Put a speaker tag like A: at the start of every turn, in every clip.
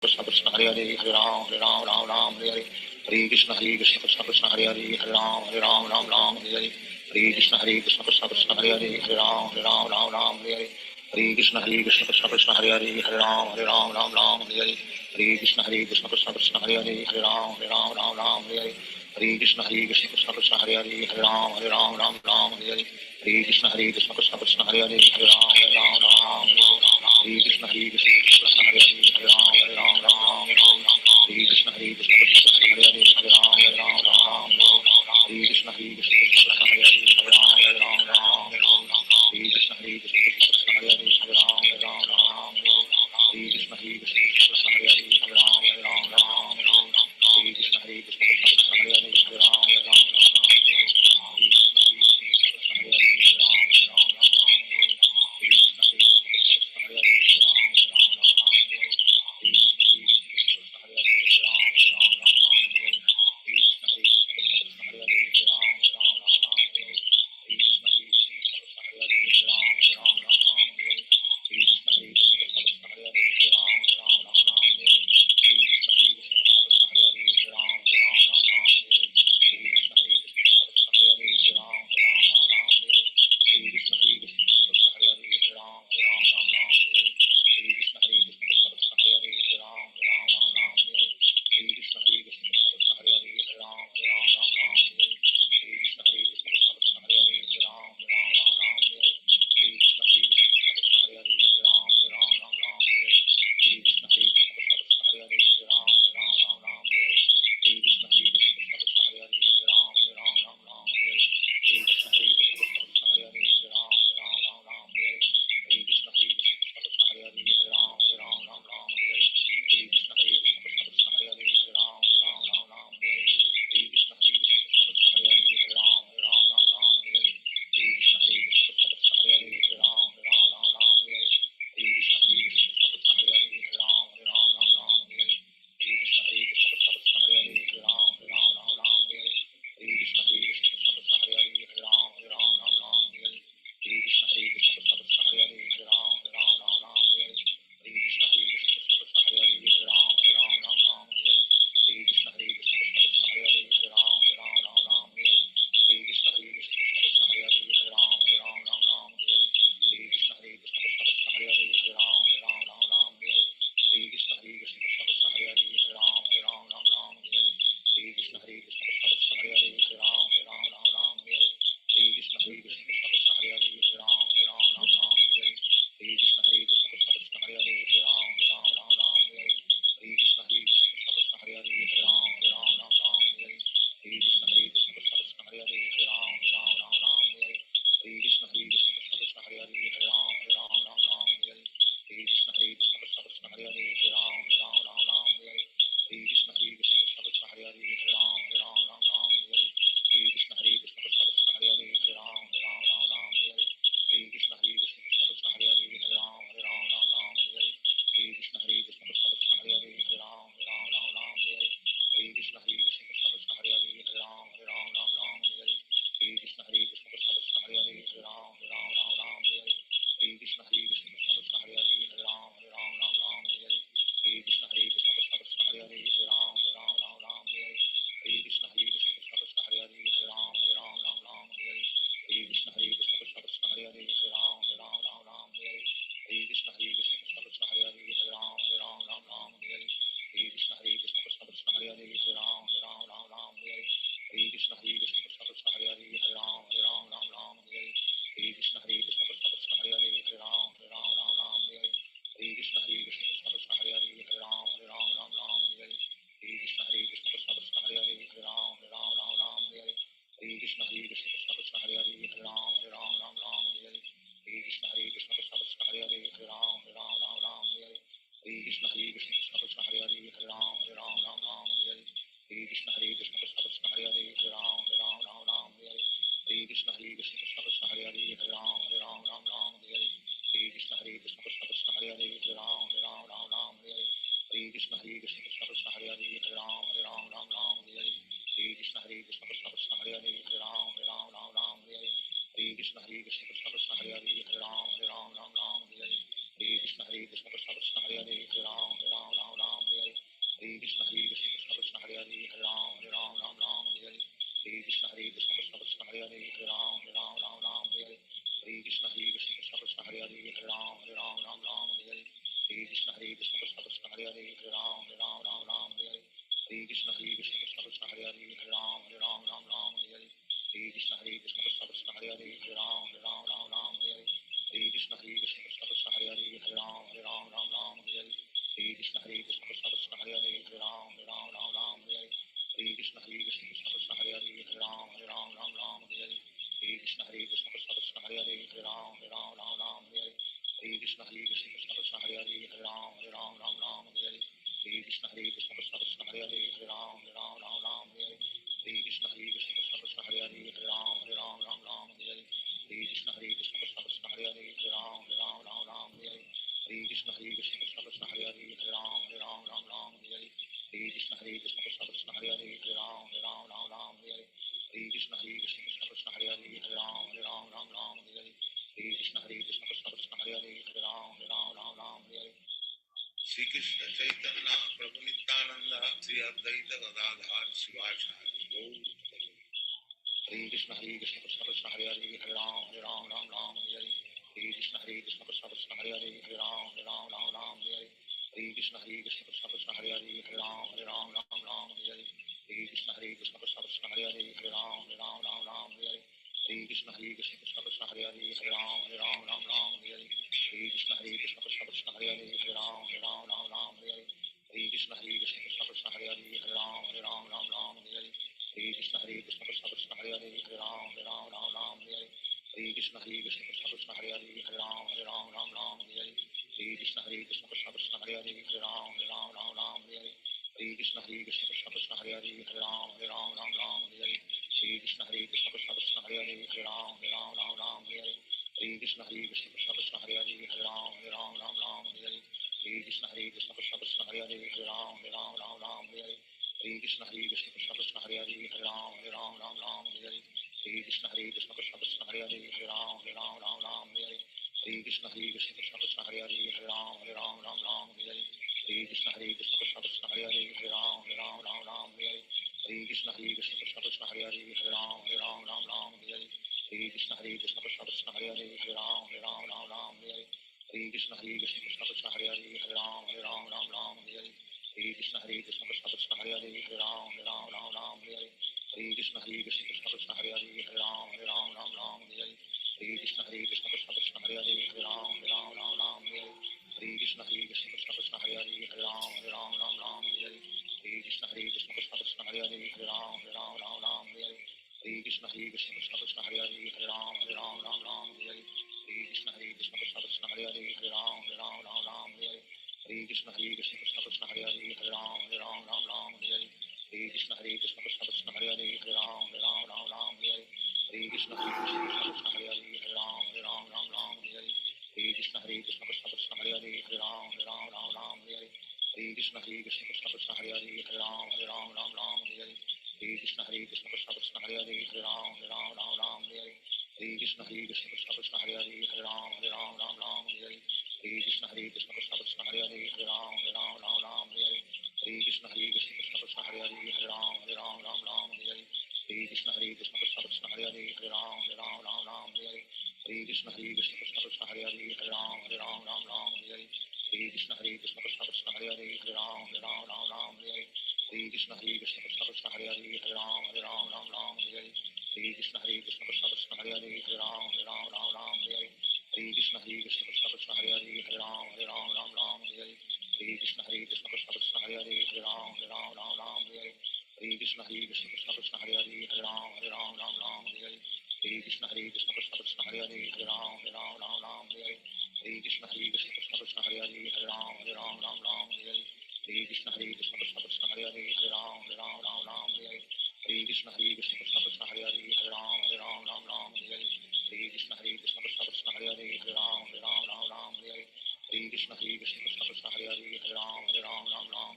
A: कृष्ण कृष्ण हरे हरे, हरे राम राम राम हरे हरे, हरे कृष्ण कृष्ण कृष्ण हरे हरे, हरे राम राम हरे हरे, हरे कृष्ण कृष्ण कृष्ण हरे हरे, हरे राम राम हरे हरे, हरे कृष्ण कृष्ण कृष्ण हरे हरे, हरे राम हरे हरे, हरे कृष्ण कृष्ण कृष्ण हरे हरे, हरे राम हरे हरे, हरे कृष्ण कृष्ण कृष्ण हरे हरे, हरे राम हरे हरे, हरे कृष्ण कृष्ण कृष्ण हरे हरे, हरे राम हरे कृष्ण कृष्ण कृष्ण हरे हरे, हरे राम हरे कृष्ण कृष्ण कृष्ण हरे हरे, हरे राम हरे कृष्ण कृष्ण कृष्ण हरे हरे, हरे राम हरे कृष्ण कृष्ण कृष्ण हरे हरे, हरे राम हरे कृष्ण कृष्ण कृष्ण हरे हरे, हरे राम हरे कृष्ण कृष्ण कृष्ण हरे हरे, हरे राम हरे कृष्ण कृष्ण हरे हरे, हरे Hare Krishna Krishna Krishna Hare Hare Hare Ram Ram Ram Hare Hare Hare Krishna Krishna Krishna Hare Hare Hare Ram Ram Ram Hare Hare Hare Krishna Krishna Krishna Hare Hare Hare Ram Ram Ram Hare Hare Hare Krishna Krishna Krishna Hare Hare Hare Ram Ram Hare Hare Hare Krishna Krishna Krishna Hare Hare Hare Ram Ram Hare Hare Hare Krishna Krishna Krishna Hare Hare Hare Ram Ram Hare Hare Hare Krishna Krishna Krishna Hare Hare Hare Ram Ram Hare Hare Hare Krishna Krishna Krishna Hare Hare Hare Ram Ram Hare Hare Hare Krishna Krishna Krishna Hare Hare Hare Ram Ram Hare Hare Hare Krishna Krishna Krishna Hare Hare Hare Ram Ram Hare Hare Hare Krishna Krishna Krishna Hare Hare Hare Ram Ram Hare Hare Hare Krishna Krishna Krishna Hare Hare Hare Ram Ram Hare Hare Hare Krishna Krishna Krishna Hare Hare Hare Ram Ram Hare Hare Hare Krishna Krishna Krishna Hare Hare Hare Ram Ram Hare Hare Hare Krishna Krishna Krishna Hare Hare Hare Ram Ram Hare Hare Hare Krishna Krishna Krishna Hare Hare Hare Ram Ram Hare Hare Hare Krishna Krishna Krishna Hare Hare Hare Ram Ram Hare Hare Hare Krishna Krishna Krishna Hare Hare Hare Ram Hare Hare Shri Krishna Chaitanya Prabhu Nityananda Shri Advaita Gadadhar Shivacharya Gaur Hare Krishna Krishna Krishna Hare Hare Hare Ram Ram Hare Hare Hare Krishna Krishna Krishna Hare Hare Hare Ram Ram Hare Hare Hare Krishna Krishna Krishna Hare Hare Hare Ram Hare Hare Hare Krishna Krishna Krishna Hare Hare Hare Ram Hare Hare Hare Krishna Krishna Krishna Hare Hare Hare Ram Hare Hare Hare Krishna Krishna Krishna Hare Hare Hare Ram Hare Hare Hare Krishna Krishna Krishna Hare Hare Hare Ram Hare Hare Hare Krishna Krishna Krishna Hare Hare Hare Ram Hare Hare Hare Krishna Krishna Krishna Hare Hare Hare Ram Hare Hare Hare Krishna Krishna Krishna Hare Hare Hare Ram Hare Hare Hare Krishna Krishna Krishna Hare Hare Hare Ram Hare Hare Hare Krishna Krishna Krishna Hare Hare Hare Ram Hare Hare Hare Krishna Krishna Krishna Hare Hare Hare Ram Hare Hare Hare Krishna Krishna Krishna Hare Hare Hare Ram Hare Hare Hare Krishna Krishna Krishna Hare Hare Hare Ram Hare Hare Hare Krishna Krishna Krishna Hare Hare Hare Ram Hare Hare Krishna Krishna Krishna Hare Hare Hare Ram Hare Hare Krishna Krishna Krishna Hare Hare Hare Ram Hare Hare Krishna Krishna Krishna Hare Hare Hare Ram Hare Hare Krishna Krishna Krishna Hare Hare Hare Ram Hare Hare Krishna Krishna Krishna Hare Hare Hare Ram Hare Hare Krishna Krishna Krishna Hare Hare Hare Ram Hare Hare Krishna Krishna Krishna Hare Hare Hare Ram Hare Hare Krishna Krishna Krishna Hare Hare Hare Ram Hare Krishna Krishna Krishna Hare Hare Hare Ram Hare Krishna Krishna Krishna Hare Hare Hare Ram Hare Krishna Krishna Krishna Hare Hare Hare Ram Hare Krishna Krishna Krishna Hare Hare Hare Ram Hare Krishna Krishna Krishna Hare Hare Hare Ram Hare Krishna Krishna Krishna Hare Hare Hare Ram Hare Krishna Krishna Krishna Hare Hare Hare Ram Hare Krishna Krishna Krishna Hare Hare Hare Ram Hare Krishna Krishna Krishna Hare Hare Hare Ram Hare Krishna Krishna Krishna Hare Hare Hare Ram Hare Krishna Krishna Krishna Hare Hare Hare Ram Hare Krishna Krishna Krishna Hare Hare Hare Ram Hare Krishna Krishna Krishna Hare Hare Hare Ram Hare Krishna Krishna Krishna Hare Hare Hare Ram Hare Krishna Krishna Krishna Hare Hare Hare Ram Hare Krishna Krishna Krishna Hare Hare Hare Ram Hare Krishna Krishna Krishna Hare Hare Hare Ram Hare Krishna Krishna Krishna Hare Hare Hare Ram Hare Krishna Krishna Krishna Hare Hare Hare Ram Hare Krishna Krishna Krishna Hare Hare Hare Ram Hare Krishna Krishna Krishna Hare Hare Hare Ram Hare Krishna Krishna Krishna Hare Hare Hare Ram Hare Krishna Krishna Krishna Hare Hare Hare Ram Hare Krishna Krishna Krishna Hare Hare Hare Ram Hare Krishna Krishna Krishna Hare Hare Hare Ram Hare Krishna Krishna Krishna Hare Hare Hare Ram Hare Krishna Krishna Krishna Hare Hare Hare Ram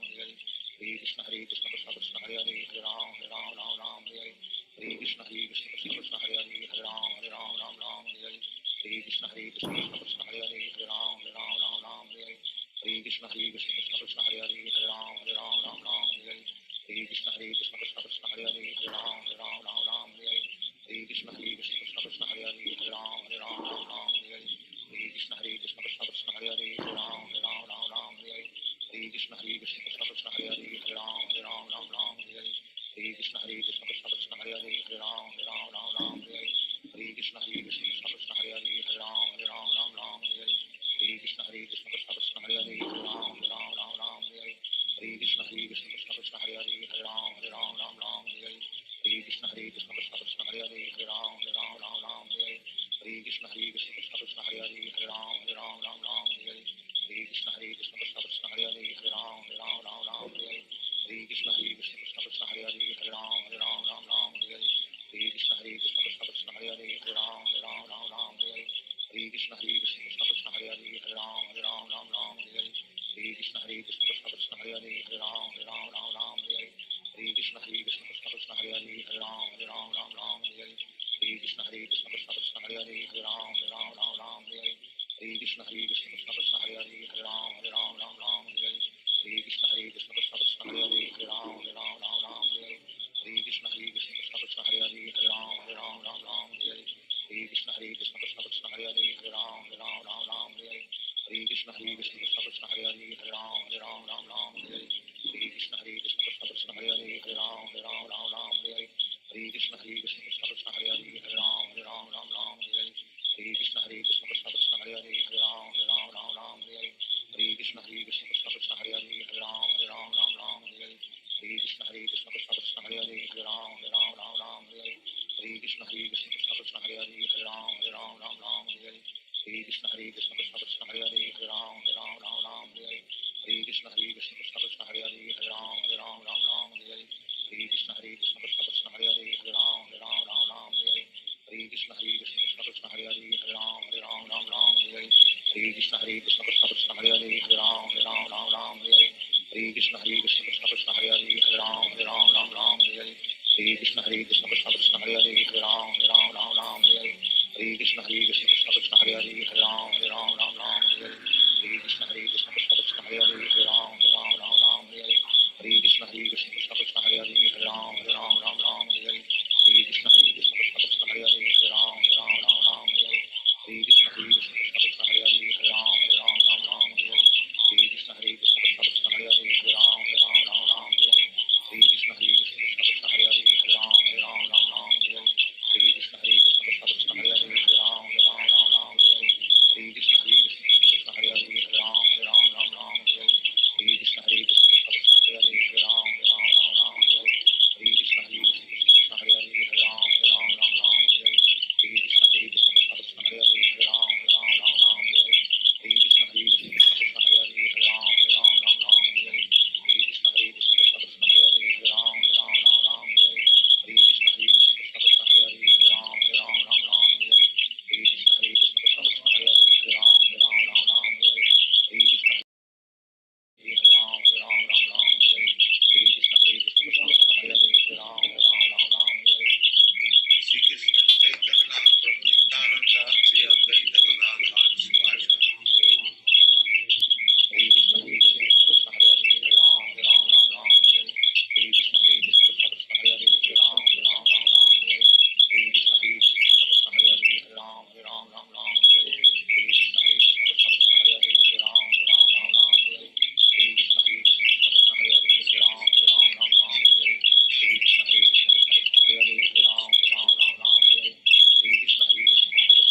A: Hare Krishna Krishna Krishna Hare Hare Hare Ram Hare Krishna Krishna Krishna Hare Hare Hare Ram Hare Krishna Krishna Krishna Hare Hare Hare Ram Hare Krishna Krishna Krishna Hare Hare Hare Ram Hare Krishna Krishna Krishna Hare Hare Hare Ram Ram Ram Hare Hare Hare Krishna Krishna Krishna Hare Hare Hare Ram Ram Hare Hare Hare Krishna Krishna Krishna Hare Hare Hare Ram Ram Hare Hare Hare Krishna Krishna Krishna Hare Hare Hare Ram Ram Hare Hare Hare Krishna Krishna Krishna Hare Hare Hare Ram Ram Hare Hare Hare Krishna Krishna Krishna Hare Hare Hare Ram Ram Hare Hare Hare Krishna Krishna Krishna Hare Hare Hare Ram Ram Hare Hare Hare Krishna Krishna Krishna Hare Hare Hare Ram Ram Hare Hare Hare Krishna Krishna Krishna Hare Hare Hare Ram Ram Hare Hare Hare Krishna Krishna Krishna Hare Hare Hare Ram Ram Hare Hare Hare Krishna Krishna Krishna Hare Hare Hare Ram Ram Hare Hare Hare Krishna Krishna Krishna Hare Hare Hare Ram Ram Hare Hare Hare Krishna Krishna Krishna Hare Hare Hare Ram Ram Hare Hare Hare Krishna Krishna Krishna Hare Hare Hare Ram Ram Hare Hare Hare Krishna Krishna Krishna Hare Hare Hare Ram Ram Hare Hare Hare Krishna Krishna Krishna Hare Hare Hare Ram Ram Hare Hare Hare Krishna Krishna Krishna Hare Hare Hare Ram Ram Hare Hare Hare Krishna Krishna Krishna Hare Hare Hare Ram Ram Hare Hare Hare Krishna Krishna Krishna Hare Hare Hare Ram Ram Hare Hare Hare Krishna Krishna Krishna Hare Hare Hare Ram Ram Hare Hare Hare Krishna Krishna Krishna Hare Hare Hare Ram Ram Hare Hare Hare Krishna Krishna Krishna Hare Hare Hare Ram Ram Hare Hare Hare Krishna Krishna Krishna Hare Hare Hare Ram Ram Hare Hare Hare Krishna Krishna Krishna Hare Hare Hare Ram Ram Hare Hare Hare Krishna Krishna Krishna Hare Hare Hare Ram Ram Hare Hare Hare Krishna Krishna Krishna Hare Hare Hare Ram Ram Hare Hare Hare Krishna Krishna Krishna Hare Hare Hare Ram Ram Hare Hare Hare Krishna Krishna Krishna Hare Hare Hare Ram Ram Hare Hare Hare Krishna Krishna Krishna Hare Hare Hare Ram Ram Hare Hare Hare Krishna Krishna Krishna Hare Hare Hare Ram Ram Hare Hare Hare Krishna Krishna Krishna Hare Hare Hare Ram Ram Hare Hare Hare Krishna Krishna Krishna Hare Hare Hare Ram Ram Hare Hare Hare Krishna Krishna Krishna Hare Hare Hare Ram Ram Hare Hare Hare Krishna Krishna Krishna Hare Hare Hare Ram Ram Hare Hare Hare Krishna Krishna Krishna Hare Hare Hare Ram Ram Hare Hare Hare Krishna Krishna Krishna Hare Hare Hare Ram Ram Hare Hare Hare Krishna Krishna Krishna Hare Hare Hare Ram Ram Hare Hare Hare Krishna Krishna Krishna Hare Hare Hare Ram Ram Hare Hare Hare Krishna Krishna Krishna Hare Hare Hare Ram Ram Hare Hare Hare Krishna Krishna Krishna Hare Hare Hare Ram Ram Hare Hare Hare Krishna Krishna Krishna Hare Hare Hare Ram Ram Hare Hare Hare Krishna Krishna Krishna Hare Hare Hare Ram Ram Hare Hare Hare Krishna Krishna Krishna Hare Hare Hare Ram Ram Hare Hare Hare Krishna Krishna Krishna Hare Hare Hare Ram Ram Hare Hare Hare Krishna Krishna Krishna Hare Hare Hare Ram Ram Hare Hare Hare Krishna Krishna Krishna Hare Hare Hare Ram Ram Hare Hare Hare Krishna Krishna Krishna Hare Hare Hare Ram Ram Hare Hare Hare Krishna Krishna Krishna Hare Hare Hare Ram Ram Hare Hare Hare Krishna Hare Ram Ram Hare Hare Krishna Hare Krishna Krishna Hare Hare Hare Ram Ram Hare Shri Krishna Chaitanya Prabhu Nityananda Shri Advaita Gadadhar Shivasa Hare Krishna Krishna Hare Hare Hare Ram Ram Hare Hare Krishna Krishna Krishna Hare Hare Hare Ram Ram Hare Hare Krishna Krishna Krishna Hare Hare Hare Ram Ram Hare Hare Krishna Krishna Krishna Hare Hare Hare Ram Ram Hare Hare Krishna Krishna Krishna Hare Hare Hare Ram Ram Hare Hare Krishna Krishna Krishna Hare Hare Hare Ram Ram Hare Hare Krishna Krishna Krishna Hare Hare Hare Ram Ram Hare Hare Krishna Krishna Krishna Hare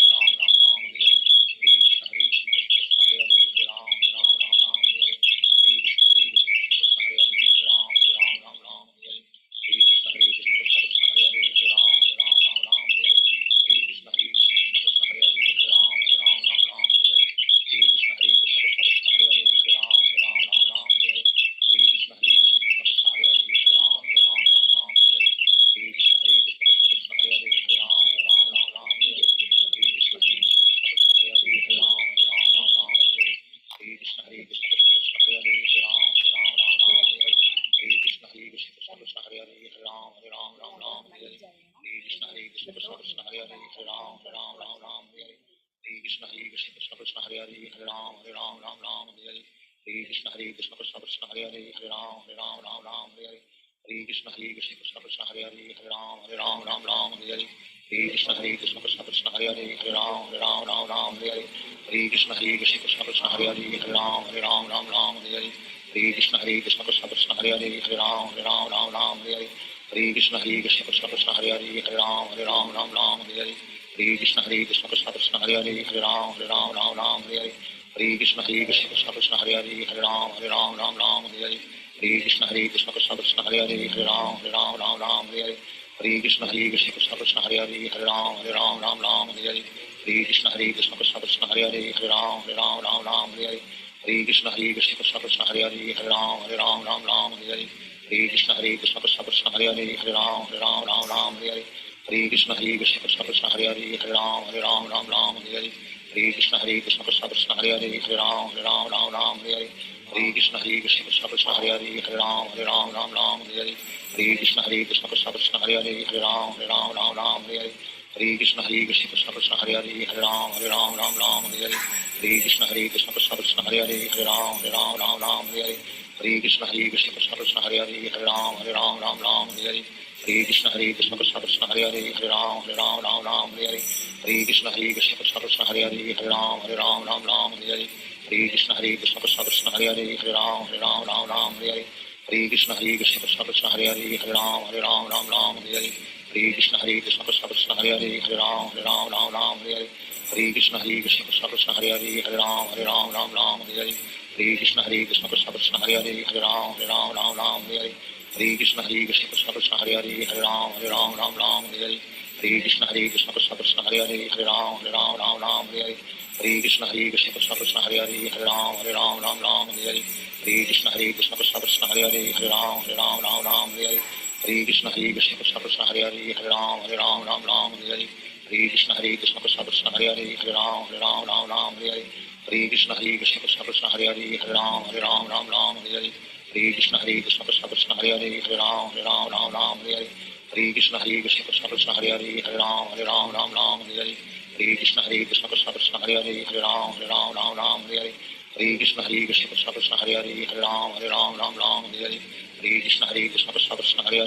A: Hare Hare Ram Ram Hare Hare Krishna Krishna Krishna Hare Hare Hare Ram Ram Hare Hare Krishna Krishna Krishna Hare Hare Hare Ram Ram Hare Hare Krishna Krishna Krishna Hare Hare Hare Ram Ram Hare Hare Krishna Krishna Krishna Hare Hare Hare Ram Ram Hare Hare Krishna Krishna Krishna Hare Hare Hare Ram Ram Hare Hare Krishna Krishna Krishna Hare Hare Hare Ram Ram Hare Hare Krishna Krishna Krishna Hare Hare Hare Ram Ram Hare Hare Krishna Krishna Krishna Hare Hare Hare Ram Ram Hare Hare Krishna Krishna Krishna Hare Hare Hare Ram Ram Hare Hare Krishna Krishna Krishna Hare Hare Hare Ram Ram Hare Hare Krishna Krishna Krishna Hare Hare Hare Ram Ram Hare Hare Krishna Krishna Krishna Hare Hare Hare Ram Ram Hare Hare Hare Krishna Krishna Krishna Hare Hare Hare Ram Ram Ram Hare Hare Hare Krishna Krishna Hare Hare Hare Ram Ram Ram Hare Hare Hare Krishna Krishna Krishna Hare Hare Hare Ram Ram Ram Hare Hare Hare Krishna Krishna Krishna Hare Hare Hare Ram Ram Ram Hare Hare Hare Krishna Krishna Krishna Hare Hare Hare Ram Ram Hare Hare Hare Krishna Krishna Krishna Hare Hare Hare Ram Hare Hare Hare Krishna Krishna Krishna Hare Hare Hare Ram Hare Hare Hare Krishna Krishna Krishna Hare Hare Hare Ram Hare Hare Hare Krishna Krishna Krishna Hare Hare Hare Ram Hare Hare Hare Krishna Krishna Krishna Hare Hare Hare Ram Hare Hare Hare Krishna Krishna Krishna Hare Hare Hare Ram Hare Hare Hare Krishna Krishna Krishna Hare Hare Hare Ram Hare Hare Hare Krishna Krishna Krishna Hare Hare Hare Ram Hare Hare Hare Krishna Krishna Krishna Hare Hare Hare Ram Hare Hare Hare Krishna Krishna Krishna Hare Hare Hare Ram Hare Hare Hare Krishna Krishna Krishna Hare Hare Hare Ram Hare Hare Hare Krishna Krishna Krishna Hare Hare Hare Ram Hare Hare Hare Krishna Krishna Krishna Hare Hare Hare Ram Hare Hare Hare Krishna Krishna Krishna Hare Hare Hare Ram Hare Hare Hare Krishna Krishna Krishna Hare Hare Hare Ram Hare Hare Hare Krishna Krishna Krishna Hare Hare Hare Ram Hare Hare Hare Krishna Krishna Krishna Hare Hare Hare Ram Hare Hare Hare Krishna Krishna Krishna Hare Hare Hare Ram Hare Hare Hare Krishna Krishna Krishna Hare Hare Hare Ram Hare Hare Hare Krishna Krishna Krishna Hare Hare Hare Ram Hare Hare Krishna Krishna Krishna Hare Hare Hare Ram Hare Hare Krishna Krishna Krishna Hare Hare Hare Ram Hare Hare Krishna Krishna Krishna Hare Hare Hare Ram Hare Hare Krishna Krishna Krishna Hare Hare Hare Ram Hare Hare Krishna Krishna Krishna Hare Hare Hare Ram Hare Hare Krishna Krishna Krishna Hare Hare Hare Ram Hare Hare Krishna Krishna Krishna Hare Hare Hare Ram Hare Hare Krishna Krishna Krishna Hare Hare Hare Ram Hare Krishna Krishna Krishna Hare Hare Hare Ram Hare Krishna Krishna Krishna Hare Hare Hare Ram Hare Krishna Krishna Krishna Hare Hare Hare Ram Hare Krishna Krishna Krishna Hare Hare Hare Ram Hare Krishna Krishna Krishna Hare Hare Hare Ram Hare Krishna Krishna Krishna Hare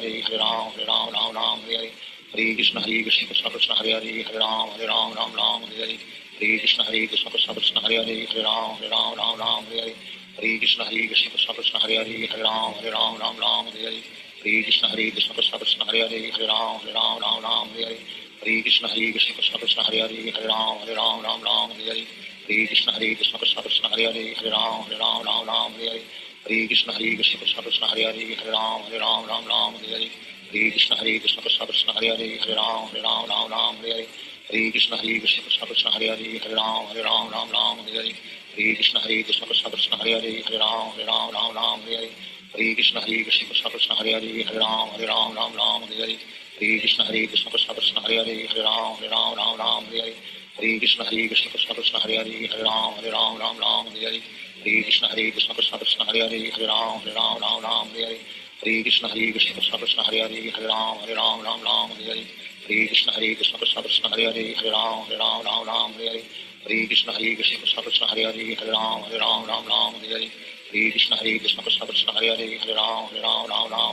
A: Hare Hare Ram Hare Krishna Krishna Krishna Hare Hare Hare Ram Hare Krishna Krishna Krishna Hare Hare Hare Ram Hare Krishna Krishna Krishna Hare Hare Hare Ram Hare Krishna Krishna Krishna Hare Hare Hare Ram Hare Krishna Krishna Krishna Hare Hare Hare Ram Hare Krishna Krishna Krishna Hare Hare Hare Ram Hare Krishna Krishna Krishna Hare Hare Hare Ram Hare Krishna Krishna Krishna Hare Hare Hare Ram Hare Krishna Krishna Krishna Hare Hare Hare Ram Hare Krishna Krishna Krishna Hare Hare Hare Ram Hare Krishna Krishna Krishna Hare Hare Hare Ram Hare Krishna Krishna Krishna Hare Hare Hare Ram Hare Krishna Krishna Krishna Hare Hare Hare Ram Hare Krishna Krishna Krishna Hare Hare Hare Ram Hare Krishna Krishna Krishna Hare Hare Hare Ram Hare Krishna Krishna Krishna Hare Hare Hare Ram Hare Krishna Krishna Krishna Hare Hare Hare Ram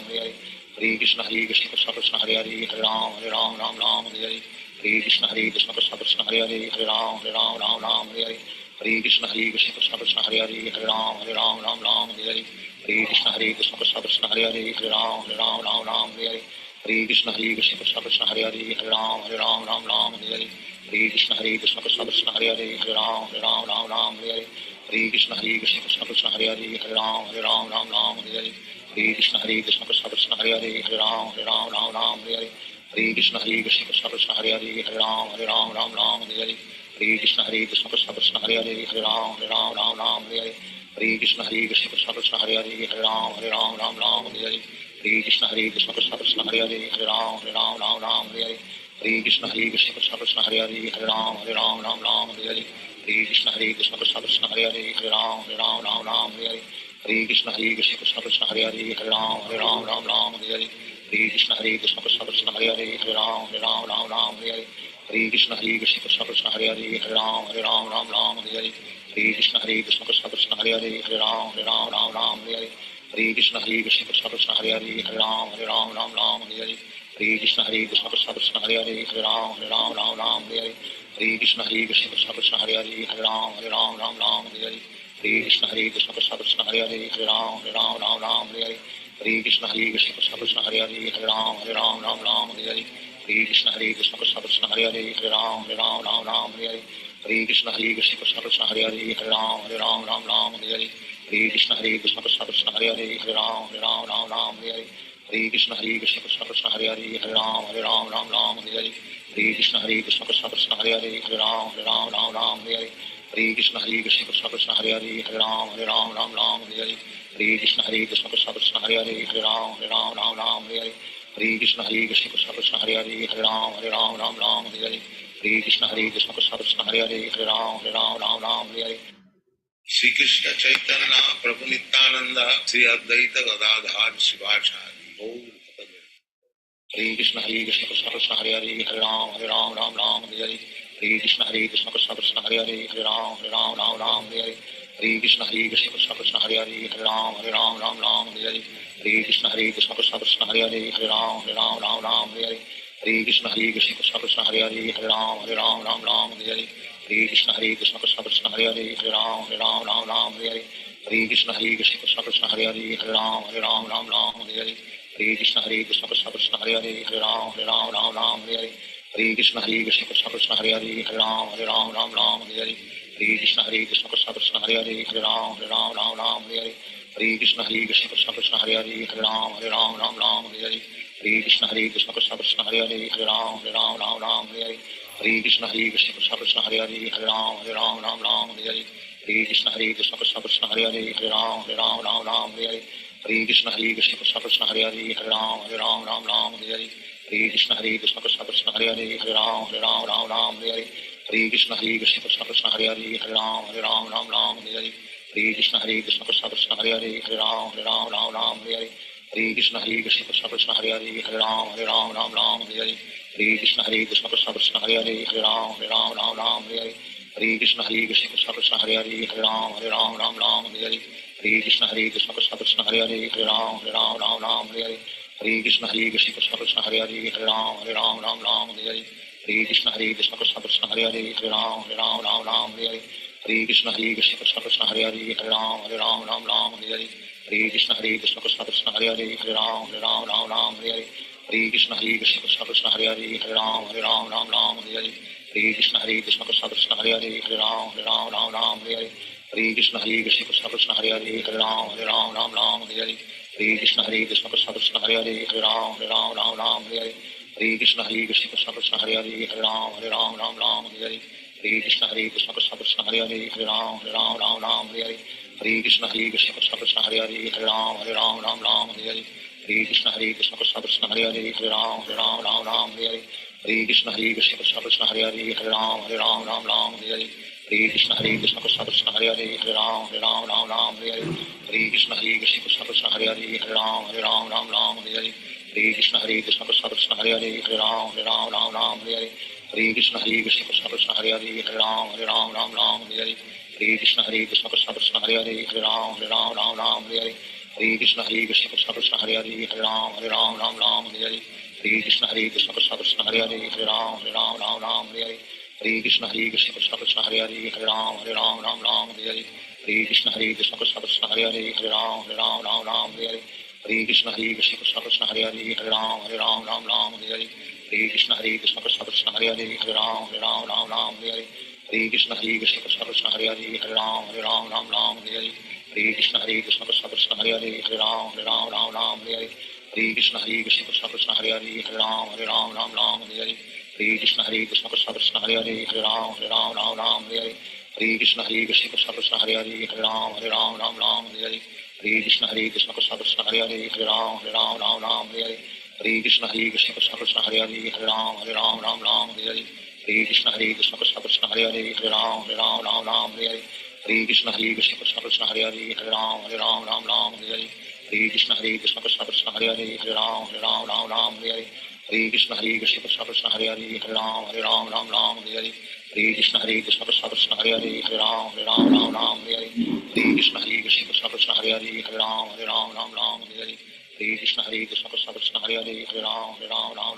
A: Hare Krishna Krishna Krishna Hare Hare Hare Ram Hare Krishna Krishna Krishna Hare Hare Hare Ram Hare Krishna Krishna Krishna Hare Hare Hare Ram Hare Krishna Krishna Krishna Hare Hare Hare Ram Hare Krishna Krishna Krishna Hare Hare Hare Ram Hare Krishna Krishna Krishna Hare Hare Hare Ram Hare Krishna Krishna Krishna Hare Hare Hare Ram Hare Krishna Krishna Krishna Hare Hare Hare Ram Hare Krishna Krishna Krishna Hare Hare Hare Ram Hare Krishna Krishna Krishna Hare Hare Hare Ram Hare Krishna Krishna Krishna Hare Hare Hare Ram Hare Krishna Krishna Krishna Hare Hare Hare Ram Hare Krishna Krishna Krishna Hare Hare Hare Ram Hare Krishna Krishna Krishna Hare Hare Hare Ram Hare Krishna Krishna Krishna Hare Hare Hare Ram Hare Krishna Krishna Krishna Hare Hare Hare Ram Hare Krishna Krishna Krishna Hare Hare Hare Ram Hare Krishna Krishna Krishna Hare Hare Hare Ram Hare Hare Krishna Krishna Krishna Hare Hare Hare Ram Ram Ram Hare Hare Hare Krishna Krishna Krishna Hare Hare Hare Ram Ram Ram Hare Hare Hare Krishna Krishna Krishna Hare Hare Hare Ram Ram Ram Hare Hare Hare Krishna Krishna Krishna Hare Hare Hare Ram Ram Hare Hare Hare Krishna Krishna Krishna Hare Hare Hare Ram Ram Hare Hare Hare Krishna Krishna Krishna Hare Hare Hare Ram Hare Hare Hare Krishna Krishna Krishna Hare Hare Hare Ram Hare Hare Hare Krishna Krishna Krishna Hare Hare Hare Ram Hare Hare Hare Krishna Krishna Krishna Hare Hare Hare Ram Hare Hare Hare Krishna Krishna Krishna Hare Hare Hare Ram Hare Hare Hare Krishna Krishna Krishna Hare Hare Hare Ram Hare Hare Hare Krishna Krishna Krishna Hare Hare Hare Ram Hare Hare Hare Krishna Krishna Krishna Hare Hare Hare Ram Hare Hare Hare Krishna Krishna Krishna Hare Hare Hare Ram Hare Hare Shri Krishna Chaitanya प्रभु नित्यानंद श्री अद्वैत गदाधर शिवाचार्य गौर भक्त हरे Krishna Krishna Krishna Hare Hare Hare Ram Ram Hare Hare Hare Krishna Krishna Krishna Hare Hare Hare Ram Hare Hare Hare Krishna Krishna Krishna Hare Hare Hare Ram Hare Hare Hare Krishna Krishna Krishna Hare Hare Hare Ram Hare Hare Hare Krishna Krishna Krishna Hare Hare Hare Ram Hare Hare Hare Krishna Krishna Krishna Hare Hare Hare Ram Hare Hare Hare Krishna Krishna Krishna Hare Hare Hare Ram Hare Hare Hare Krishna Krishna Krishna Hare Hare Hare Ram Hare Hare Hare Krishna Krishna Krishna Hare Hare Hare Ram Hare Hare Hare Krishna Krishna Krishna Hare Hare Hare Ram Hare Hare Hare Krishna Krishna Krishna Hare Hare Hare Ram Hare Hare Hare Krishna Krishna Krishna Hare Hare Hare Ram Hare Hare Hare Krishna Krishna Krishna Hare Hare Hare Ram Hare Hare Hare Krishna Krishna Krishna Hare Hare Hare Ram Hare Hare Hare Krishna Krishna Krishna Hare Hare Hare Ram Hare Hare Hare Krishna Krishna Krishna Hare Hare Hare Ram Hare Hare Hare Krishna Krishna Krishna Hare Hare Hare Ram Hare Hare Hare Krishna Krishna Krishna Hare Hare Hare Ram Hare Hare Hare Krishna Krishna Krishna Hare Hare Hare Ram Hare Hare Hare Krishna Krishna Krishna Hare Hare Hare Ram Hare Hare Hare Krishna Krishna Krishna Hare Hare Hare Ram Hare Hare Hare Krishna Krishna Krishna Hare Hare Hare Ram Hare Hare Hare Krishna Krishna Krishna Hare Hare Hare Ram Hare Hare Hare Krishna Krishna Krishna Hare Hare Hare Ram Hare Hare Hare Krishna Krishna Krishna Hare Hare Hare Ram Hare Hare Hare Krishna Krishna Krishna Hare Hare Hare Ram Hare Hare Hare Krishna Krishna Krishna Hare Hare Hare Ram Hare Hare Hare Krishna Krishna Krishna Hare Hare Hare Ram Hare Hare Hare Krishna Krishna Krishna Hare Hare Hare Ram Hare Hare Hare Krishna Krishna Krishna Hare Hare Hare Ram Hare Hare Hare Krishna Krishna Krishna Hare Hare Hare Ram Hare Hare Hare Krishna Krishna Krishna Hare Hare Hare Ram Hare Hare Hare Krishna Krishna Krishna Hare Hare Hare Ram Hare Hare Hare Krishna Krishna Krishna Hare Hare Hare Ram Hare Hare Hare Krishna Krishna Krishna Hare Hare Hare Ram Hare Hare Hare Krishna Krishna Krishna Hare Hare Hare Ram Hare Hare Hare Krishna Krishna Krishna Hare Hare Hare Ram Hare Hare Hare Krishna Krishna Krishna Hare Hare Hare Ram Hare Hare Hare Krishna Krishna Krishna Hare Hare Hare Ram Hare Hare Hare Krishna Krishna Krishna Hare Hare Hare Ram Hare Hare Hare Krishna Krishna Krishna Hare Hare Hare Ram Hare Hare Hare Krishna Krishna Krishna Hare Hare Hare Ram Hare Hare Hare Krishna Krishna Krishna Hare Hare Hare Ram Hare Hare Hare Krishna Krishna Krishna Hare Hare Hare Ram Hare Hare Hare Krishna Krishna Krishna Hare Hare Hare Ram Hare Hare Hare Krishna Krishna Krishna Hare Hare Hare Ram Hare Hare Hare Krishna Krishna Krishna Hare Hare Hare Ram Hare Hare Hare Krishna Krishna Krishna Hare Hare Hare Ram Hare Hare Hare Krishna Krishna Krishna Hare Hare Hare Ram Hare Hare Hare Krishna Krishna Krishna Hare Hare Hare Ram Hare Hare Hare Krishna Krishna Krishna Hare Hare Hare Ram Hare Hare Hare Krishna Krishna Krishna Hare Hare Hare Ram Hare Hare Hare Krishna Krishna Krishna Hare Hare Hare Ram Hare Hare Hare Krishna Krishna Krishna Hare Hare Hare Ram Hare Hare Hare Krishna Krishna Krishna Hare Hare Hare Ram Hare Hare Hare Krishna Krishna Krishna Hare Hare Hare Ram Hare Hare Hare Krishna Krishna Krishna Hare Hare Hare Ram Ram Ram Hare Hare Hare Krishna Krishna Krishna Hare Hare Hare Ram Ram Ram Hare Hare Hare Krishna Krishna Krishna Hare Hare Hare Ram Ram Ram Hare Hare Hare Krishna Krishna Krishna Hare Hare Hare Ram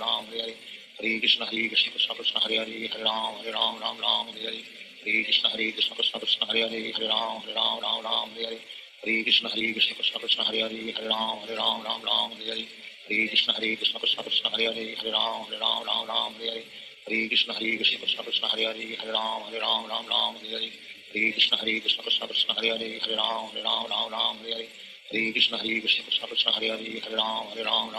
A: Ram Hare Hare Hare Krishna Krishna Krishna Hare Hare Hare Ram Ram Hare Hare Hare Krishna Krishna Krishna Hare Hare Hare Ram Ram Hare Hare Hare Krishna Krishna Krishna Hare Hare Hare Ram Ram Hare Hare Hare Krishna Krishna Krishna Hare Hare Hare Ram Ram Hare Hare Hare Krishna Krishna Krishna Hare Hare Hare Ram Ram Hare Hare Hare Krishna Krishna Krishna Krishna Hare Hare Hare Ram Ram Hare Hare Hare Krishna Krishna Krishna Krishna Hare Hare Hare Ram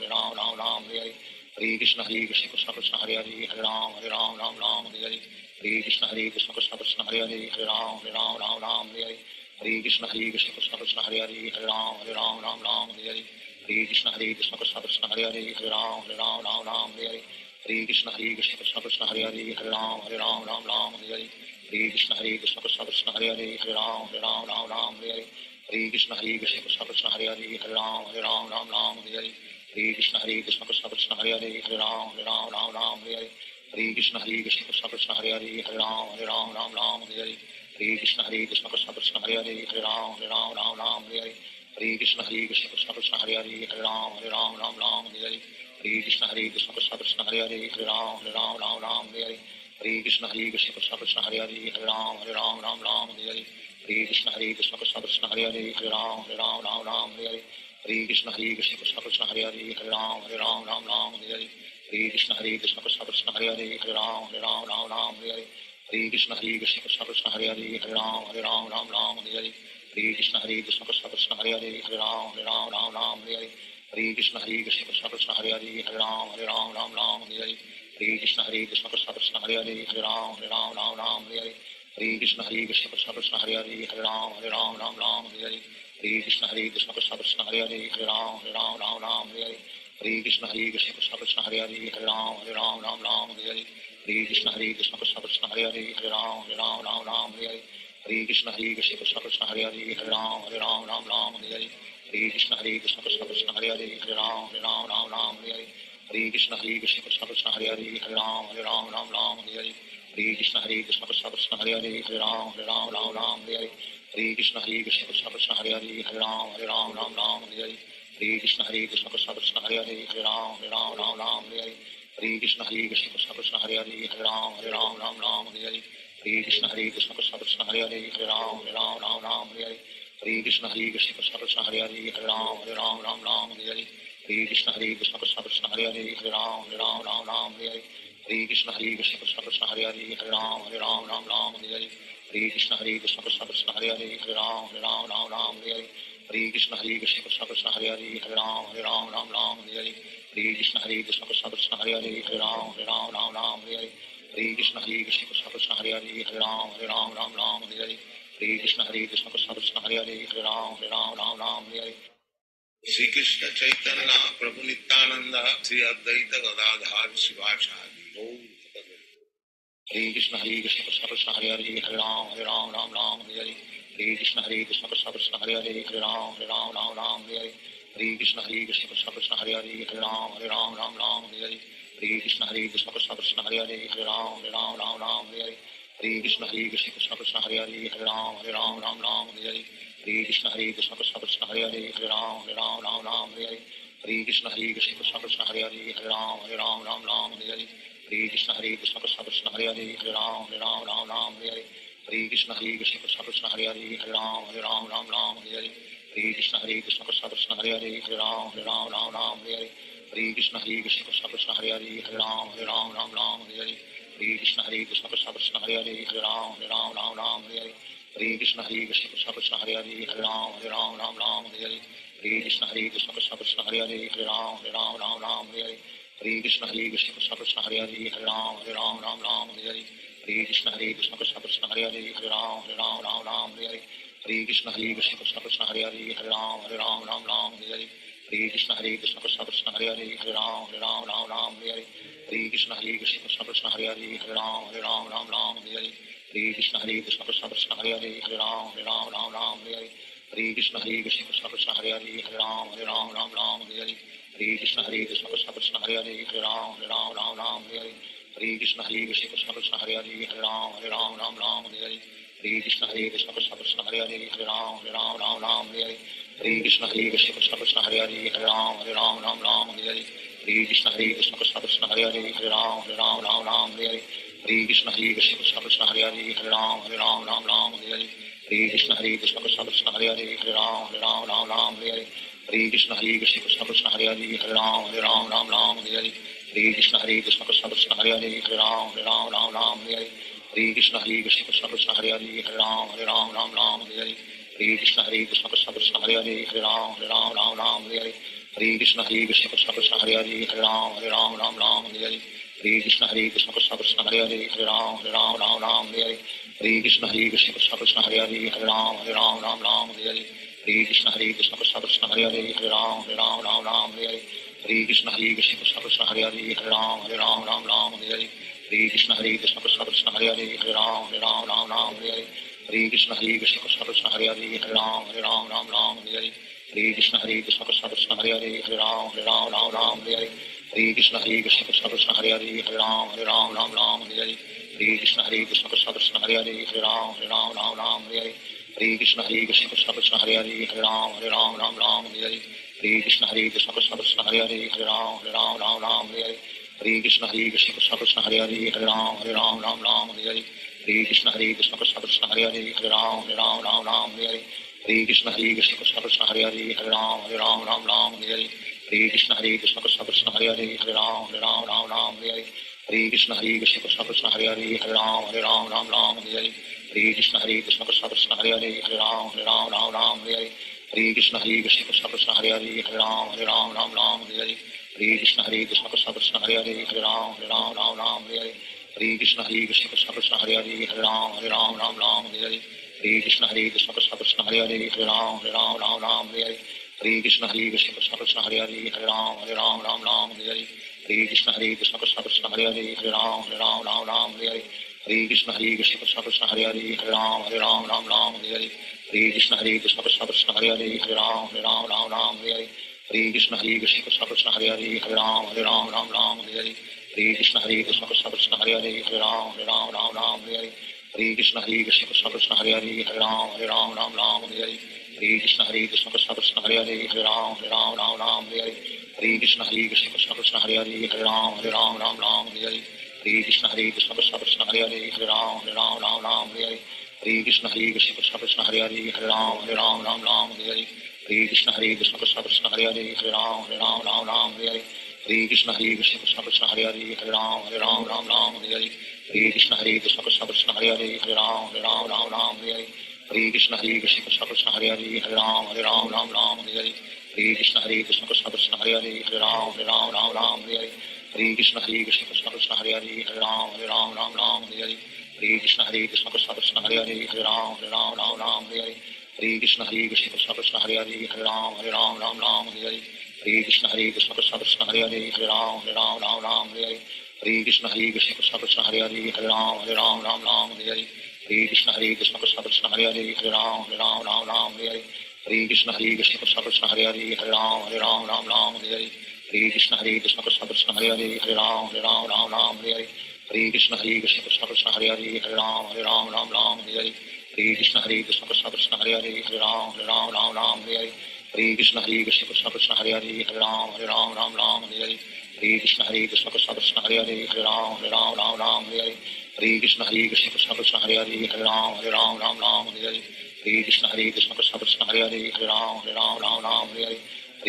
A: Ram Hare Hare Hare Krishna Krishna Krishna Krishna Hare Hare Hare Ram Ram Hare Hare Hare Krishna Krishna Krishna Krishna Hare Hare Hare Ram Ram Hare Hare Hare Krishna Krishna Krishna Krishna Hare Hare Hare Ram Ram Hare Hare Hare Krishna Krishna Krishna Krishna Hare Hare Hare Ram Hare Hare Hare Krishna Krishna Krishna Krishna Hare Hare Hare Ram Hare Hare Hare Krishna Krishna Krishna Krishna Hare Hare Hare Ram Hare Hare Hare Krishna Krishna Krishna Krishna Hare Hare Hare Ram Hare Hare Hare Krishna Krishna Krishna Krishna Hare Hare Hare Ram Hare Hare Hare Krishna Krishna Krishna Krishna Hare Hare Hare Ram Hare Hare Hare Krishna Krishna Krishna Krishna Hare Hare Hare Ram Hare Hare Hare Krishna Krishna Krishna Krishna Hare Hare Hare Ram Hare Hare Hare Krishna Krishna Krishna Krishna Hare Hare Hare Ram Hare Hare Hare Krishna Krishna Krishna Krishna Hare Hare Hare Ram Hare Hare Hare Krishna Krishna Krishna Krishna Hare Hare Hare Ram Hare Hare Hare Krishna Krishna Krishna Krishna Hare Hare Hare Ram Hare Hare Hare Krishna Krishna Krishna Krishna Hare Hare Hare Ram Hare Hare Krishna Krishna Krishna Krishna Hare Hare Hare Ram Hare Hare Krishna Krishna Krishna Krishna Hare Hare Hare Ram Hare Hare Krishna Krishna Krishna Krishna Hare Hare Hare Ram Hare Hare Krishna Krishna Krishna Krishna Hare Hare Hare Ram Hare Hare Krishna Krishna Krishna Krishna Hare Hare Hare Ram Hare Hare Krishna Krishna Krishna Krishna Hare Hare Hare Ram Hare Hare Krishna Krishna Krishna Krishna Hare Hare Hare Ram Hare Hare Krishna Krishna Krishna Krishna Hare Hare Hare Ram Hare Hare Krishna Krishna Krishna Krishna Hare Hare Hare Ram Hare Hare Krishna Krishna Krishna Krishna Hare Hare Hare Ram Hare Hare Krishna Krishna Krishna Krishna Hare Hare Hare Ram Hare Hare Krishna Krishna Krishna Krishna Hare Hare Hare Ram Hare Hare Krishna Krishna Krishna Krishna Hare Hare Hare Ram Hare Hare Krishna Krishna Krishna Krishna Hare Hare Hare Ram Hare Hare Krishna Krishna Krishna Krishna Hare Hare Hare Ram Hare Hare Krishna Krishna Krishna Krishna Hare Hare Hare Ram Hare Hare Krishna Krishna Krishna Krishna Hare Hare Hare Ram Hare Hare Krishna Krishna Krishna Krishna Hare Hare Hare Ram Hare Krishna Krishna Krishna Krishna Hare Hare Hare Ram Hare Krishna Krishna Krishna Krishna Hare Hare Hare Ram Hare Krishna Krishna Krishna Krishna Hare Hare Hare Ram Hare Krishna Krishna Krishna Krishna Hare Hare Hare Ram Hare Krishna Krishna Krishna Krishna Hare Hare Hare Ram Hare Krishna Krishna Krishna Krishna Hare Hare Hare Ram Hare Krishna Krishna Krishna Krishna Hare Hare Hare Ram Hare Shri Krishna Chaitanya Prabhu Nityananda Shri Advaita Gadadhar Sivasadi Hare Krishna Krishna Krishna Hare Hare Hare Ram Hare Hare Krishna Krishna Krishna Hare Hare Hare Ram Hare Krishna Krishna Krishna Hare Hare Hare Ram Hare Krishna Krishna Krishna Hare Hare Hare Ram Hare Krishna Krishna Krishna Hare Hare Hare Ram Hare Krishna Krishna Krishna Hare Hare Hare Ram Hare Krishna Krishna Krishna Hare Hare Hare Ram Hare Krishna Krishna Krishna Krishna Hare Hare Hare Ram Hare Krishna Krishna Krishna Krishna Hare Hare Hare Ram Hare Krishna Krishna Krishna Krishna Hare Hare Hare Ram Hare Krishna Krishna Krishna Krishna Hare Hare Hare Ram Hare Krishna Krishna Krishna Krishna Hare Hare Hare Ram Hare Krishna Krishna Krishna Krishna Hare Hare Hare Ram Hare Krishna Krishna Krishna Krishna Hare Hare Hare Ram Hare Krishna Krishna Krishna Krishna Hare Hare Hare Ram Hare Krishna Krishna Krishna Krishna Hare Hare Hare Ram Hare Krishna Krishna Krishna Krishna Hare Hare Hare Ram Hare Krishna Krishna Krishna Krishna Hare Hare Hare Ram Hare Krishna Krishna Krishna Krishna Hare Hare Hare Ram Hare Krishna Krishna Krishna Krishna Hare Hare Hare Ram Hare Hare Krishna Krishna Krishna Hare Hare Hare Ram Ram Ram Hare Hare Hare Krishna Krishna Krishna Hare Hare Hare Ram Ram Hare Hare Hare Krishna Krishna Krishna Hare Hare Hare Ram Ram Hare Hare Hare Krishna Krishna Krishna Hare Hare Hare Ram Ram Hare Hare Hare Krishna Krishna Krishna Hare Hare Hare Ram Ram Hare Hare Hare Krishna Krishna Krishna Hare Hare Hare Ram Ram Hare Hare Hare Krishna Krishna Krishna Hare Hare Hare Ram Ram Hare Hare Hare Krishna Krishna Krishna Hare Hare Hare Ram Ram Hare Hare Hare Krishna Krishna Krishna Hare Hare Hare Ram Ram Hare Hare Hare Krishna Krishna Krishna Hare Hare Hare Ram Ram Hare Hare Hare Krishna Krishna Krishna Hare Hare Hare Ram Ram Hare Hare Hare Krishna Krishna Krishna Hare Hare Hare Ram Ram Hare Hare Hare Krishna Krishna Krishna Hare Hare Hare Ram Ram Hare Hare Hare Krishna Krishna Krishna Hare Hare Hare Ram Ram Hare Hare Hare Krishna Krishna Krishna Hare Hare Hare Ram Ram Hare Hare Hare Krishna Krishna Krishna Hare Hare Hare Ram Ram Hare Hare Hare Krishna Krishna Krishna Hare Hare Hare Ram Ram Hare Hare Hare Krishna Krishna Krishna Hare Hare Hare Ram Ram Hare Hare Hare Krishna Krishna Krishna Hare Hare Hare Ram Ram Hare Hare Hare Krishna Krishna Krishna Hare Hare Hare Ram Ram Hare Hare Hare Krishna Krishna Krishna Hare Hare Hare Ram Ram Hare Hare Hare Krishna Krishna Krishna Hare Hare Hare Ram Ram Hare Hare Hare Krishna Krishna Krishna Hare Hare Hare Ram Ram Hare Hare Hare Krishna Krishna Krishna Hare Hare Hare Ram Ram Hare Hare Hare Krishna Krishna Krishna Hare Hare Hare Ram Ram Hare Hare Hare Krishna Krishna Krishna Hare Hare Hare Ram Ram Hare Hare Hare Krishna Krishna Krishna Hare Hare Hare Ram Ram Hare Hare Hare Krishna Krishna Krishna Hare Hare Hare Ram Ram Hare Hare Hare Krishna Krishna Krishna Hare Hare Hare Ram Ram Hare Hare Hare Krishna Krishna Krishna Hare Hare Hare Ram Ram Hare Hare Hare Krishna Krishna Krishna Hare Hare Hare Ram Ram Hare Hare Hare Krishna Krishna Krishna Hare Hare Hare Ram Ram Hare Hare Hare Krishna Krishna Krishna Hare Hare Hare Ram Ram Hare Hare Hare Krishna Krishna Krishna Hare Hare Hare Ram Ram Hare Hare Hare Krishna Krishna Krishna Hare Hare Hare Ram Ram Hare Hare Hare Krishna Krishna Krishna Hare Hare Hare Ram Ram Hare Hare Hare Krishna Krishna Krishna Hare Hare Hare Ram Ram Hare Hare Hare Krishna Krishna Krishna Hare Hare Hare Ram Ram Hare Hare Hare Krishna Krishna Krishna Hare Hare Hare Ram Ram Hare Hare Hare Krishna Krishna Krishna Hare Hare Hare Ram Ram Hare Hare Hare Krishna Krishna Krishna Hare Hare Hare Ram Ram Hare Hare Hare Krishna Krishna Krishna Hare Hare Hare Ram Ram Hare Hare Hare Krishna Krishna Krishna Hare Hare Hare Ram Ram Hare Hare Hare Krishna Krishna Krishna Hare Hare Hare Ram Ram Hare Hare Hare Krishna Krishna Krishna Hare Hare Hare Ram Ram Hare Hare Hare Krishna Krishna Krishna Hare Hare Hare Ram Ram Hare Hare Hare Krishna Krishna Krishna Hare Hare Hare Ram Ram Hare Hare Hare Krishna Krishna Krishna Hare Hare Hare Ram Ram Hare Hare Hare Krishna Krishna Krishna Hare Hare Hare Ram Ram Hare Hare Hare Krishna Krishna Krishna Hare Hare Hare Ram Ram Hare Hare Hare Krishna Krishna Krishna Hare Hare Hare Ram Ram Hare Hare Hare Krishna Krishna Krishna Hare Hare Hare Ram Ram Hare Hare Hare Krishna Krishna Krishna Hare Hare Hare Ram Ram Hare Hare Hare Krishna Krishna Krishna Hare Hare Hare Ram Ram Hare Hare Hare Krishna Krishna Krishna Hare Hare Hare Ram Ram Hare Hare Hare Krishna Krishna Krishna Hare Hare Hare Ram Ram Hare Hare Hare Krishna Krishna Krishna Hare Hare Hare Ram Ram Hare Hare Hare Krishna Krishna Krishna Hare Hare Hare Ram Ram Hare Hare Hare Krishna Krishna Krishna Hare Hare Hare Ram Ram Hare Hare Hare Krishna Krishna Krishna Hare Hare Hare Ram Ram Hare Hare Hare Krishna Krishna Krishna Hare Hare Hare Ram Ram Hare Hare Hare Krishna Krishna Krishna Hare Hare Hare Ram Ram Hare Hare Hare Krishna Krishna Krishna Hare Hare Hare Ram Ram Hare Hare Hare Krishna Krishna Krishna Hare Hare Hare Ram Ram Hare Hare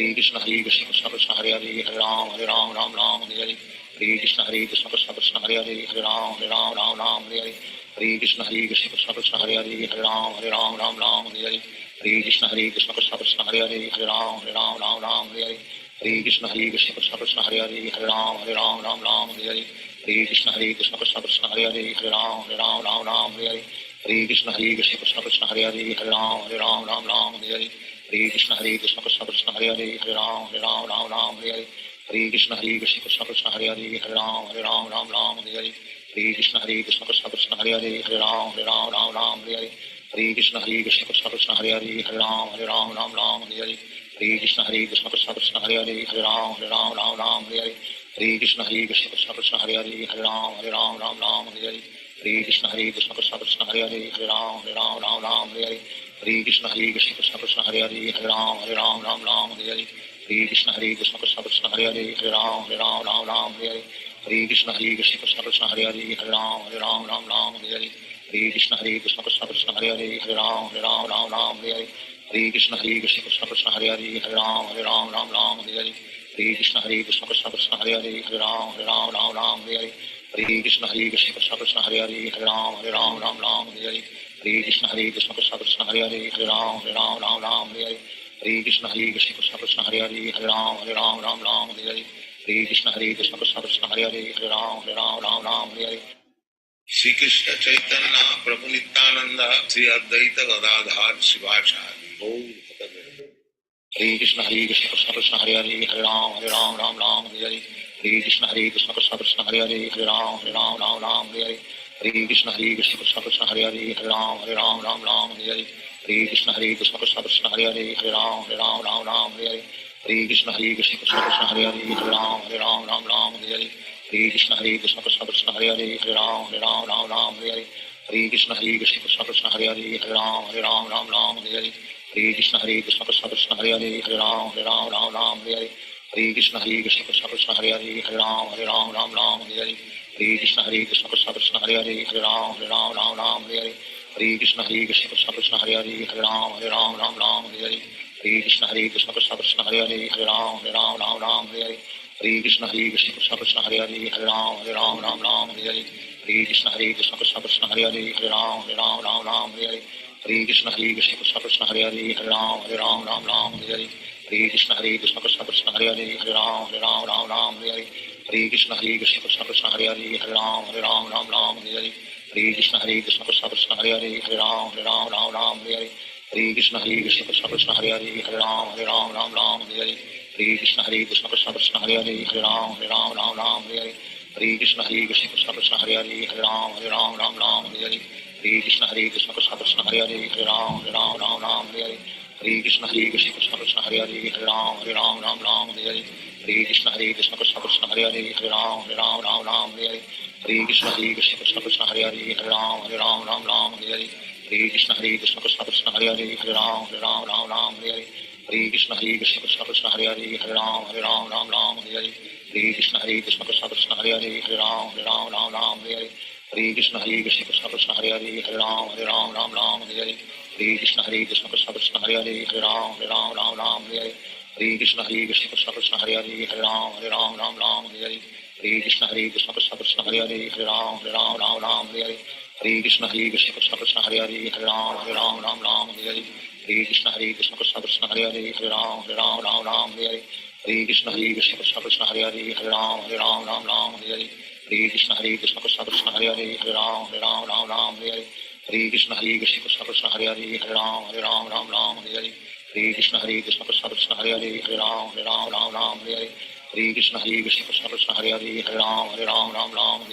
A: Hare Krishna Krishna Krishna Hare Hare Hare Ram Ram Hare Hare Hare Krishna Krishna Krishna Hare Hare Hare Ram Ram Hare Hare Hare Krishna Krishna Krishna Hare Hare Hare Ram Ram Hare Hare Hare Krishna Krishna Krishna Hare Hare Hare Ram Ram Hare Hare Hare Krishna Krishna Krishna Hare Hare Hare Ram Ram Hare Hare Hare Krishna Krishna Krishna Hare Hare Hare Ram Ram Hare Hare Hare Krishna Krishna Krishna Hare Hare Hare Ram Ram Hare Hare Hare Krishna Krishna Krishna Hare Hare Hare Ram Ram Hare Hare Hare Krishna Krishna Krishna Hare Hare Hare Ram Ram Hare Hare Hare Krishna Krishna Krishna Hare Hare Hare Ram Ram Hare Hare Hare Krishna Krishna Krishna Hare Hare Hare Ram Ram Ram Hare Hare Hare Krishna Krishna Krishna Hare Hare Ram Ram Ram Hare Hare Hare Krishna Krishna Krishna Hare Hare Ram Ram Ram Hare Hare Hare Krishna Krishna Krishna Hare Hare Ram Ram Ram Hare Hare Hare Krishna Krishna Krishna Hare Hare Ram Ram Ram Hare Hare Hare Krishna Krishna Krishna Hare Hare Ram Ram Ram Hare Hare Hare Krishna Krishna Krishna Hare Hare Ram Ram Ram Hare Hare Hare Krishna Krishna Krishna Hare Hare Ram Ram Hare Hare Hare Krishna Krishna Krishna Hare Hare Ram Ram Hare Hare Hare Krishna Krishna Krishna Hare Hare Ram Ram Hare Hare Hare Krishna Krishna Krishna Hare Hare Ram Ram Hare Hare Hare Krishna Krishna Krishna Hare Hare Ram Ram Hare Hare Hare Krishna Krishna Krishna Hare Hare Ram Hare Hare Hare Krishna Krishna Krishna Hare Hare Ram Hare Hare Shri Krishna Chaitanya Prabhu Nityananda Shri Advaita Gadadhar Shivacharya Gaur Hare Krishna Krishna Krishna Hare Hare Ram Ram Hare Hare Hare Krishna Krishna Krishna Hare Hare Ram Hare Hare Hare Krishna Krishna Krishna Hare Hare Ram Hare Hare Hare Krishna Krishna Krishna Hare Hare Ram Hare Hare Hare Krishna Krishna Krishna Hare Hare Ram Hare Hare Hare Krishna Krishna Krishna Hare Hare Ram Hare Hare Hare Krishna Krishna Krishna Hare Hare Ram Hare Hare Hare Krishna Krishna Krishna Hare Hare Ram Hare Hare Hare Krishna Krishna Krishna Hare Hare Ram Hare Hare Hare Krishna Krishna Krishna Hare Hare Ram Hare Hare Hare Krishna Krishna Krishna Hare Hare Ram Hare Hare Hare Krishna Krishna Krishna Hare Hare Ram Hare Hare Hare Krishna Krishna Krishna Hare Hare Ram Hare Hare Hare Krishna Krishna Krishna Hare Hare Ram Hare Hare Hare Krishna Krishna Krishna Hare Hare Ram Hare Hare Hare Krishna Krishna Krishna Hare Hare Ram Hare Hare Hare Krishna Krishna Krishna Hare Hare Ram Hare Hare Hare Krishna Krishna Krishna Hare Hare Ram Hare Hare Hare Krishna Krishna Krishna Hare Hare Ram Hare Hare Hare Krishna Krishna Krishna Hare Hare Ram Hare Hare Hare Krishna Krishna Krishna Hare Hare Ram Hare Hare Hare Krishna Krishna Krishna Hare Hare Ram Hare Hare Hare Krishna Krishna Krishna Hare Hare Ram Hare Hare Hare Krishna Krishna Krishna Hare Hare Ram Hare Hare Hare Krishna Krishna Krishna Hare Hare Ram Hare Hare Hare Krishna Krishna Krishna Hare Hare Ram Hare Hare Hare Krishna Krishna Krishna Hare Hare Ram Hare Hare Hare Krishna Krishna Krishna Hare Hare Ram Hare Hare Hare Krishna Krishna Krishna Hare Hare Ram Hare Hare Hare Krishna Krishna Krishna Hare Hare Ram Hare Hare Hare Krishna Krishna Krishna Hare Hare Ram Hare Hare Hare Krishna Krishna Krishna Hare Hare Ram Hare Hare Hare Krishna Krishna Krishna Hare Hare Ram Hare Hare Hare Krishna Krishna Krishna Hare Hare Ram Hare Hare Hare Krishna Krishna Krishna Hare Hare Ram Hare Hare Hare Krishna Krishna Krishna Hare Hare Ram Hare Hare Hare Krishna Krishna Krishna Hare Hare Ram Hare Hare Hare Krishna Krishna Krishna Hare Hare Ram Hare Hare Hare Krishna Krishna Krishna Hare Hare Ram Hare Hare Hare Krishna Krishna Krishna Hare Hare Ram Hare Hare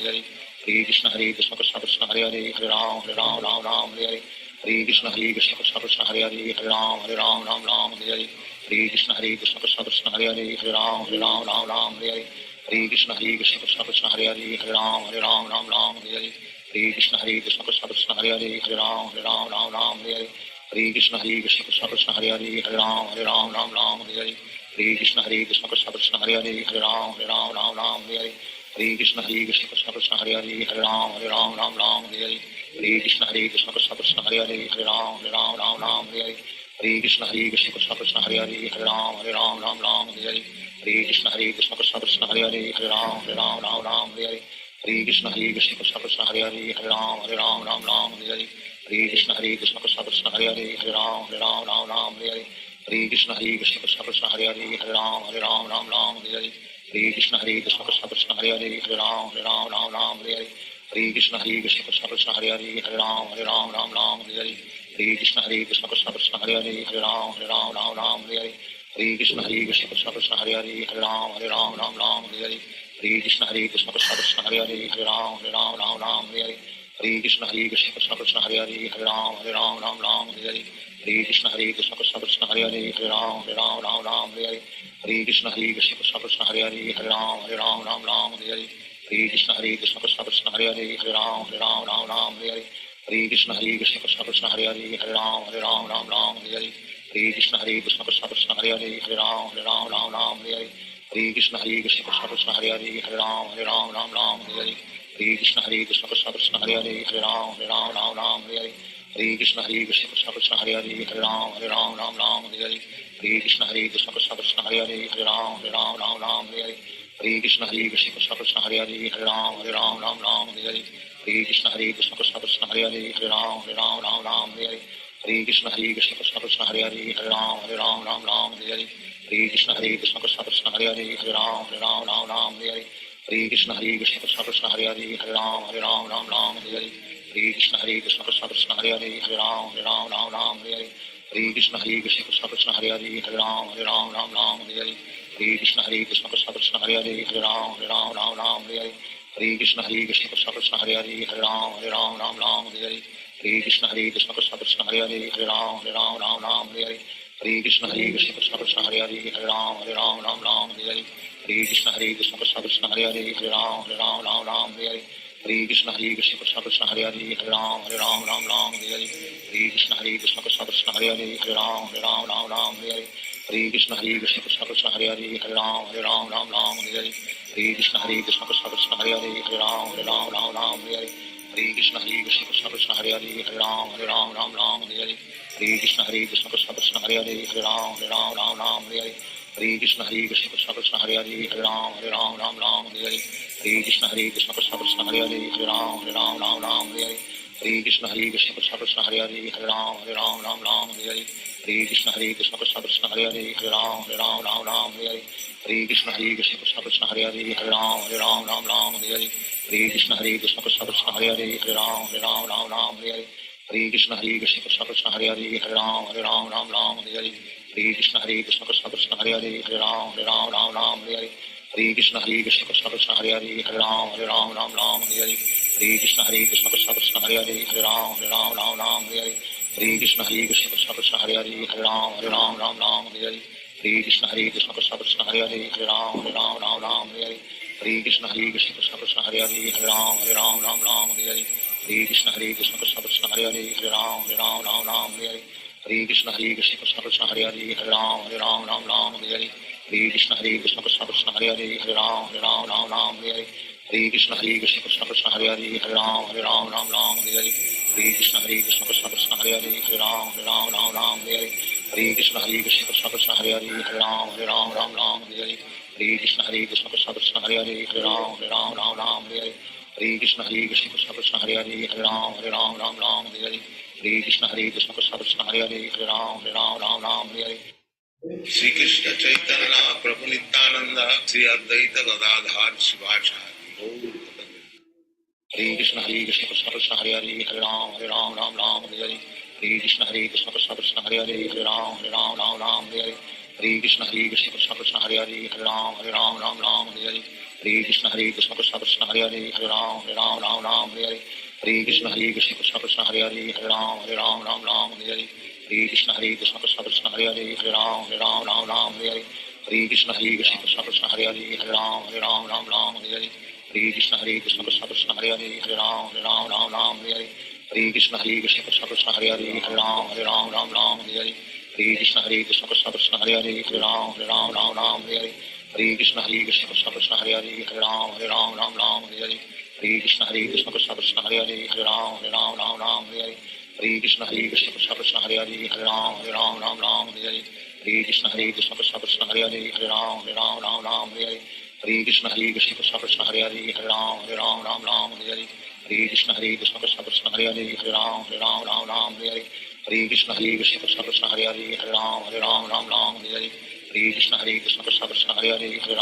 A: Hare Krishna Krishna Krishna Hare Hare Ram Hare Hare Hare Krishna Krishna Krishna Hare Hare Ram Hare Hare Hare Krishna Krishna Krishna Hare Hare Ram Hare Hare Hare Krishna Krishna Krishna Hare Hare Ram Hare Hare Hare Krishna Krishna Krishna Hare Hare Ram Hare Hare Hare Krishna Krishna Krishna Hare Hare Ram Hare Hare Hare Krishna Krishna Krishna Hare Hare Ram Hare Hare Hare Krishna Krishna Krishna Hare Hare Ram Hare Hare Hare Krishna Krishna Krishna Hare Hare Ram Hare Hare Hare Krishna Krishna Krishna Hare Hare Ram Hare Hare Hare Krishna Krishna Krishna Hare Hare Ram Hare Hare Hare Krishna Krishna Krishna Hare Hare Ram Hare Hare Hare Krishna Krishna Krishna Hare Hare Ram Hare Hare Hare Krishna Krishna Krishna Hare Hare Ram Hare Hare Hare Krishna Krishna Krishna Hare Hare Ram Hare Hare Hare Krishna Krishna Krishna Hare Hare Ram Hare Hare Hare Krishna Krishna Krishna Hare Hare Ram Hare Hare Hare Krishna Krishna Krishna Hare Hare Ram Hare Hare Hare Krishna Krishna Krishna Hare Hare Ram Hare Hare Hare Hare Krishna Krishna Krishna Hare Hare Hare Ram Ram Ram Hare Hare Hare Krishna Krishna Krishna Hare Hare Hare Ram Ram Hare Hare Hare Krishna Krishna Krishna Hare Hare Hare Ram Ram Hare Hare Hare Krishna Krishna Krishna Hare Hare Hare Ram Ram Hare Hare Hare Krishna Krishna Krishna Hare Hare Hare Ram Ram Hare Hare Hare Krishna Krishna Krishna Hare Hare Hare Ram Ram Hare Hare Hare Krishna Krishna Krishna Hare Hare Hare Ram Ram Hare Hare Hare Krishna Krishna Krishna Hare Hare Hare Ram Hare Hare Hare Krishna Krishna Krishna Hare Hare Hare Ram Hare Hare Hare Krishna Krishna Krishna Hare Hare Hare Ram Hare Hare Hare Krishna Krishna Krishna Hare Hare Hare Ram Hare Hare Hare Krishna Krishna Krishna Hare Hare Hare Ram Hare Hare Hare Krishna Krishna Krishna Hare Hare Hare Ram Hare Hare Hare Krishna Krishna Krishna Hare Hare Hare Ram Hare Hare Hare Krishna Krishna Krishna Hare Hare Hare Ram Hare Hare Hare Krishna Krishna Krishna Hare Hare Hare Ram Hare Hare Hare Krishna Krishna Krishna Hare Hare Hare Ram Hare Hare Hare Krishna Krishna Krishna Hare Hare Hare Ram Hare Hare Hare Krishna Krishna Krishna Hare Hare Hare Ram Hare Hare Hare Krishna Krishna Krishna Hare Hare Hare Ram Hare Hare Hare Krishna Krishna Krishna Hare Hare Hare Ram Hare Hare Hare Krishna Krishna Krishna Hare Hare Hare Ram Hare Hare Hare Krishna Krishna Krishna Hare Hare Hare Ram Hare Hare Hare Krishna Krishna Krishna Hare Hare Hare Ram Hare Hare Hare Krishna Krishna Krishna Hare Hare Hare Ram Hare Hare Hare Krishna Krishna Krishna Hare Hare Hare Ram Hare Hare Hare Krishna Krishna Krishna Hare Hare Hare Ram Hare Hare Krishna Krishna Krishna Hare Hare Hare Ram Hare Hare Hare Krishna Krishna Krishna Hare Hare Hare Ram Hare Hare Krishna Krishna Krishna Hare Hare Hare Ram Hare Hare Krishna Krishna Krishna Hare Hare Hare Ram Hare Hare Krishna Krishna Krishna Hare Hare Hare Ram Hare Hare Krishna Krishna Krishna Hare Hare Hare Ram Hare Hare Krishna Krishna Krishna Hare Hare Hare Ram Hare Hare Krishna Krishna Krishna Hare Hare Hare Ram Hare Hare Krishna Krishna Krishna Hare Hare Hare Ram Hare Hare Krishna Krishna Krishna Hare Hare Hare Ram Hare Hare Krishna Krishna Krishna Hare Hare Hare Ram Hare Hare Krishna Krishna Krishna Hare Hare Hare Ram Hare Hare Krishna Krishna Krishna Hare Hare Hare Ram Hare Hare Krishna Krishna Krishna Hare Hare Hare Ram Hare Krishna Krishna Krishna Hare Hare Hare Ram Hare Krishna Krishna Krishna Hare Hare Hare Ram Hare Krishna Krishna Krishna Hare Hare Hare Ram Hare Krishna Krishna Krishna Hare Hare Hare Ram Hare Krishna Krishna Krishna Hare Hare Hare Ram Hare Krishna Krishna Krishna Hare Hare Hare Ram Hare Krishna Krishna Krishna Hare Hare Hare Ram Hare Krishna Krishna Krishna Hare Hare Hare Ram Hare Krishna Krishna Krishna Hare Hare Hare Ram Hare Shri Krishna Chaitanya Prabhu Nityananda Shri Advaita Gadadhar Shivacharya Hare Krishna Krishna Krishna Hare Hare Hare Ram Hare Hare Krishna Krishna Krishna Hare Hare Hare Ram Hare Hare Krishna Krishna Krishna Hare Hare Hare Ram Hare Krishna Krishna Krishna Hare Hare Hare Ram Hare Krishna Krishna Krishna Hare Hare Hare Ram Hare Krishna Krishna Krishna Hare Hare Hare Ram Hare Krishna Krishna Krishna Hare Hare Hare Ram Hare Krishna Krishna Krishna Hare Hare Hare Ram Hare Krishna Krishna Krishna Hare Hare Hare Ram Hare Krishna Krishna Krishna Hare Hare Hare Ram Hare Krishna Krishna Krishna Hare Hare Hare Ram Hare Krishna Krishna Krishna Hare Hare Hare Ram Hare Krishna Krishna Krishna Hare Hare Hare Ram Hare Krishna Krishna Krishna Hare Hare Hare Ram Hare Krishna Krishna Krishna Hare Hare Hare Ram Hare Krishna Krishna Krishna Hare Hare Hare Ram Hare Krishna Krishna Krishna Hare Hare Hare Ram Hare Krishna Krishna Krishna Hare Hare Hare Ram Hare Krishna Krishna Krishna Hare Hare Hare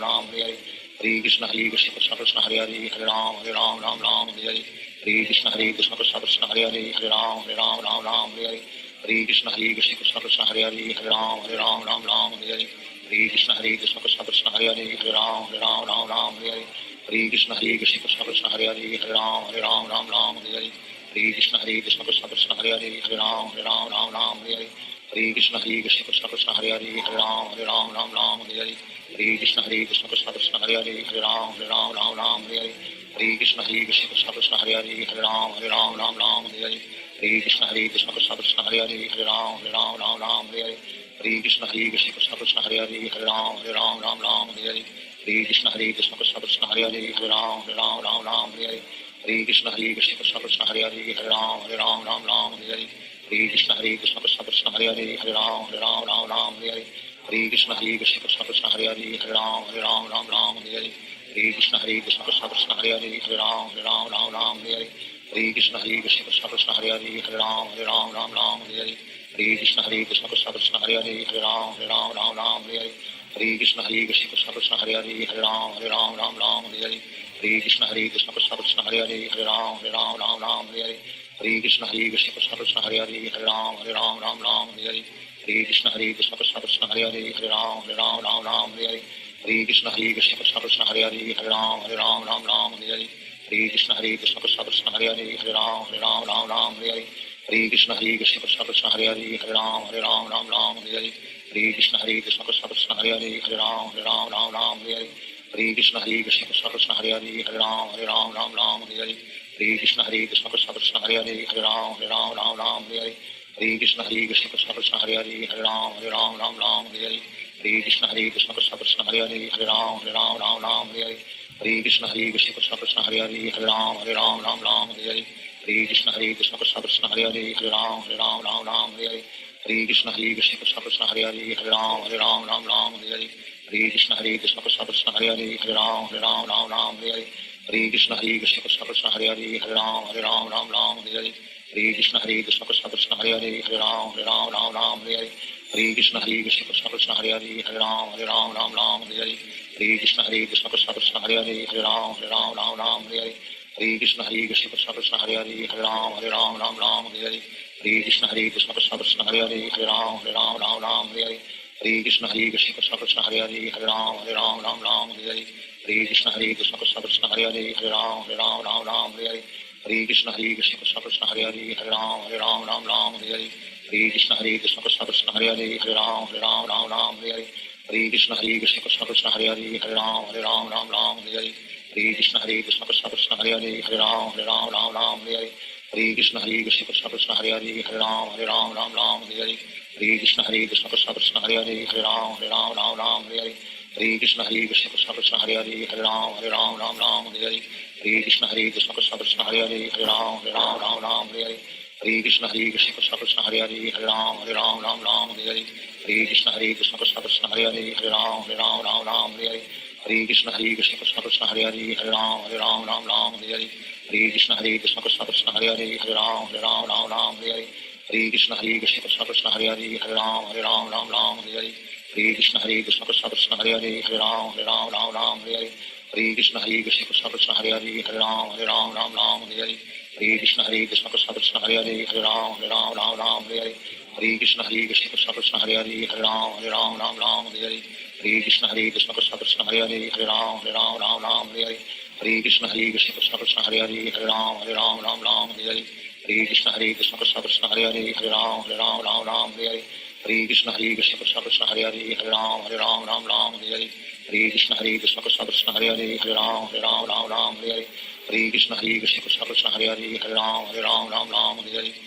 A: Ram Hare Krishna Krishna Krishna Hare Hare Hare Ram Hare Krishna Krishna Krishna Hare Hare Hare Ram Hare Krishna Krishna Krishna Hare Hare Hare Ram Hare Krishna Krishna Krishna Hare Hare Hare Ram Hare Hare Krishna Krishna Krishna Hare Hare Hare Ram Ram Ram Hare Hare Hare Krishna Krishna Krishna Hare Hare Hare Ram Ram Ram Hare Hare Hare Krishna Krishna Krishna Hare Hare Hare Ram Ram Ram Hare Hare Hare Krishna Krishna Krishna Hare Hare Hare Ram Ram Hare Hare Hare Krishna Krishna Krishna Hare Hare Hare Ram Ram Hare Hare Hare Krishna Krishna Krishna Hare Hare Hare Ram Hare Hare Hare Krishna Krishna Krishna Hare Hare Hare Ram Hare Hare Hare Krishna Krishna Krishna Hare Hare Hare Ram Hare Hare Hare Krishna Krishna Krishna Hare Hare Hare Ram Hare Hare Hare Krishna Krishna Krishna Hare Hare Hare Ram Hare Hare Hare Krishna Krishna Krishna Hare Hare Hare Ram Hare Hare Hare Krishna Krishna Krishna Hare Hare Hare Ram Hare Hare Hare Krishna Krishna Krishna Hare Hare Hare Ram Hare Hare Hare Krishna Krishna Krishna Hare Hare Hare Ram Hare Hare Hare Krishna Krishna Krishna Hare Hare Hare Ram Hare Hare Hare Krishna Krishna Krishna Hare Hare Hare Ram Hare Hare Hare Krishna Krishna Krishna Hare Hare Hare Ram Hare Hare Hare Krishna Krishna Krishna Hare Hare Hare Ram Hare Hare Hare Krishna Krishna Krishna Hare Hare Hare Ram Hare Hare Hare Krishna Krishna Krishna Hare Hare Hare Ram Hare Hare Hare Krishna Krishna Krishna Hare Hare Hare Ram Hare Hare Hare Krishna Krishna Krishna Hare Hare Hare Ram Hare Hare Hare Krishna Krishna Krishna Hare Hare Hare Ram Hare Hare Hare Krishna Krishna Krishna Hare Hare Hare Ram Hare Hare Hare Krishna Krishna Krishna Hare Hare Hare Ram Hare Hare Hare Krishna Krishna Krishna Hare Hare Hare Ram Hare Hare Hare Krishna Krishna Krishna Hare Hare Hare Ram Hare Hare Hare Krishna Krishna Krishna Hare Hare Hare Ram Hare Hare Hare Krishna Krishna Krishna Hare Hare Hare Ram Hare Hare Hare Krishna Krishna Krishna Hare Hare Hare Ram Hare Hare Hare Krishna Krishna Krishna Hare Hare Hare Ram Hare Hare Hare Krishna Krishna Krishna Hare Hare Hare Ram Hare Hare Hare Krishna Krishna Krishna Hare Hare Hare Ram Hare Hare Hare Krishna Krishna Krishna Hare Hare Hare Ram Hare Hare Hare Krishna Krishna Krishna Hare Hare Hare Ram Hare Hare Hare Krishna Krishna Krishna Hare Hare Hare Ram Hare Hare Hare Krishna Krishna Krishna Hare Hare Hare Ram Hare Hare Hare Krishna Krishna Krishna Hare Hare Hare Ram Hare Hare Hare Krishna Krishna Krishna Hare Hare Hare Ram Hare Hare Hare Krishna Krishna Krishna Hare Hare Hare Ram Hare Hare Hare Krishna Krishna Krishna Hare Hare Hare Ram Hare Hare Hare Krishna Krishna Krishna Hare Hare Hare Ram Hare Hare Hare Krishna Krishna Krishna Hare Hare Hare Ram Hare Hare Hare Krishna Krishna Krishna Hare Hare Hare Ram Hare Hare Hare Krishna Krishna Krishna Hare Hare Hare Ram Hare Hare Hare Krishna Krishna Krishna Hare Hare Hare Ram Hare Hare Hare Krishna Krishna Krishna Hare Hare Hare Ram Hare Hare Hare Krishna Krishna Krishna Hare Hare Hare Ram Hare Hare Hare Krishna Krishna Krishna Hare Hare Hare Ram Hare Hare Hare Krishna Krishna Krishna Hare Hare Hare Ram Hare Hare Hare Krishna Krishna Krishna Hare Hare Hare Ram Hare Hare Hare Krishna Krishna Krishna Hare Hare Hare Ram Hare Hare Hare Krishna Krishna Krishna Hare Hare Hare Ram Hare Hare Hare Krishna Krishna Krishna Hare Hare Hare Ram Hare Hare Hare Krishna Krishna Krishna Hare Hare Hare Ram Hare Hare Hare Krishna Krishna Krishna Hare Hare Hare Ram Hare Hare Hare Krishna Krishna Krishna Hare Hare Hare Ram Hare Hare Hare Krishna Krishna Krishna Hare Hare Hare Ram Hare Hare Hare Krishna Krishna Krishna Hare Hare Hare Ram Hare Hare Hare Krishna Krishna Krishna Hare Hare Hare Ram Hare Hare Hare Krishna Krishna Krishna Hare Hare Hare Ram Hare Hare Hare Krishna Krishna Krishna Hare Hare Hare Ram Hare Hare Hare Krishna Krishna Krishna Hare Hare Hare Ram Hare Hare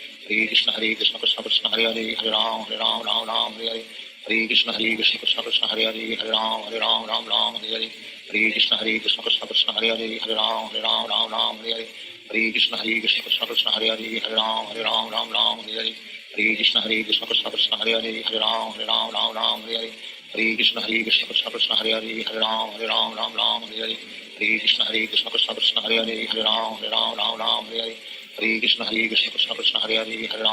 A: Hare Krishna Krishna Krishna Hare Hare Hare Ram Hare Hare Hare Krishna Krishna Krishna Hare Hare Hare Ram Hare Hare Hare Krishna Krishna Krishna Hare Hare Hare Ram Hare Hare Hare Krishna Krishna Krishna Hare Hare Hare Ram Hare Hare Hare Krishna Krishna Krishna Hare Hare Hare Ram Hare Hare Hare Krishna Krishna Krishna Hare Hare Hare Ram Hare Hare Hare Krishna Krishna Krishna Hare Hare Hare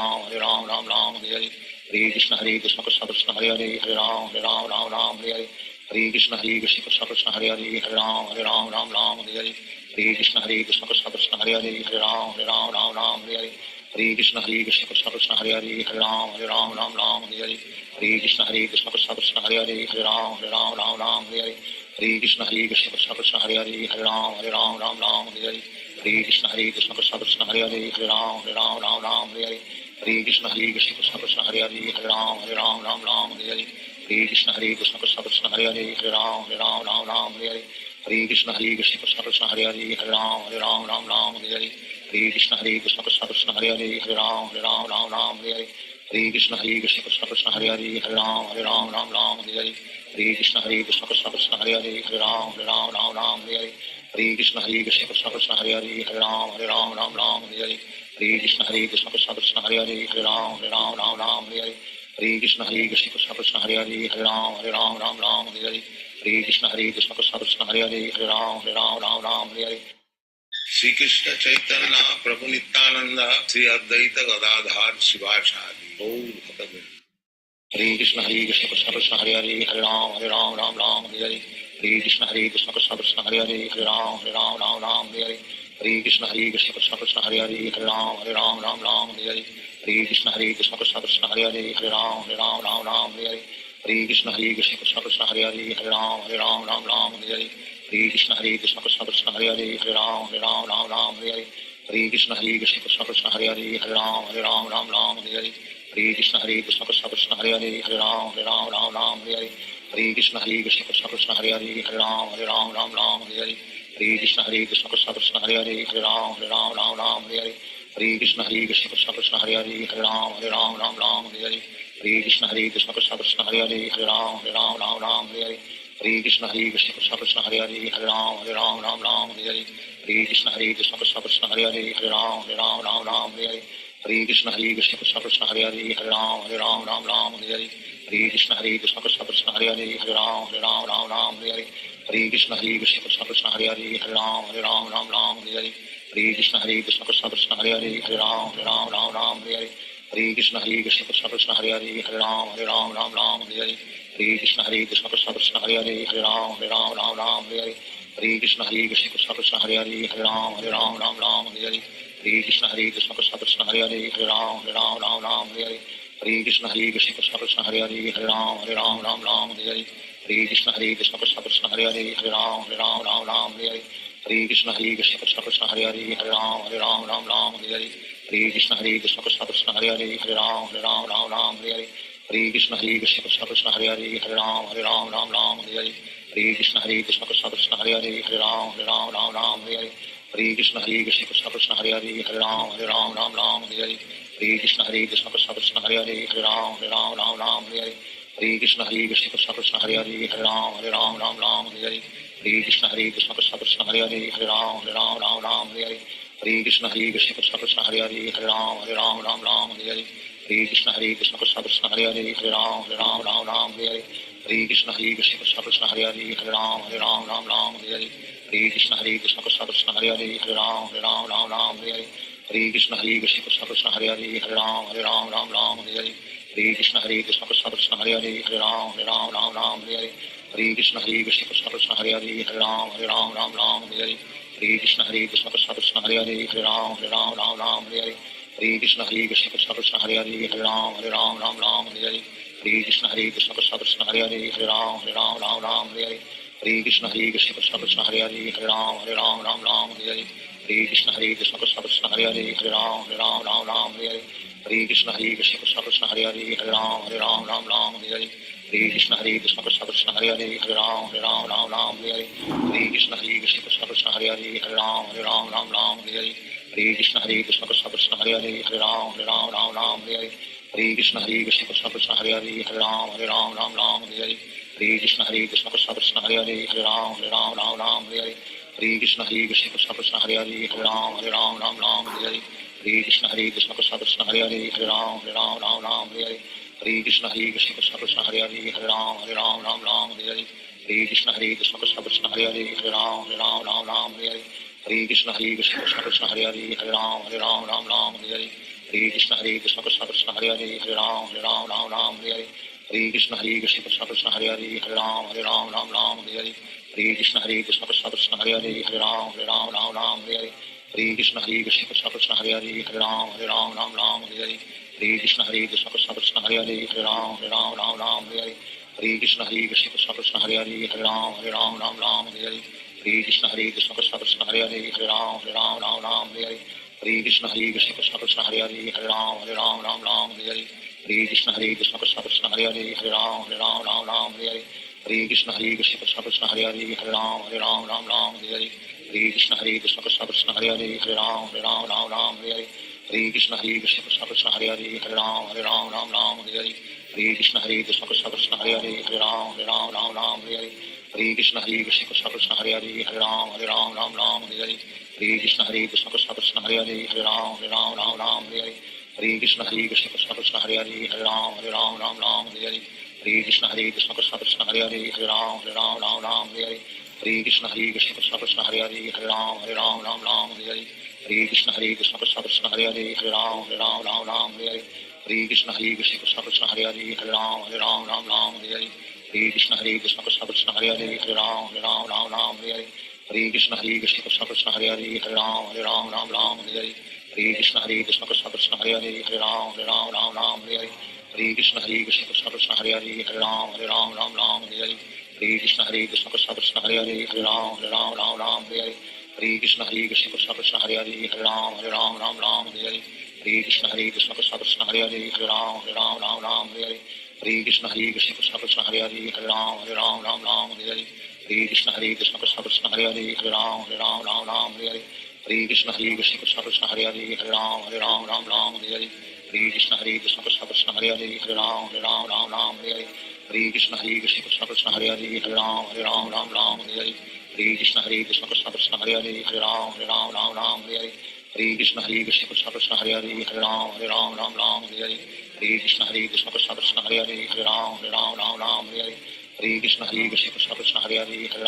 A: Ram Hare Hare Hare Krishna Krishna Krishna Hare Hare Hare Ram Hare Hare Hare Krishna Krishna Krishna Hare Hare Hare Ram Hare Hare Hare Krishna Krishna Krishna Hare Hare Hare Ram Hare Hare Hare Krishna Krishna Krishna Hare Hare Hare Ram Hare Hare Hare Krishna Krishna Krishna Hare Hare Hare Ram Hare Hare Hare Krishna Krishna Krishna Hare Hare Hare Ram Ram Ram Hare Hare Hare Krishna Krishna Krishna Hare Hare Hare Ram Ram Hare Hare Hare Krishna Krishna Krishna Hare Hare Hare Ram Ram Hare Hare Hare Krishna Krishna Krishna Hare Hare Hare Ram Ram Hare Hare Hare Krishna Krishna Krishna Hare Hare Hare Ram Ram Hare Hare Hare Krishna Krishna Krishna Hare Hare Hare Ram Ram Hare Hare Hare Krishna Krishna Krishna Hare Hare Hare Ram Ram Hare Hare Hare Krishna Krishna Krishna Hare Hare Hare Ram Ram Hare Hare Hare Krishna Krishna Krishna Hare Hare Hare Ram Ram Hare Hare Hare Krishna Krishna Krishna Hare Hare Hare Ram Ram Hare Hare Hare Krishna Krishna Krishna Hare Hare Hare Ram Ram Hare Hare Hare Krishna Krishna Krishna Hare Hare Hare Ram Ram Hare Hare Shri Krishna Chaitanya प्रभु नित्यानंद श्री अद्वैत गदाधर शिवाचार्य गौर भक्तवृंद हरे Krishna Krishna Krishna Hare Hare Hare Ram Ram Hare Hare Hare Krishna Krishna Krishna Hare Hare Hare Ram Ram Hare Hare Hare Krishna Krishna Krishna Hare Hare Hare Ram Ram Hare Hare Hare Krishna Krishna Krishna Hare Hare Hare Ram Ram Hare Hare Hare Krishna Krishna Krishna Hare Hare Hare Ram Ram Hare Hare Hare Krishna Krishna Krishna Hare Hare Hare Ram Hare Hare Hare Krishna Krishna Krishna Hare Hare Hare Ram Hare Hare Hare Krishna Krishna Krishna Hare Hare Hare Ram Hare Hare Hare Krishna Krishna Krishna Hare Hare Hare Ram Hare Hare Hare Krishna Krishna Krishna Hare Hare Hare Ram Hare Hare Hare Krishna Krishna Krishna Hare Hare Hare Ram Hare Hare Hare Krishna Krishna Krishna Hare Hare Hare Ram Hare Hare Hare Krishna Krishna Krishna Hare Hare Hare Ram Hare Hare Hare Krishna Krishna Krishna Hare Hare Hare Ram Hare Hare Hare Krishna Krishna Krishna Hare Hare Hare Ram Hare Hare Hare Krishna Krishna Krishna Hare Hare Hare Ram Hare Hare Hare Krishna Krishna Krishna Hare Hare Hare Ram Hare Hare Hare Krishna Krishna Krishna Hare Hare Hare Ram Hare Hare Hare Krishna Krishna Krishna Hare Hare Hare Ram Hare Hare Hare Krishna Krishna Krishna Hare Hare Hare Ram Hare Hare Hare Krishna Krishna Krishna Hare Hare Hare Ram Hare Hare Hare Krishna Krishna Krishna Hare Hare Hare Ram Hare Hare Hare Krishna Krishna Krishna Hare Hare Hare Ram Hare Hare Hare Krishna Krishna Krishna Hare Hare Hare Ram Hare Hare Hare Krishna Krishna Krishna Hare Hare Hare Ram Hare Hare Hare Krishna Krishna Krishna Hare Hare Hare Ram Hare Hare Hare Krishna Krishna Krishna Hare Hare Hare Ram Hare Hare Hare Krishna Krishna Krishna Hare Hare Hare Ram Hare Hare Hare Krishna Krishna Krishna Hare Hare Hare Ram Hare Hare Hare Krishna Krishna Krishna Hare Hare Hare Ram Hare Hare Hare Krishna Krishna Krishna Hare Hare Hare Ram Hare Hare Hare Krishna Krishna Krishna Hare Hare Hare Ram Hare Hare Hare Krishna Krishna Krishna Hare Hare Hare Ram Hare Hare Hare Krishna Krishna Krishna Hare Hare Hare Ram Hare Hare Hare Krishna Krishna Krishna Hare Hare Hare Ram Hare Hare Hare Krishna Krishna Krishna Hare Hare Hare Ram Hare Hare Hare Krishna Krishna Krishna Hare Hare Hare Ram Hare Hare Hare Krishna Krishna Krishna Hare Hare Hare Ram Hare Hare Hare Krishna Krishna Krishna Hare Hare Hare Ram Hare Hare Hare Krishna Krishna Krishna Hare Hare Hare Ram Hare Hare Hare Krishna Krishna Krishna Hare Hare Hare Ram Hare Hare Hare Krishna Krishna Krishna Hare Hare Hare Ram Hare Hare Hare Krishna Krishna Krishna Hare Hare Hare Ram Hare Hare Hare Krishna Krishna Krishna Hare Hare Hare Ram Hare Hare Hare Krishna Krishna Krishna Hare Hare Hare Ram Hare Hare Hare Krishna Krishna Krishna Hare Hare Hare Ram Hare Hare Hare Krishna Krishna Krishna Hare Hare Hare Ram Hare Hare Hare Krishna Krishna Krishna Hare Hare Hare Ram Hare Hare Hare Krishna Krishna Krishna Hare Hare Hare Ram Hare Hare Hare Krishna Krishna Krishna Hare Hare Hare Ram Hare Hare Hare Krishna Krishna Krishna Hare Hare Hare Ram Hare Hare Hare Krishna Krishna Krishna Hare Hare Hare Ram Hare Hare Hare Krishna Krishna Krishna Hare Hare Hare Ram Hare Hare Hare Krishna Krishna Krishna Hare Hare Hare Ram Hare Hare Hare Krishna Krishna Krishna Hare Hare Hare Ram Hare Hare Hare Krishna Krishna Krishna Hare Hare Hare Ram Hare Hare Hare Krishna Krishna Krishna Hare Hare Hare Ram Hare Hare Hare Krishna Krishna Krishna Hare Hare Hare Ram Hare Hare Hare Krishna Krishna Krishna Hare Hare Hare Ram Hare Hare Hare Krishna Krishna Krishna Hare Hare Hare Ram Ram Ram Hare Hare Hare Krishna Krishna Krishna Hare Hare Hare Ram Ram Hare Hare Hare Krishna Krishna Krishna Hare Hare Hare Ram Ram Hare Hare Hare Krishna Krishna Krishna Hare Hare Hare Ram Ram Hare Hare Hare Krishna Krishna Krishna Hare Hare Hare Ram Ram Hare Hare Hare Krishna Krishna Krishna Hare Hare Hare Ram Ram Hare Hare Hare Krishna Krishna Krishna Hare Hare Hare Ram Ram Hare Hare Hare Krishna Krishna Krishna Hare Hare Hare Ram Ram Hare Hare Hare Krishna Krishna Krishna Hare Hare Hare Ram Ram Hare Hare Hare Krishna Krishna Krishna Hare Hare Hare Ram Ram Hare Hare Hare Krishna Krishna Krishna Hare Hare Hare Ram Ram Hare Hare Hare Krishna Krishna Krishna Hare Hare Hare Ram Ram Hare Hare Hare Krishna Krishna Krishna Hare Hare Hare Ram Ram Hare Hare Hare Krishna Krishna Krishna Hare Hare Hare Ram Ram Hare Hare Hare Krishna Krishna Krishna Hare Hare Hare Ram Ram Hare Hare Hare Krishna Krishna Krishna Hare Hare Hare Ram Ram Hare Hare Hare Krishna Krishna Krishna Hare Hare Hare Ram Ram Hare Hare Hare Krishna Krishna Krishna Hare Hare Hare Ram Ram Hare Hare Hare Krishna Krishna Krishna Hare Hare Hare Ram Ram Hare Hare Hare Krishna Krishna Krishna Hare Hare Hare Ram Ram Hare Hare Hare Krishna Krishna Krishna Hare Hare Hare Ram Ram Hare Hare Hare Krishna Krishna Krishna Hare Hare Hare Ram Ram Hare Hare Hare Krishna Krishna Krishna Hare Hare Hare Ram Ram Hare Hare Hare Krishna Krishna Krishna Hare Hare Hare Ram Ram Hare Hare Hare Krishna Krishna Krishna Hare Hare Hare Ram Ram Hare Hare Hare Krishna Krishna Krishna Hare Hare Hare Ram Ram Hare Hare Hare Krishna Krishna Krishna Hare Hare Hare Ram Ram Hare Hare Hare Krishna Krishna Krishna Hare Hare Hare Ram Ram Hare Hare Hare Krishna Krishna Krishna Hare Hare Hare Ram Ram Hare Hare Hare Krishna Krishna Krishna Hare Hare Hare Ram Ram Hare Hare Hare Krishna Krishna Krishna Hare Hare Hare Ram Ram Hare Hare Hare Krishna Krishna Krishna Hare Hare Hare Ram Ram Hare Hare Hare Krishna Krishna Krishna Hare Hare Hare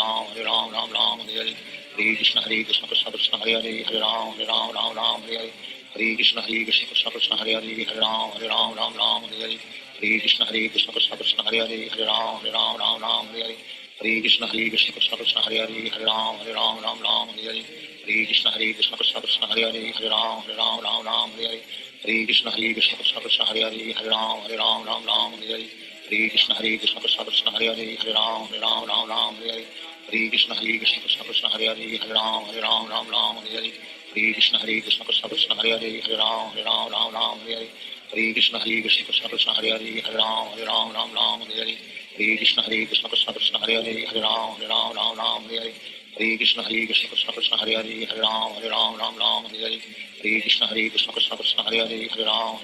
A: Ram Ram Hare Hare Hare Krishna Krishna Krishna Hare Hare Hare Ram Ram Hare Hare Hare Krishna Krishna Krishna Hare Hare Hare Ram Ram Hare Hare Hare Krishna Krishna Krishna Hare Hare Hare Ram Ram Hare Hare Hare Krishna Krishna Krishna Hare Hare Hare Ram Ram Hare Hare Hare Krishna Krishna Krishna Hare Hare Hare Ram Ram Hare Hare Hare Krishna Krishna Krishna Hare Hare Hare Ram Ram Hare Hare Hare Krishna Krishna Krishna Hare Hare Hare Ram Ram Hare Hare Hare Krishna Krishna Krishna Hare Hare Hare Ram Ram Hare Hare Hare Krishna Krishna Krishna Hare Hare Hare Ram Ram Hare Hare Hare Krishna Krishna Krishna Hare Hare Hare Ram Ram Hare Hare Hare Krishna Krishna Krishna Hare Hare Hare Ram Ram Hare Hare Hare Krishna Krishna Krishna Hare Hare Hare Ram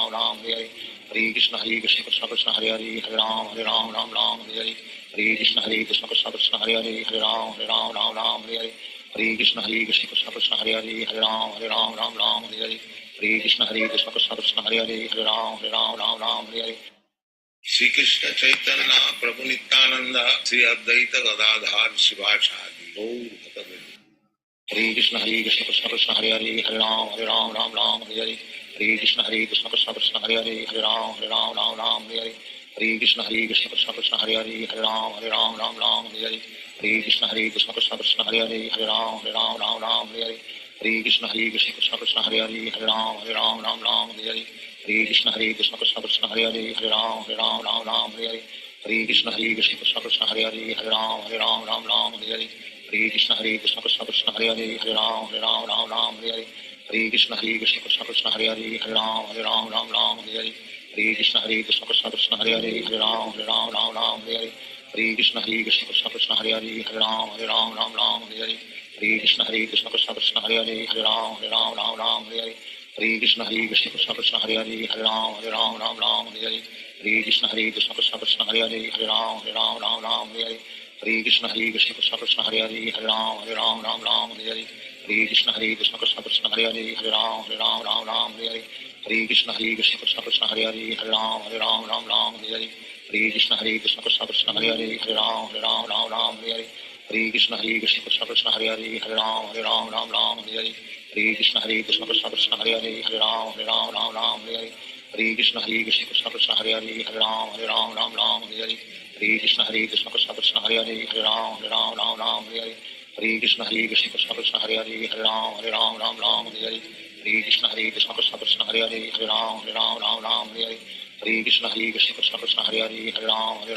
A: Ram Hare Hare Hare Krishna Krishna Krishna Hare Hare Hare Ram Ram Hare Hare Hare Krishna Krishna Krishna Hare Hare Hare Ram Ram Hare Hare Hare Krishna Krishna Krishna Hare Hare Hare Ram Ram Hare Hare Hare Krishna Krishna Krishna Hare Hare Hare Ram Ram Hare Hare Shri Krishna Chaitanya प्रभु नित्यानंद श्री अद्वैत गदाधर शिवाचार्य गौर भक्तवृंद हरे Krishna Krishna Krishna Hare Hare Hare Ram Ram Hare Hare Hare Krishna Krishna Krishna Hare Hare Hare Ram Ram Hare Hare Hare Krishna Krishna Krishna Hare Hare Hare Ram Hare Hare Hare Krishna Krishna Krishna Hare Hare Hare Ram Hare Hare Hare Krishna Krishna Krishna Hare Hare Hare Ram Hare Hare Hare Krishna Krishna Krishna Hare Hare Hare Ram Hare Hare Hare Krishna Krishna Krishna Hare Hare Hare Ram Hare Hare Hare Krishna Krishna Krishna Hare Hare Hare Ram Hare Hare Hare Krishna Krishna Krishna Hare Hare Hare Ram Hare Hare Hare Krishna Krishna Krishna Hare Hare Hare Ram Hare Hare Hare Krishna Krishna Krishna Hare Hare Hare Ram Hare Hare Hare Krishna Krishna Krishna Hare Hare Hare Ram Hare Hare Hare Krishna Krishna Krishna Hare Hare Hare Ram Hare Hare Hare Krishna Krishna Krishna Hare Hare Hare Ram Hare Hare Hare Krishna Krishna Krishna Hare Hare Hare Ram Hare Hare Hare Krishna Krishna Krishna Hare Hare Hare Ram Hare Hare Hare Krishna Krishna Krishna Hare Hare Hare Ram Hare Hare Hare Krishna Krishna Krishna Hare Hare Hare Ram Hare Hare Hare Krishna Krishna Krishna Hare Hare Hare Ram Hare Hare Hare Krishna Krishna Krishna Hare Hare Hare Ram Hare Hare Hare Krishna Krishna Krishna Hare Hare Hare Ram Hare Hare Hare Krishna Krishna Krishna Hare Hare Hare Ram Hare Hare Hare Krishna Krishna Krishna Hare Hare Hare Ram Hare Hare Hare Krishna Krishna Krishna Hare Hare Hare Ram Ram Ram Hare Hare Hare Krishna Krishna Krishna Hare Hare Hare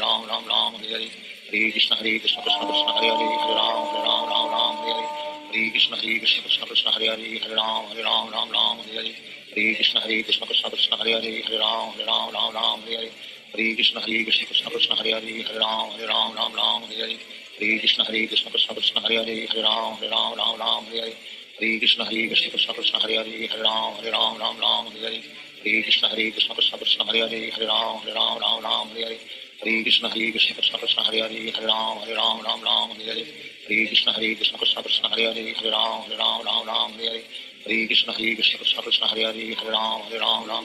A: Ram Ram Hare Hare Hare Krishna Krishna Krishna Hare Hare Hare Ram Ram Hare Hare Hare Krishna Krishna Krishna Hare Hare Hare Ram Ram Hare Hare Hare Krishna Krishna Krishna Hare Hare Hare Ram Ram Hare Hare Hare Krishna Krishna Krishna Hare Hare Hare Ram Ram Hare Hare Hare Krishna Krishna Krishna Hare Hare Hare Ram Ram Hare Hare Hare Krishna Krishna Krishna Hare Hare Hare Ram Ram Hare Hare Hare Krishna Krishna Krishna Hare Hare Hare Ram Ram Hare Hare Hare Krishna Krishna Krishna Hare Hare Hare Ram Ram Hare Hare Hare Krishna Krishna Krishna Hare Hare Hare Ram Ram Hare Hare Hare Krishna Krishna Krishna Hare Hare Hare Ram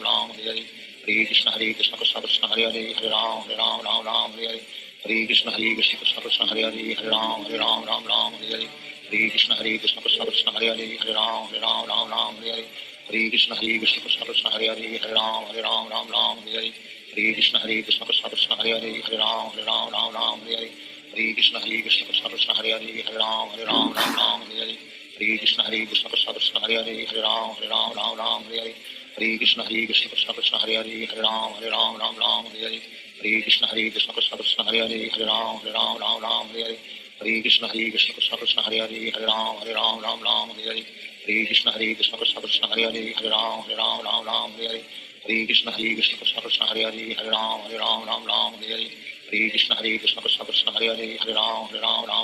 A: Ram Hare Hare Hare Krishna Krishna Krishna Hare Hare Hare Ram Ram Hare Hare Hare Krishna Krishna Krishna Hare Hare Hare Ram Ram Hare Hare Hare Krishna Krishna Krishna Hare Hare Hare Ram Ram Hare Hare Hare Krishna Krishna Krishna Hare Hare Hare Ram Ram Hare Hare Hare Krishna Krishna Krishna Hare Hare Hare Ram Ram Hare Hare Hare Krishna Krishna Krishna Hare Hare Hare Ram Ram Hare Hare Hare Krishna Krishna Krishna Hare Hare Hare Ram Ram Hare Hare Hare Krishna Krishna Krishna Hare Hare Hare Ram Ram Hare Hare Hare Krishna Krishna Krishna Hare Hare Hare Ram Ram Hare Hare Hare Krishna Krishna Krishna Hare Hare Hare Ram Ram Hare Hare Hare Krishna Krishna Krishna Hare Hare Hare Ram Ram Hare Hare Hare Krishna Krishna Krishna Hare Hare Hare Ram Ram Hare Hare Hare Krishna Krishna Krishna Hare Hare Hare Ram Ram Hare Hare Hare Krishna Krishna Krishna Hare Hare Hare Ram Ram Hare Hare Hare Krishna Krishna Krishna Hare Hare Hare Ram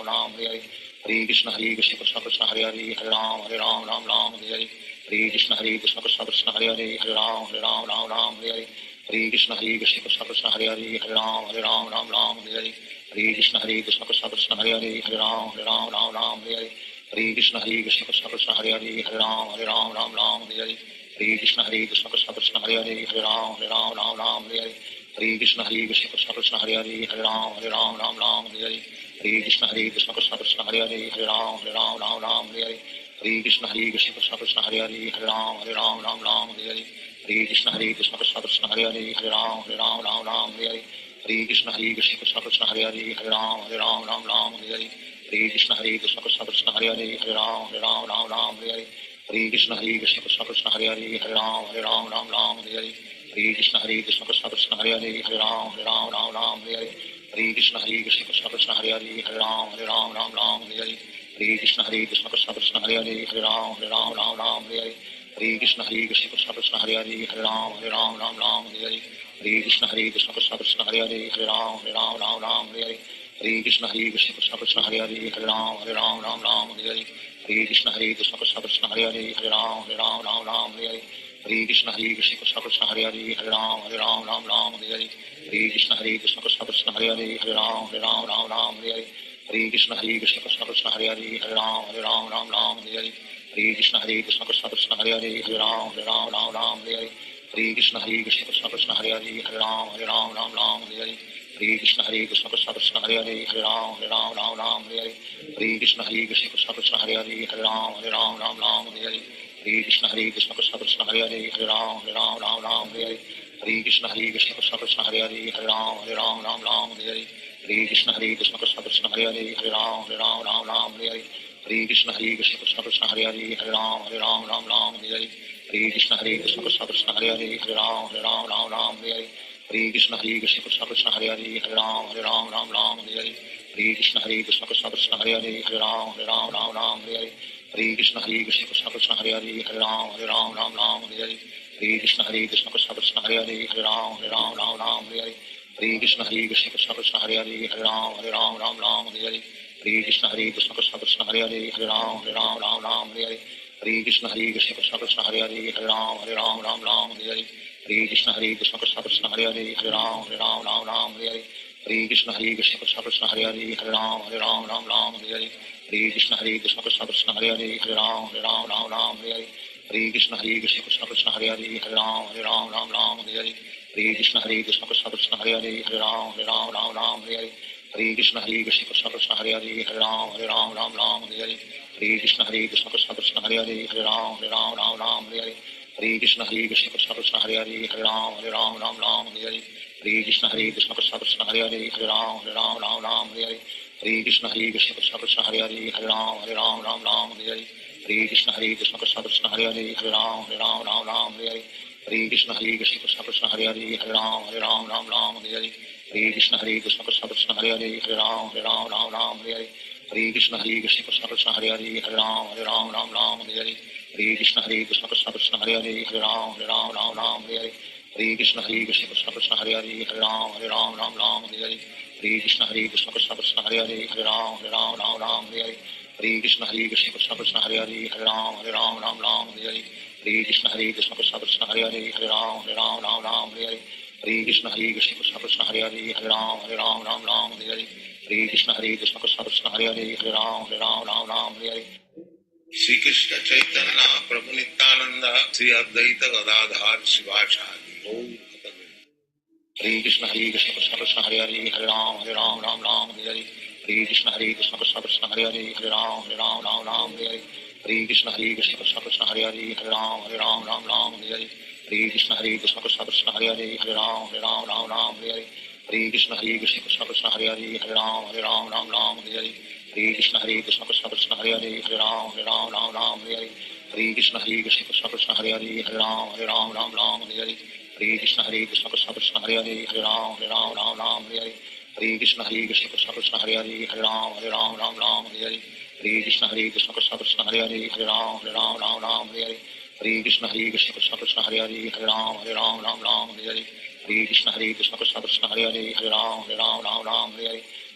A: Ram Hare Hare Hare Krishna Krishna Krishna Hare Hare Hare Ram Ram Hare Hare Hare Krishna Krishna Krishna Hare Hare Hare Ram Ram Hare Hare Hare Krishna Krishna Krishna Hare Hare Hare Ram Ram Hare Hare Hare Krishna Krishna Krishna Hare Hare Hare Ram Ram Hare Hare Hare Krishna Krishna Krishna Hare Hare Hare Ram Ram Hare Hare Hare Krishna Krishna Krishna Hare Hare Hare Ram Ram Hare Hare Hare Krishna Krishna Krishna Hare Hare Hare Ram Ram Hare Hare Hare Krishna Krishna Krishna Hare Hare Hare Ram Ram Hare Hare Hare Krishna Krishna Krishna Hare Hare Hare Ram Ram Hare Hare Hare Krishna Krishna Krishna Hare Hare Hare Ram Ram Hare Hare Hare Krishna Krishna Krishna Hare Hare Hare Ram Ram Hare Hare Hare Krishna Krishna Krishna Hare Hare Hare Ram Ram Hare Hare Hare Krishna Krishna Krishna Hare Hare Hare Ram Ram Hare Hare Hare Krishna Krishna Krishna Hare Hare Hare Ram Ram Hare Hare Hare Krishna Krishna Krishna Hare Hare Hare Ram Ram Hare Hare Hare Krishna Krishna Krishna Hare Hare Hare Ram Ram Hare Hare Hare Krishna Krishna Krishna Hare Hare Hare Ram Ram Hare Hare Hare Krishna Krishna Krishna Hare Hare Hare Ram Ram Hare Hare Hare Krishna Krishna Krishna Hare Hare Hare Ram Ram Hare Hare Hare Krishna Krishna Krishna Hare Hare Hare Ram Ram Hare Hare Hare Krishna Krishna Krishna Hare Hare Hare Ram Ram Hare Hare Hare Krishna Krishna Krishna Hare Hare Hare Ram Ram Hare Hare Hare Krishna Krishna Krishna Hare Hare Hare Ram Ram Hare Hare Hare Krishna Krishna Krishna Hare Hare Hare Ram Ram Hare Hare Hare Krishna Krishna Krishna Hare Hare Hare Ram Ram Hare Hare Hare Krishna Krishna Krishna Hare Hare Hare Ram Ram Hare Hare Hare Krishna Krishna Krishna Hare Hare Hare Ram Ram Hare Hare Hare Krishna Krishna Krishna Hare Hare Hare Ram Ram Hare Hare Hare Krishna Krishna Krishna Hare Hare Hare Ram Ram Hare Hare Hare Krishna Krishna Krishna Hare Hare Hare Ram Ram Hare Hare Hare Krishna Krishna Krishna Hare Hare Hare Ram Ram Hare Hare Hare Krishna Krishna Krishna Hare Hare Hare Ram Ram Hare Hare Hare Krishna Krishna Krishna Hare Hare Hare Ram Ram Hare Hare Hare Krishna Krishna Krishna Hare Hare Hare Ram Ram Hare Hare Hare Krishna Krishna Krishna Hare Hare Hare Ram Ram Hare Hare Hare Krishna Krishna Krishna Hare Hare Hare Ram Ram Hare Hare Hare Krishna Krishna Krishna Hare Hare Hare Ram Ram Hare Hare Hare Krishna Krishna Krishna Hare Hare Hare Ram Ram Hare Hare Hare Krishna Krishna Krishna Hare Hare Hare Ram Ram Hare Hare Hare Krishna Krishna Krishna Hare Hare Hare Ram Ram Hare Hare Hare Krishna Krishna Krishna Hare Hare Hare Ram Ram Hare Hare Hare Krishna Krishna Krishna Hare Hare Hare Ram Ram Hare Hare Hare Krishna Krishna Krishna Hare Hare Hare Ram Ram Hare Hare Hare Krishna Krishna Krishna Hare Hare Hare Ram Ram Hare Hare Hare Krishna Krishna Krishna Hare Hare Hare Ram Ram Hare Hare Hare Krishna Krishna Krishna Hare Hare Hare Ram Ram Hare Hare Hare Krishna Krishna Krishna Hare Hare Hare Ram Ram Hare Hare Hare Krishna Krishna Krishna Hare Hare Hare Ram Ram Hare Hare Hare Krishna Krishna Krishna Hare Hare Hare Ram Ram Ram Hare Hare Hare Krishna Krishna Krishna Hare Hare Hare Ram Ram Hare Hare Hare Krishna Krishna Krishna Hare Hare Hare Ram Ram Hare Hare Hare Krishna Krishna Krishna Hare Hare Hare Ram Ram Hare Hare Hare Krishna Krishna Krishna Hare Hare Hare Ram Ram Hare Hare Hare Krishna Krishna Krishna Hare Hare Hare Ram Ram Hare Hare Hare Krishna Krishna Krishna Hare Hare Hare Ram Ram Hare Hare Hare Krishna Krishna Krishna Hare Hare Hare Ram Ram Hare Hare Hare Krishna Krishna Krishna Hare Hare Hare Ram Ram Hare Hare Hare Krishna Krishna Krishna Hare Hare Hare Ram Ram Hare Hare Hare Krishna Krishna Krishna Hare Hare Hare Ram Hare Hare Shri Krishna Chaitanya प्रभु नित्यानंद श्री अद्वैत गदाधर शिवाचार्य हरे Krishna Krishna Krishna Hare Hare Hare Ram Ram Ram Hare Hare Hare Krishna Krishna Krishna Hare Hare Hare Ram Ram Hare Hare Hare Krishna Krishna Krishna Hare Hare Hare Ram Ram Hare Hare Hare Krishna Krishna Krishna Hare Hare Hare Ram Ram Hare Hare Hare Krishna Krishna Krishna Hare Hare Hare Ram Ram Hare Hare Hare Krishna Krishna Krishna Hare Hare Hare Ram Ram Hare Hare Hare Krishna Krishna Krishna Hare Hare Hare Ram Ram Hare Hare Hare Krishna Krishna Krishna Hare Hare Hare Ram Ram Hare Hare Hare Krishna Krishna Krishna Hare Hare Hare Ram Ram Hare Hare Hare Krishna Krishna Krishna Hare Hare Hare Ram Ram Hare Hare Hare Krishna Krishna Krishna Hare Hare Hare Ram Ram Hare Hare Hare Krishna Krishna Krishna Hare Hare Hare Ram Ram Hare Hare Hare Krishna Krishna Krishna Hare Hare Hare Ram Ram Hare Hare Hare Krishna Krishna Krishna Hare Hare Hare Ram Ram Hare Hare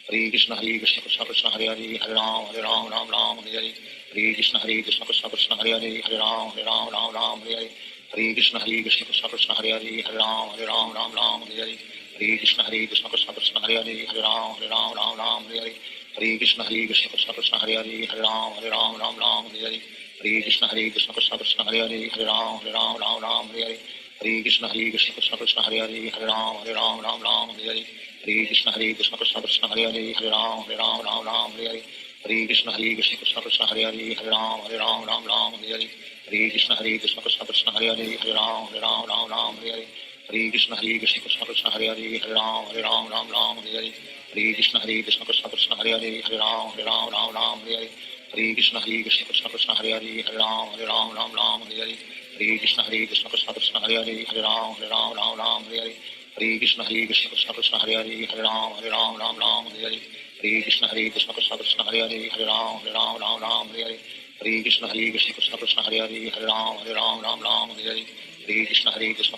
A: Hare Krishna Krishna Krishna Hare Hare Hare Ram Ram Hare Hare Hare Krishna Krishna Krishna Hare Hare Hare Ram Ram Hare Hare Hare Krishna Krishna Krishna Hare Hare Hare Ram Ram Hare Hare Hare Krishna Krishna Krishna Hare Hare Hare Ram Ram Hare Hare Hare Krishna Krishna Krishna Hare Hare Hare Ram Ram Hare Hare Hare Krishna Krishna Krishna Hare Hare Hare Ram Ram Hare Hare Hare Krishna Krishna Krishna Hare Hare Hare Ram Ram Hare Hare Hare Krishna Krishna Krishna Hare Hare Hare Ram Ram Hare Hare Hare Krishna Krishna Krishna Hare Hare Hare Ram Ram Hare Hare Hare Krishna Krishna Krishna Hare Hare Hare Ram Ram Hare Hare Hare Krishna Krishna Krishna Hare Hare Hare Ram Ram Hare Hare Hare Krishna Krishna Krishna Hare Hare Hare Ram Ram Hare Hare Hare Krishna Krishna Krishna Hare Hare Hare Ram Ram Hare Hare Hare Krishna Krishna Krishna Hare Hare Hare Ram Ram Hare Hare Hare Krishna Krishna Krishna Hare Hare Hare Ram Ram Hare Hare Hare Krishna Krishna Krishna Hare Hare Hare Ram Ram Hare Hare Hare Krishna Krishna Krishna Hare Hare Hare Ram Ram Hare Hare Hare Krishna Krishna Krishna Hare Hare Hare Ram Ram Hare Hare Hare Krishna Krishna Krishna Hare Hare Hare Ram Ram Hare Hare Hare Krishna Krishna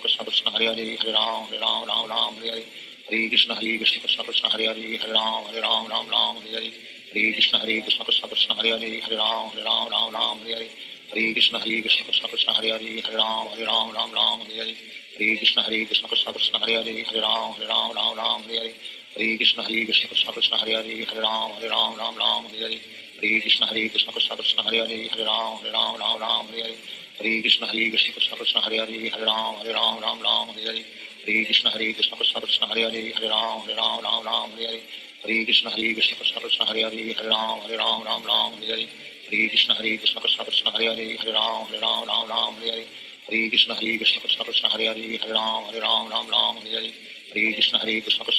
A: Krishna Hare Hare Hare Ram Ram Hare Hare Hare Krishna Krishna Krishna Hare Hare Hare Ram Ram Hare Hare Hare Krishna Krishna Krishna Hare Hare Hare Ram Ram Hare Hare Hare Krishna Krishna Krishna Hare Hare Hare Ram Ram Hare Hare Hare Krishna Krishna Krishna Hare Hare Hare Ram Ram Hare Hare Hare Krishna Krishna Krishna Hare Hare Hare Ram Ram Hare Hare Hare Krishna Krishna Krishna Hare Hare Hare Ram Ram Hare Hare Hare Krishna Krishna Krishna Hare Hare Hare Ram Ram Hare Hare Hare Krishna Krishna Krishna Hare Hare Hare Ram Ram Hare Hare Hare Krishna Krishna Krishna Hare Hare Hare Ram Ram Hare Hare Hare Krishna Krishna Krishna Hare Hare Hare Ram Ram Hare Hare Hare Krishna Krishna Krishna Hare Hare Hare Ram Hare Hare Hare Krishna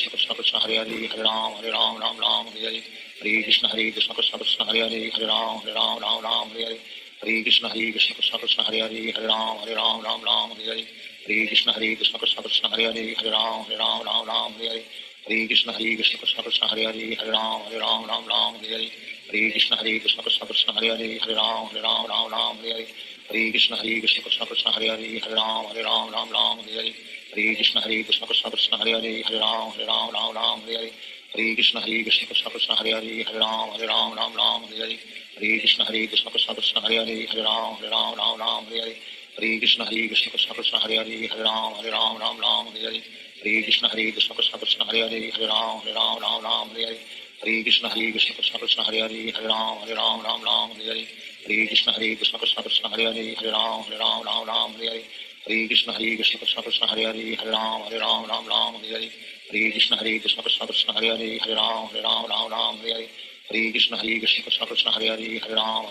A: Krishna Krishna Hare Hare Hare Ram Ram Hare Hare Hare Krishna Krishna Krishna Hare Hare Hare Ram Ram Hare Hare Hare Krishna Krishna Krishna Hare Hare Hare Ram Ram Hare Hare Hare Krishna Krishna Krishna Hare Hare Hare Ram Ram Hare Hare Hare Krishna Krishna Krishna Hare Hare Hare Ram Ram Hare Hare Hare Krishna Krishna Krishna Hare Hare Hare Ram Ram Hare Hare Hare Krishna Krishna Krishna Hare Hare Hare Ram Ram Hare Hare Hare Krishna Krishna Krishna Hare Hare Hare Ram Ram Hare Hare Hare Krishna Krishna Krishna Hare Hare Hare Ram Ram Hare Hare Hare Krishna Krishna Krishna Hare Hare Hare Ram Ram Hare Hare Hare Krishna Krishna Krishna Hare Hare Hare Ram Ram Hare Hare Hare Krishna Krishna Krishna Hare Hare Hare Ram Ram Hare Hare Hare Krishna Krishna Krishna Hare Hare Hare Ram Ram Hare Hare Hare Krishna Krishna Krishna Hare Hare Hare Ram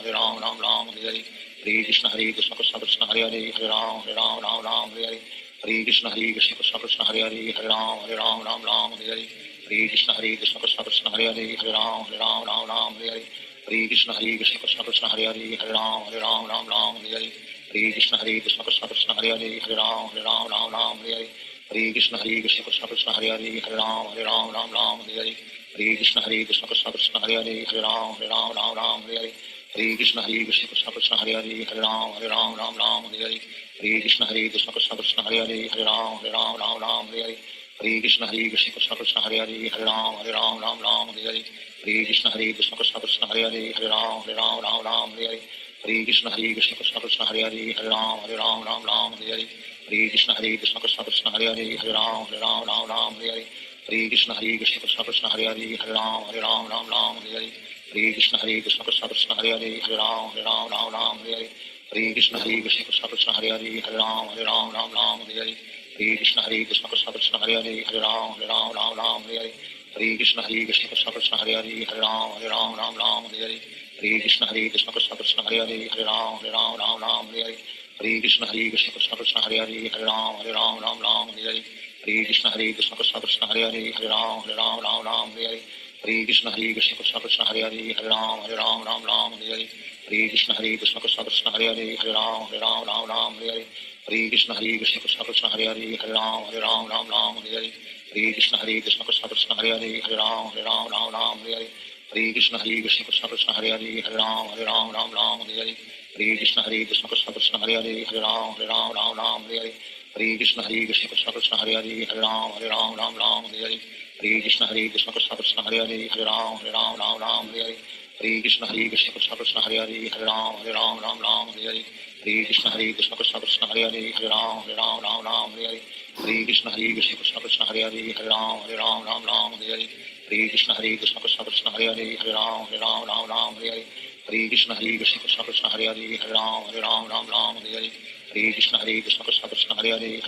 A: Ram Hare Hare Hare Krishna Krishna Krishna Hare Hare Hare Ram Ram Hare Hare Hare Krishna Krishna Krishna Hare Hare Hare Ram Ram Hare Hare Hare Krishna Krishna Krishna Hare Hare Hare Ram Ram Ram Hare Hare Hare Krishna Krishna Krishna Hare Hare Hare Ram Ram Hare Hare Hare Krishna Krishna Krishna Hare Hare Hare Ram Ram Hare Hare Hare Krishna Krishna Krishna Hare Hare Hare Ram Ram Hare Hare Hare Krishna Krishna Krishna Hare Hare Hare Ram Ram Hare Hare Hare Krishna Krishna Krishna Hare Hare Hare Ram Ram Hare Hare Hare Krishna Krishna Krishna Hare Hare Hare Ram Ram Hare Hare Hare Krishna Krishna Krishna Hare Hare Hare Ram Ram Hare Hare Hare Krishna Krishna Krishna Hare Hare Hare Ram Ram Hare Hare Hare Krishna Krishna Krishna Hare Hare Hare Ram Ram Hare Hare Hare Krishna Krishna Krishna Hare Hare Hare Ram Ram Hare Hare Hare Krishna Krishna Krishna Hare Hare Hare Ram Ram Hare Hare Hare Krishna Krishna Krishna Hare Hare Hare Ram Ram Hare Hare Hare Krishna Krishna Krishna Hare Hare Hare Ram Ram Hare Hare Hare Krishna Krishna Krishna Hare Hare Hare Ram Ram Hare Hare Hare Krishna Krishna Krishna Hare Hare Hare Ram Ram Hare Hare Hare Krishna Krishna Krishna Hare Hare Hare Ram Ram Hare Hare Hare Krishna Krishna Krishna Hare Hare Hare Ram Ram Hare Hare Hare Krishna Krishna Krishna Hare Hare Hare Ram Ram Hare Hare Hare Krishna Krishna Krishna Hare Hare Hare Ram Ram Hare Hare Hare Krishna Krishna Krishna Hare Hare Hare Ram Ram Hare Hare Hare Krishna Krishna Krishna Hare Hare Hare Ram Ram Hare Hare Hare Krishna Krishna Krishna Hare Hare Hare Ram Ram Hare Hare Hare Krishna Krishna Krishna Hare Hare Hare Ram Ram Hare Hare Hare Krishna Krishna Krishna Hare Hare Hare Ram Ram Hare Hare Hare Krishna Krishna Krishna Hare Hare Hare Ram Ram Hare Hare Hare Krishna Krishna Krishna Hare Hare Hare Ram Ram Hare Hare Hare Krishna Krishna Krishna Hare Hare Hare Ram Ram Hare Hare Hare Krishna Krishna Krishna Hare Hare Hare Ram Ram Hare Hare Hare Krishna Krishna Krishna Hare Hare Hare Ram Ram Hare Hare Hare Krishna Krishna Krishna Hare Hare Hare Ram Ram Hare Hare Hare Krishna Krishna Krishna Hare Hare Hare Ram Ram Hare Hare Hare Krishna Krishna Krishna Hare Hare Hare Ram Ram Hare Hare Hare Krishna Krishna Krishna Hare Hare Hare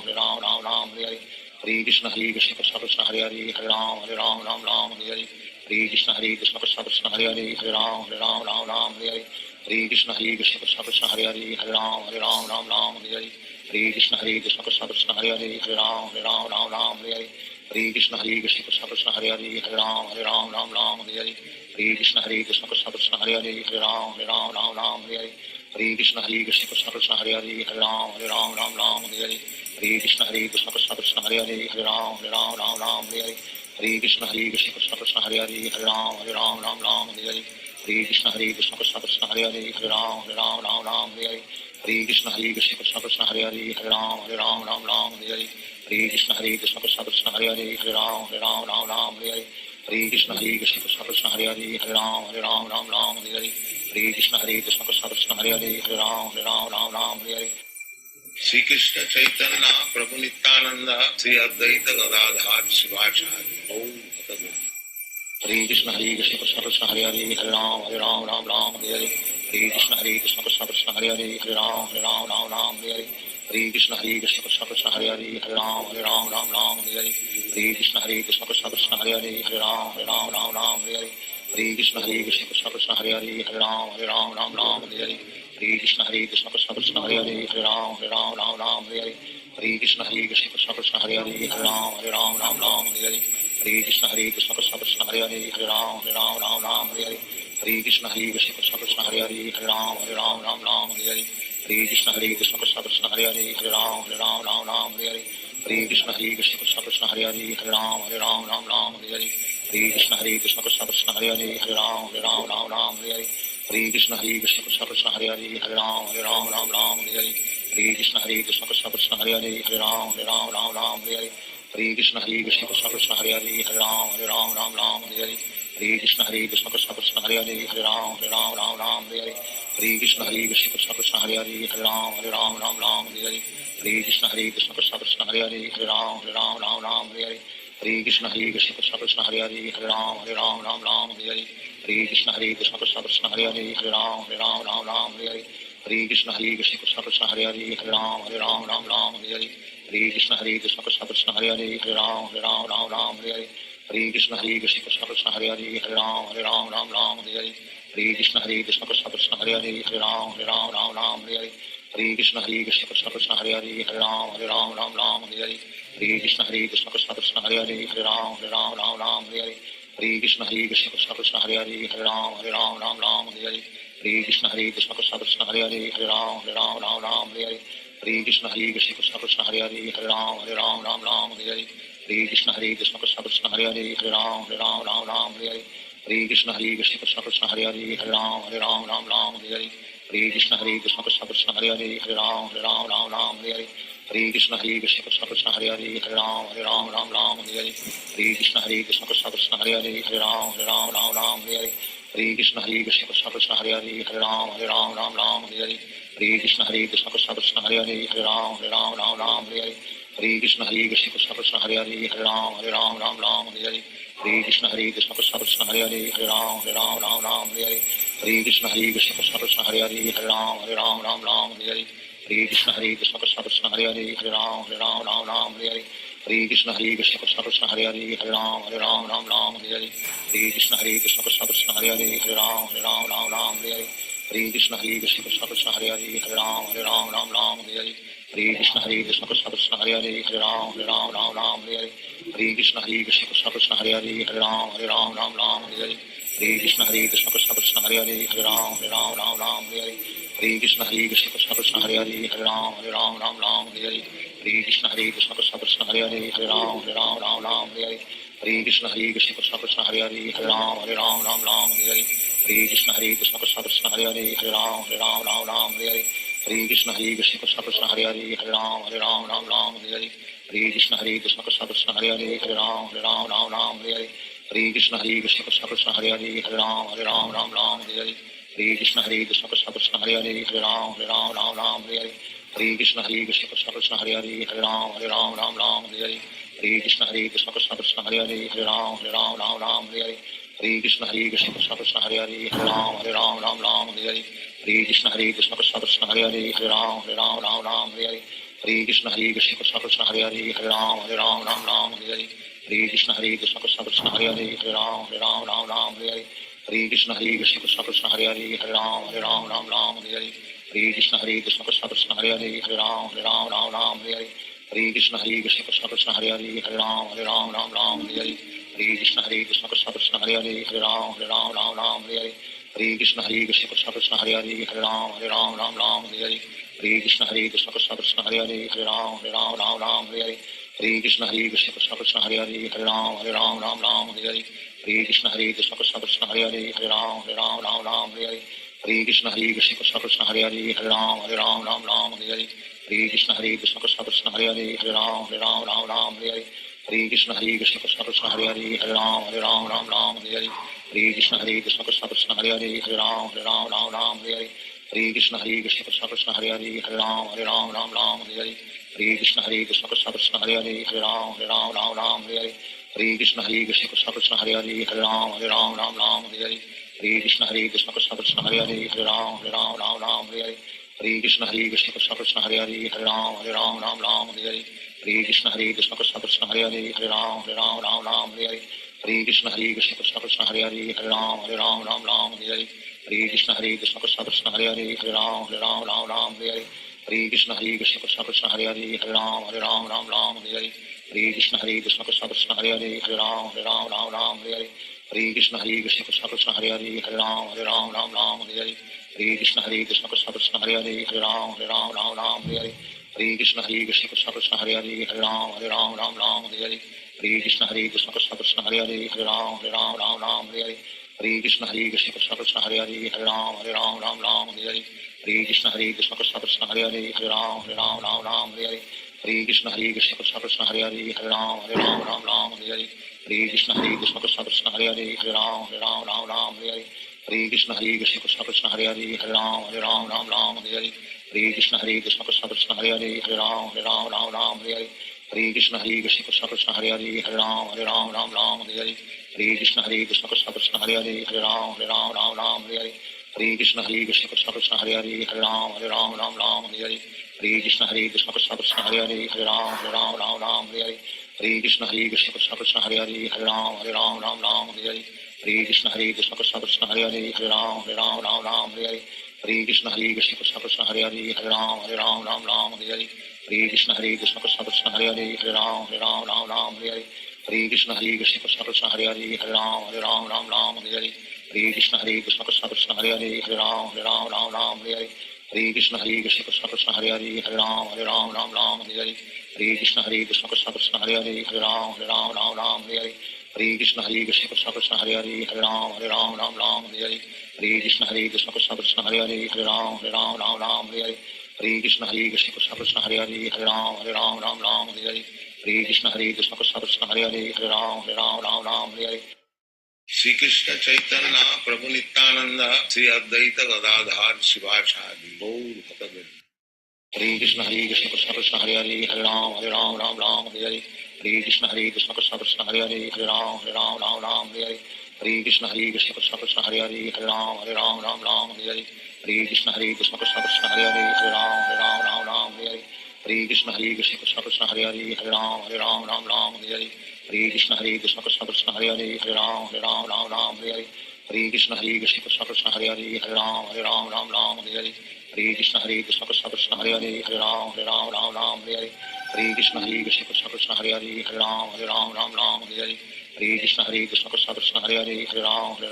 A: Ram Ram Hare Hare Hare Krishna Krishna Krishna Hare Hare Hare Ram Ram Hare Hare Hare Krishna Krishna Krishna Hare Hare Hare Ram Ram Hare Hare Hare Krishna Krishna Krishna Hare Hare Hare Ram Ram Hare Hare Hare Krishna Krishna Krishna Hare Hare Hare Ram Ram Hare Hare Hare Krishna Krishna Krishna Hare Hare Hare Ram Ram Hare Hare Hare Krishna Krishna Krishna Hare Hare Hare Ram Ram Hare Hare Hare Krishna Krishna Krishna Hare Hare Hare Ram Ram Hare Hare Hare Krishna Krishna Krishna Hare Hare Hare Ram Ram Hare Hare Hare Krishna Krishna Krishna Hare Hare Hare Ram Ram Hare Hare Hare Krishna Krishna Krishna Hare Hare Hare Ram Ram Hare Hare Hare Krishna Krishna Krishna Hare Hare Hare Ram Ram Hare Hare Hare Krishna Krishna Krishna Hare Hare Hare Ram Ram Hare Hare Hare Krishna Krishna Krishna Hare Hare Hare Ram Hare Hare Shri Krishna Chaitanya Prabhu Nityananda Shri Advaita Gadadhar Shivacharya Om Tadavastu Hare Krishna Krishna Krishna Hare Hare Hare Ram Hare Hare Hare Krishna Krishna Krishna Hare Hare Hare Ram Hare Hare Hare Krishna Krishna Krishna Hare Hare Hare Ram Hare Hare Hare Krishna Krishna Krishna Hare Hare Hare Ram Hare Hare Hare Krishna Krishna Krishna Hare Hare Hare Ram Hare Hare Hare Krishna Krishna Krishna Hare Hare Hare Ram Hare Hare Hare Krishna Krishna Krishna Hare Hare Hare Ram Hare Hare Hare Krishna Krishna Krishna Hare Hare Hare Ram Hare Hare Hare Krishna Krishna Krishna Hare Hare Hare Ram Hare Hare Hare Krishna Krishna Krishna Hare Hare Hare Ram Hare Hare Hare Krishna Krishna Krishna Hare Hare Hare Ram Hare Hare Hare Krishna Krishna Krishna Hare Hare Hare Ram Hare Hare Hare Krishna Krishna Krishna Hare Hare Hare Ram Hare Hare Hare Krishna Krishna Krishna Hare Hare Hare Ram Hare Hare Hare Krishna Krishna Krishna Hare Hare Hare Ram Hare Hare Krishna Krishna Krishna Hare Hare Hare Ram Hare Hare Krishna Krishna Krishna Hare Hare Hare Ram Hare Hare Krishna Krishna Krishna Hare Hare Hare Ram Hare Hare Krishna Krishna Krishna Hare Hare Hare Ram Hare Hare Krishna Krishna Krishna Hare Hare Hare Ram Hare Hare Krishna Krishna Krishna Hare Hare Hare Ram Hare Hare Krishna Krishna Krishna Hare Hare Hare Ram Hare Hare Krishna Krishna Krishna Hare Hare Hare Ram Hare Hare Krishna Krishna Krishna Hare Hare Hare Ram Hare Hare Hare Krishna Krishna Krishna Hare Hare Ram Ram Ram Hare Hare Hare Krishna Krishna Krishna Hare Ram Ram Hare Hare Hare Krishna Krishna Krishna Hare Ram Ram Hare Hare Hare Krishna Krishna Krishna Hare Ram Hare Hare Hare Krishna Krishna Krishna Hare Ram Hare Hare Hare Krishna Krishna Krishna Hare Ram Hare Hare Hare Krishna Krishna Krishna Hare Ram Hare Hare Hare Krishna Krishna Krishna Krishna Hare Ram Hare Hare Hare Krishna Krishna Krishna Krishna Hare Ram Hare Hare Hare Krishna Krishna Krishna Krishna Hare Ram Hare Hare Hare Krishna Krishna Krishna Krishna Hare Ram Hare Hare Hare Krishna Krishna Krishna Krishna Hare Ram Hare Hare Hare Krishna Krishna Krishna Krishna Hare Ram Hare Hare Hare Krishna Krishna Krishna Krishna Hare Ram Hare Hare Hare Krishna Krishna Krishna Krishna Hare Ram Hare Hare Hare Krishna Krishna Krishna Krishna Hare Ram Hare Hare Hare Krishna Krishna Krishna Krishna Hare Ram Hare Hare Hare Krishna Krishna Krishna Krishna Hare Ram Hare Hare Hare Krishna Krishna Krishna Krishna Hare Ram Hare Hare Hare Krishna Krishna Krishna Krishna Hare Ram Hare Hare Hare Krishna Krishna Krishna Krishna Hare Ram Hare Hare Hare Krishna Krishna Krishna Krishna Hare Ram Hare Hare Hare Krishna Krishna Krishna Krishna Hare Ram Hare Hare Hare Krishna Krishna Krishna Krishna Hare Ram Hare Hare Hare Krishna Krishna Krishna Krishna Hare Ram Hare Hare Hare Krishna Krishna Krishna Krishna Hare Ram Hare Hare Hare Krishna Krishna Krishna Krishna Hare Ram Hare Hare Hare Krishna Krishna Krishna Krishna Hare Ram Hare Hare Hare Krishna Krishna Krishna Krishna Hare Ram Hare Hare Hare Krishna Krishna Krishna Krishna Hare Ram Hare Hare Hare Krishna Krishna Krishna Krishna Hare Ram Hare Hare Hare Krishna Krishna Krishna Krishna Hare Ram Hare Hare Hare Krishna Krishna Krishna Krishna Hare Ram Hare Hare Hare Krishna Krishna Krishna Krishna Hare Ram Hare Hare Hare Krishna Krishna Krishna Krishna Hare Ram Hare Hare Hare Krishna Krishna Krishna Krishna Hare Ram Hare Hare Hare Krishna Krishna Krishna Krishna Hare Ram Hare Hare Hare Krishna Krishna Krishna Krishna Hare Ram Hare Hare Hare Krishna Krishna Krishna Krishna Hare Ram Hare Hare Hare Krishna Krishna Krishna Krishna Hare Ram Hare Hare Hare Krishna Krishna Krishna Krishna Hare Ram Hare Hare Hare Krishna Krishna Krishna Krishna Hare Ram Hare Hare Hare Krishna Krishna Krishna Krishna Hare Ram Hare Hare Hare Krishna Krishna Krishna Krishna Hare Ram Hare Hare Hare Krishna Krishna Krishna Krishna Hare Ram Hare Hare Hare Krishna Krishna Krishna Krishna Hare Ram Hare Hare Hare Krishna Krishna Krishna Krishna Hare Ram Hare Hare Hare Krishna Krishna Krishna Krishna Hare Ram Hare Hare Hare Krishna Krishna Krishna Krishna Hare Ram Hare Hare Hare Krishna Krishna Krishna Krishna Hare Ram Hare Hare Hare Krishna Krishna Krishna Krishna Hare Ram Hare Hare Hare Krishna Krishna Krishna Krishna Hare Ram Hare Hare Hare Krishna Krishna Krishna Krishna Hare Ram Hare Hare Hare Krishna Krishna Krishna Krishna Hare Ram Hare Hare Hare Krishna Krishna Krishna Krishna Hare Ram Hare Hare Hare Krishna Krishna Krishna Krishna Hare Ram Hare Hare Hare Krishna Krishna Krishna Krishna Hare Ram Hare Hare Hare Krishna Krishna Krishna Krishna Hare Ram Hare Hare Hare Krishna Krishna Krishna Krishna Hare Ram Hare Hare Hare Krishna Krishna Krishna Krishna Hare Ram Hare Hare Hare Krishna Krishna Krishna Krishna Hare Ram Hare Hare Hare Krishna Krishna Krishna Krishna Hare Ram Hare Hare Hare Krishna Krishna Krishna Krishna Hare Ram Hare Hare Hare Krishna Krishna Krishna Krishna Hare Ram Hare Hare Hare Krishna Krishna Krishna Krishna Hare Ram Hare Hare Hare Krishna Krishna Krishna Krishna Hare Ram Hare Hare Hare Krishna Krishna Krishna Krishna Hare Ram Hare Hare Hare Krishna Krishna Krishna Krishna Hare Ram Hare Hare Hare Krishna Krishna Krishna Krishna Hare Ram Hare Hare Hare Krishna Krishna Krishna Krishna Hare Ram Hare Hare Hare Krishna Krishna Krishna Krishna Hare Ram Hare Hare Hare Krishna Krishna Krishna Krishna Hare Ram Hare Hare Hare Krishna Krishna Krishna Krishna Hare Ram Hare Hare Hare Krishna Krishna Krishna Krishna Hare Ram Hare Hare Hare Krishna Krishna Krishna Krishna Hare Ram Hare Hare Hare Krishna Krishna Krishna Hare Hare Hare Ram Ram Hare Hare Hare Krishna Krishna Krishna Hare Hare Hare Ram Hare Hare Hare Krishna Krishna Krishna Hare Hare Hare Ram Hare Hare Hare Krishna Krishna Krishna Krishna Hare Hare Hare Ram Hare Hare Hare Krishna Krishna Krishna Hare Hare Hare Ram Hare Hare Hare Krishna Krishna Krishna Krishna Hare Hare Hare Ram Hare Hare Hare Krishna Krishna Krishna Krishna Hare Hare Hare Ram Hare Hare Hare Krishna Krishna Krishna Krishna Hare Hare Hare Ram Hare Hare Hare Krishna Krishna Krishna Krishna Hare Hare Hare Ram Hare Hare Hare Krishna Krishna Krishna Krishna Hare Hare Hare Ram Hare Hare Shri Krishna Chaitanya प्रभु नित्यानंद श्री अद्वैत गदाधर शिवाचार्य गौर भक्तवृंद हरे कृष्ण कृष्ण कृष्ण हरे हरे हरे राम हरे हरे हरे कृष्ण कृष्ण कृष्ण हरे हरे हरे राम हरे हरे हरे कृष्ण कृष्ण कृष्ण हरे हरे हरे राम हरे हरे हरे कृष्ण कृष्ण कृष्ण हरे हरे हरे राम हरे हरे हरे कृष्ण कृष्ण कृष्ण हरे हरे हरे राम हरे हरे हरे कृष्ण कृष्ण कृष्ण कृष्ण हरे हरे हरे राम हरे हरे हरे कृष्ण कृष्ण कृष्ण हरे हरे हरे राम हरे हरे हरे कृष्ण कृष्ण कृष्ण कृष्ण हरे हरे हरे राम हरे हरे हरे कृष्ण कृष्ण कृष्ण हरे हरे हरे राम हरे हरे हरे कृष्ण कृष्ण कृष्ण कृष्ण हरे हरे हरे राम हरे हरे हरे कृष्ण कृष्ण कृष्ण कृष्ण हरे हरे हरे राम हरे हरे हरे कृष्ण कृष्ण कृष्ण कृष्ण हरे हरे हरे राम हरे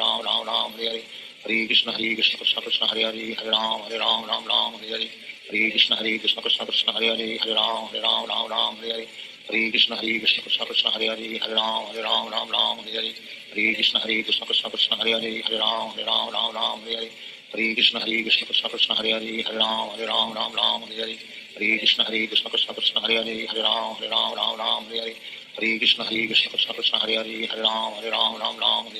A: हरे हरे कृष्ण कृष्ण कृष्ण कृष्ण हरे हरे हरे राम हरे हरे हरे कृष्ण कृष्ण कृष्ण कृष्ण हरे हरे हरे राम हरे हरे हरे कृष्ण कृष्ण कृष्ण कृष्ण हरे हरे हरे राम हरे हरे हरे कृष्ण कृष्ण कृष्ण कृष्ण हरे हरे हरे राम हरे हरे हरे कृष्ण कृष्ण कृष्ण कृष्ण हरे हरे हरे राम हरे हरे हरे कृष्ण कृष्ण कृष्ण कृष्ण हरे हरे हरे राम हरे हरे हरे कृष्ण कृष्ण कृष्ण कृष्ण हरे हरे हरे राम हरे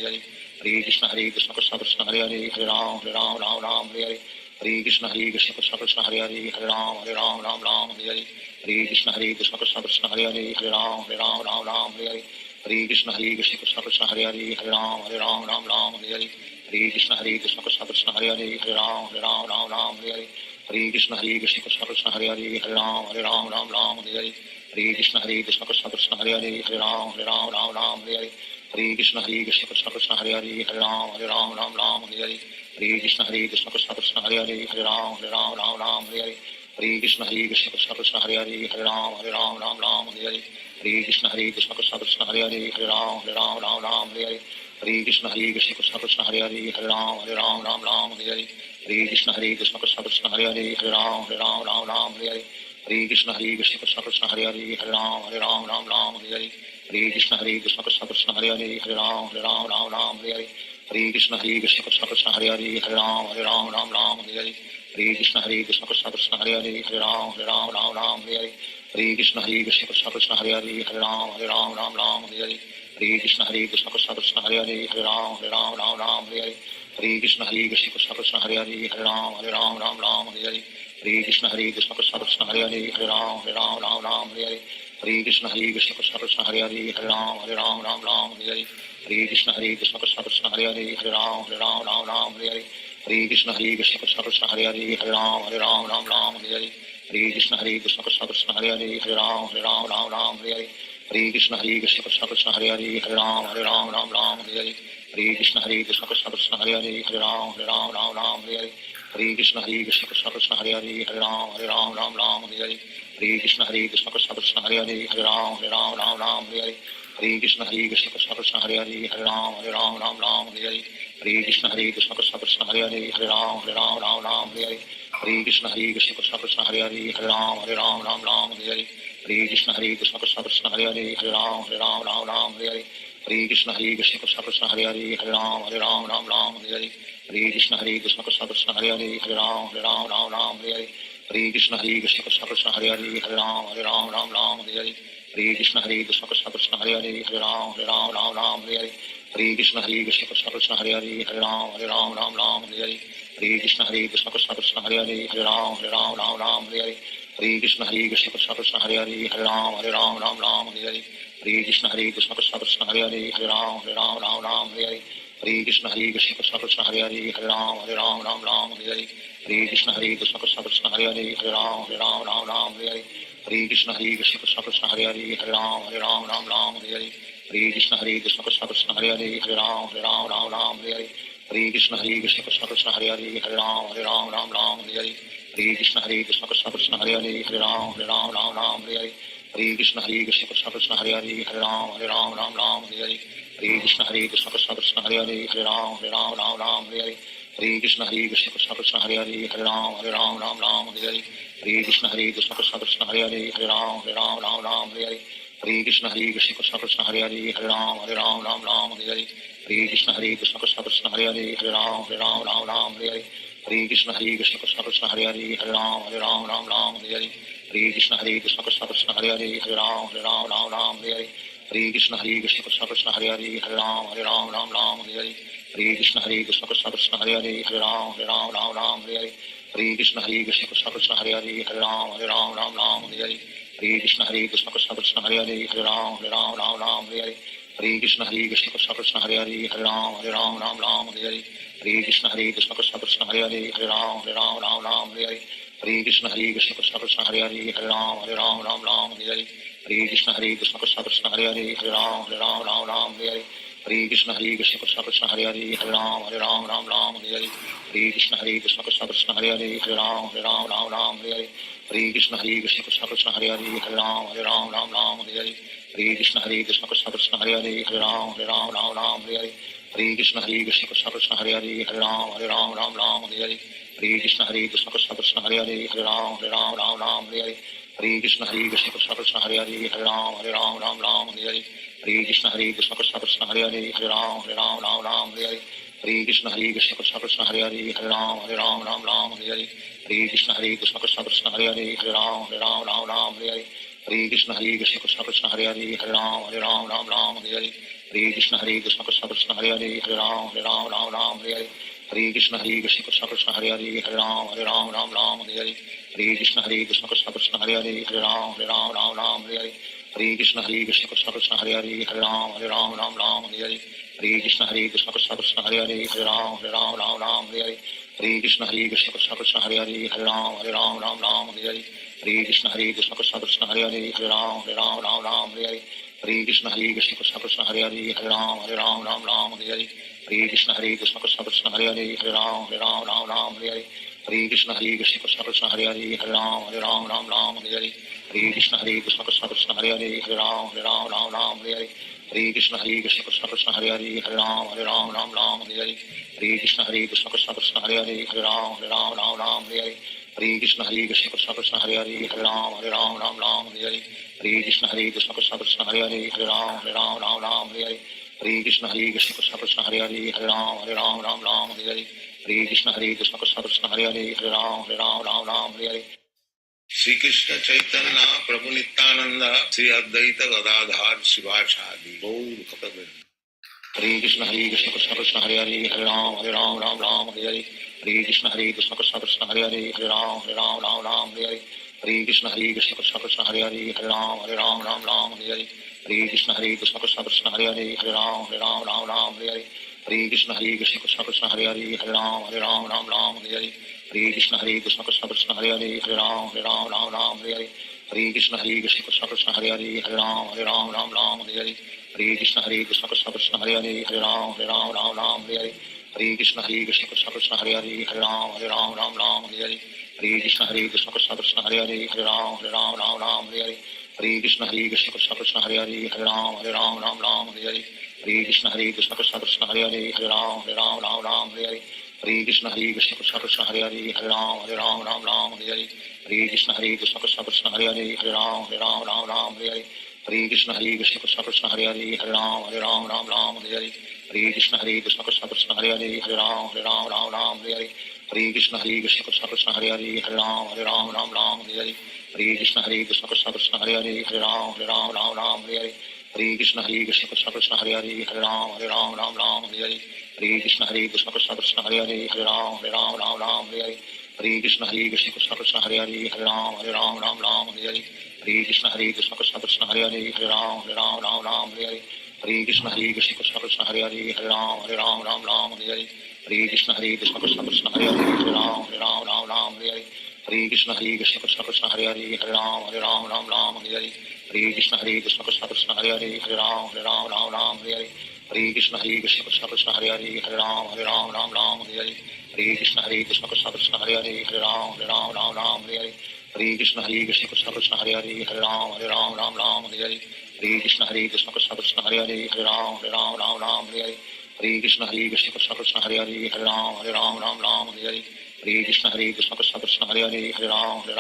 A: हरे हरे कृष्ण कृष्ण कृष्ण कृष्ण हरे हरे हरे राम हरे हरे हरे कृष्ण कृष्ण कृष्ण कृष्ण हरे हरे हरे राम हरे हरे हरे कृष्ण कृष्ण कृष्ण कृष्ण हरे हरे हरे राम हरे हरे हरे कृष्ण कृष्ण कृष्ण कृष्ण हरे हरे हरे राम हरे हरे हरे कृष्ण कृष्ण कृष्ण कृष्ण हरे हरे हरे राम हरे हरे हरे कृष्ण कृष्ण कृष्ण कृष्ण हरे हरे हरे राम हरे हरे हरे कृष्ण कृष्ण कृष्ण कृष्ण हरे हरे हरे राम हरे हरे हरे कृष्ण कृष्ण कृष्ण कृष्ण हरे हरे हरे राम हरे हरे हरे कृष्ण कृष्ण कृष्ण कृष्ण हरे हरे हरे राम हरे हरे हरे कृष्ण कृष्ण कृष्ण कृष्ण हरे हरे हरे राम हरे हरे हरे कृष्ण कृष्ण कृष्ण कृष्ण हरे हरे हरे राम हरे हरे हरे कृष्ण कृष्ण कृष्ण कृष्ण हरे हरे हरे राम हरे हरे हरे कृष्ण कृष्ण कृष्ण कृष्ण हरे हरे हरे राम हरे हरे हरे कृष्ण कृष्ण कृष्ण कृष्ण हरे हरे हरे राम हरे हरे हरे कृष्ण कृष्ण कृष्ण कृष्ण हरे हरे हरे राम हरे हरे हरे कृष्ण कृष्ण कृष्ण कृष्ण हरे हरे हरे राम हरे हरे हरे कृष्ण कृष्ण कृष्ण कृष्ण हरे हरे हरे राम हरे हरे हरे कृष्ण कृष्ण कृष्ण कृष्ण हरे हरे हरे राम हरे हरे हरे कृष्ण कृष्ण कृष्ण कृष्ण हरे हरे हरे राम हरे हरे हरे कृष्ण कृष्ण कृष्ण कृष्ण हरे हरे हरे राम हरे हरे हरे कृष्ण कृष्ण कृष्ण कृष्ण हरे हरे हरे राम हरे हरे हरे कृष्ण कृष्ण कृष्ण कृष्ण हरे हरे हरे राम हरे हरे हरे कृष्ण कृष्ण कृष्ण कृष्ण हरे हरे हरे राम हरे हरे हरे कृष्ण कृष्ण कृष्ण कृष्ण हरे हरे हरे राम हरे हरे हरे कृष्ण कृष्ण कृष्ण कृष्ण हरे हरे हरे राम हरे हरे हरे कृष्ण कृष्ण कृष्ण कृष्ण हरे हरे हरे राम हरे हरे हरे कृष्ण कृष्ण कृष्ण कृष्ण हरे हरे हरे राम हरे हरे हरे कृष्ण कृष्ण कृष्ण कृष्ण हरे हरे हरे राम हरे हरे हरे कृष्ण कृष्ण कृष्ण कृष्ण हरे हरे हरे राम हरे हरे हरे कृष्ण कृष्ण कृष्ण कृष्ण हरे हरे हरे राम हरे हरे कृष्ण कृष्ण कृष्ण कृष्ण हरे हरे हरे राम हरे हरे कृष्ण कृष्ण कृष्ण कृष्ण हरे हरे हरे राम हरे हरे कृष्ण कृष्ण कृष्ण कृष्ण हरे हरे हरे राम हरे हरे कृष्ण कृष्ण कृष्ण कृष्ण हरे हरे हरे राम हरे हरे कृष्ण कृष्ण कृष्ण कृष्ण हरे हरे हरे राम हरे हरे कृष्ण कृष्ण कृष्ण कृष्ण हरे हरे हरे राम हरे हरे कृष्ण कृष्ण कृष्ण कृष्ण हरे हरे हरे राम हरे हरे कृष्ण कृष्ण कृष्ण कृष्ण हरे हरे हरे राम हरे हरे कृष्ण कृष्ण कृष्ण कृष्ण हरे हरे हरे राम हरे हरे कृष्ण कृष्ण कृष्ण कृष्ण हरे हरे हरे राम हरे हरे कृष्ण कृष्ण कृष्ण कृष्ण हरे हरे हरे राम हरे हरे कृष्ण कृष्ण कृष्ण कृष्ण हरे हरे हरे राम हरे हरे कृष्ण कृष्ण कृष्ण कृष्ण हरे हरे हरे राम हरे Hare Krishna Krishna Krishna Hare Hare Hare Ram Ram Ram Hare Hare Hare Krishna Krishna Krishna Hare Hare Ram Ram Ram Hare Hare Hare Krishna Krishna Krishna Hare Hare Ram Ram Ram Hare Hare Hare Krishna Krishna Krishna Hare Hare Ram Ram Ram Hare Hare Hare Krishna Krishna Krishna Hare Hare Ram Ram Ram Hare Hare Hare Krishna Krishna Krishna Hare Hare Ram Ram Hare Hare Hare Krishna Krishna Krishna Hare Hare Ram Ram Hare Hare Hare Krishna Krishna Krishna Hare Hare Ram Ram Hare Hare Hare Krishna Krishna Krishna Hare Hare Ram Ram Hare Hare Hare Krishna Krishna Krishna Hare Hare Ram Ram Hare Hare Hare Krishna Krishna Krishna Hare Hare Ram Ram Hare Hare Hare Krishna Krishna Krishna Hare Hare Ram Ram Hare Hare Hare Krishna Krishna Krishna Hare Hare Ram Ram Hare Hare Hare Krishna Krishna Krishna Hare Hare Ram Ram Hare Hare Hare Krishna Krishna Krishna Hare Hare Ram Ram Hare Hare Hare Krishna Krishna Krishna Hare Hare Ram Ram Hare Hare Hare Krishna Krishna Krishna Hare Hare Ram Hare Hare Hare Krishna Krishna Krishna Hare Hare Ram Hare Hare Hare Krishna Krishna Krishna Hare Hare Ram Hare Hare Hare Krishna Krishna Krishna Hare Hare Ram Hare Hare Hare Krishna Krishna Krishna Hare Hare Ram Hare Hare Hare Krishna Krishna Krishna Hare Hare Ram Hare Hare Hare Krishna Krishna Krishna Hare Hare Ram Hare Hare Hare Krishna Krishna Krishna Hare Hare Ram Hare Hare Hare Krishna Krishna Krishna Hare Hare Ram Hare Hare Hare Krishna Krishna Krishna Hare Hare Ram Hare Hare Hare Krishna Krishna Krishna Hare Hare Ram Hare Hare Hare Krishna Krishna Krishna Hare Hare Ram Hare Hare Hare Krishna Krishna Krishna Hare Hare Ram Hare Hare Hare Krishna Krishna Krishna Hare Hare Ram Hare Hare Hare Krishna Krishna Krishna Hare Hare Ram Hare Hare Hare Krishna Krishna Krishna Hare Hare Ram Hare Hare Hare Krishna Krishna Krishna Hare Hare Ram Hare Hare Hare Krishna Krishna Krishna Hare Hare Ram Hare Hare Hare Krishna Krishna Krishna Hare Hare Ram Hare Hare Hare Krishna Krishna Krishna Hare Hare Ram Hare Hare Hare Krishna Krishna Krishna Hare Hare Ram Hare Hare Hare Krishna Krishna Krishna Hare Hare Ram Hare Hare Hare Krishna Krishna Krishna Hare Hare Ram Hare Hare Hare Krishna Krishna Krishna Hare Hare Ram Hare Hare Hare Krishna Krishna Krishna Hare Hare Ram Hare Hare Hare Krishna Krishna Krishna Hare Hare Ram Hare Hare Hare Krishna Krishna Krishna Hare Hare Ram Hare Hare Hare Krishna Krishna Krishna Hare Hare Ram Hare Hare Hare Krishna Krishna Krishna Hare Hare Ram Hare Hare Hare Krishna Krishna Krishna Hare Hare Ram Hare Hare Shri Krishna Chaitanya प्रभु नित्यानंद श्री अद्वैत गदाधर शिवासादि गौर भक्तवृंद हरे Krishna Krishna Krishna Hare Hare Hare Ram Ram Ram Hare Hare Hare Krishna Krishna Krishna Hare Hare Hare Ram Ram Hare Hare Hare Krishna Krishna Krishna Hare Hare Hare Ram Ram Hare Hare Hare Krishna Krishna Krishna Hare Hare Hare Ram Hare Hare Hare Krishna Krishna Krishna Hare Hare Hare Ram Hare Hare Hare Krishna Krishna Krishna Hare Hare Hare Ram Hare Hare Hare Krishna Krishna Krishna Hare Hare Hare Ram Hare Hare Hare Krishna Krishna Krishna Krishna Hare Hare Hare Ram Hare Hare Hare Krishna Krishna Krishna Krishna Hare Hare Hare Ram Hare Hare Hare Krishna Krishna Krishna Krishna Hare Hare Hare Ram Hare Hare Hare Krishna Krishna Krishna Krishna Hare Hare Hare Ram Hare Hare Hare Krishna Krishna Krishna Krishna Hare Hare Hare Ram Hare Hare Hare Krishna Krishna Krishna Krishna Hare Hare Hare Ram Hare Hare Hare Krishna Krishna Krishna Krishna Hare Hare Hare Ram Hare Hare Hare Krishna Krishna Krishna Krishna Hare Hare Hare Ram Hare Hare Hare Krishna Krishna Krishna Krishna Hare Hare Hare Ram Hare Hare Hare Krishna Krishna Krishna Krishna Hare Hare Hare Ram Hare Hare Hare Krishna Krishna Krishna Krishna Hare Hare Hare Ram Hare Hare Hare Krishna Krishna Krishna Krishna Hare Hare Hare Ram Hare Hare Hare Krishna Krishna Krishna Krishna Hare Hare Hare Ram Hare Hare Hare Krishna Krishna Krishna Krishna Hare Hare Hare Ram Hare Hare Hare Krishna Krishna Krishna Krishna Hare Hare Hare Ram Hare Hare Hare Krishna Krishna Krishna Krishna Hare Hare Hare Ram Hare Hare Hare Krishna Krishna Krishna Krishna Hare Hare Hare Ram Hare Hare Hare Krishna Krishna Krishna Krishna Hare Hare Hare Ram Hare Hare Hare Krishna Krishna Krishna Krishna Hare Hare Hare Ram Hare Hare Hare Krishna Krishna Krishna Hare Hare Hare Ram Ram Ram Hare Hare Hare Krishna Krishna Krishna Hare Hare Hare Ram Ram Ram Hare Hare Hare Krishna Krishna Krishna Hare Hare Hare Ram Ram Ram Hare Hare Hare Krishna Krishna Krishna Hare Hare Hare Ram Ram Hare Hare Hare Krishna Krishna Krishna Hare Hare Hare Ram Ram Hare Hare Hare Krishna Krishna Krishna Hare Hare Hare Ram Hare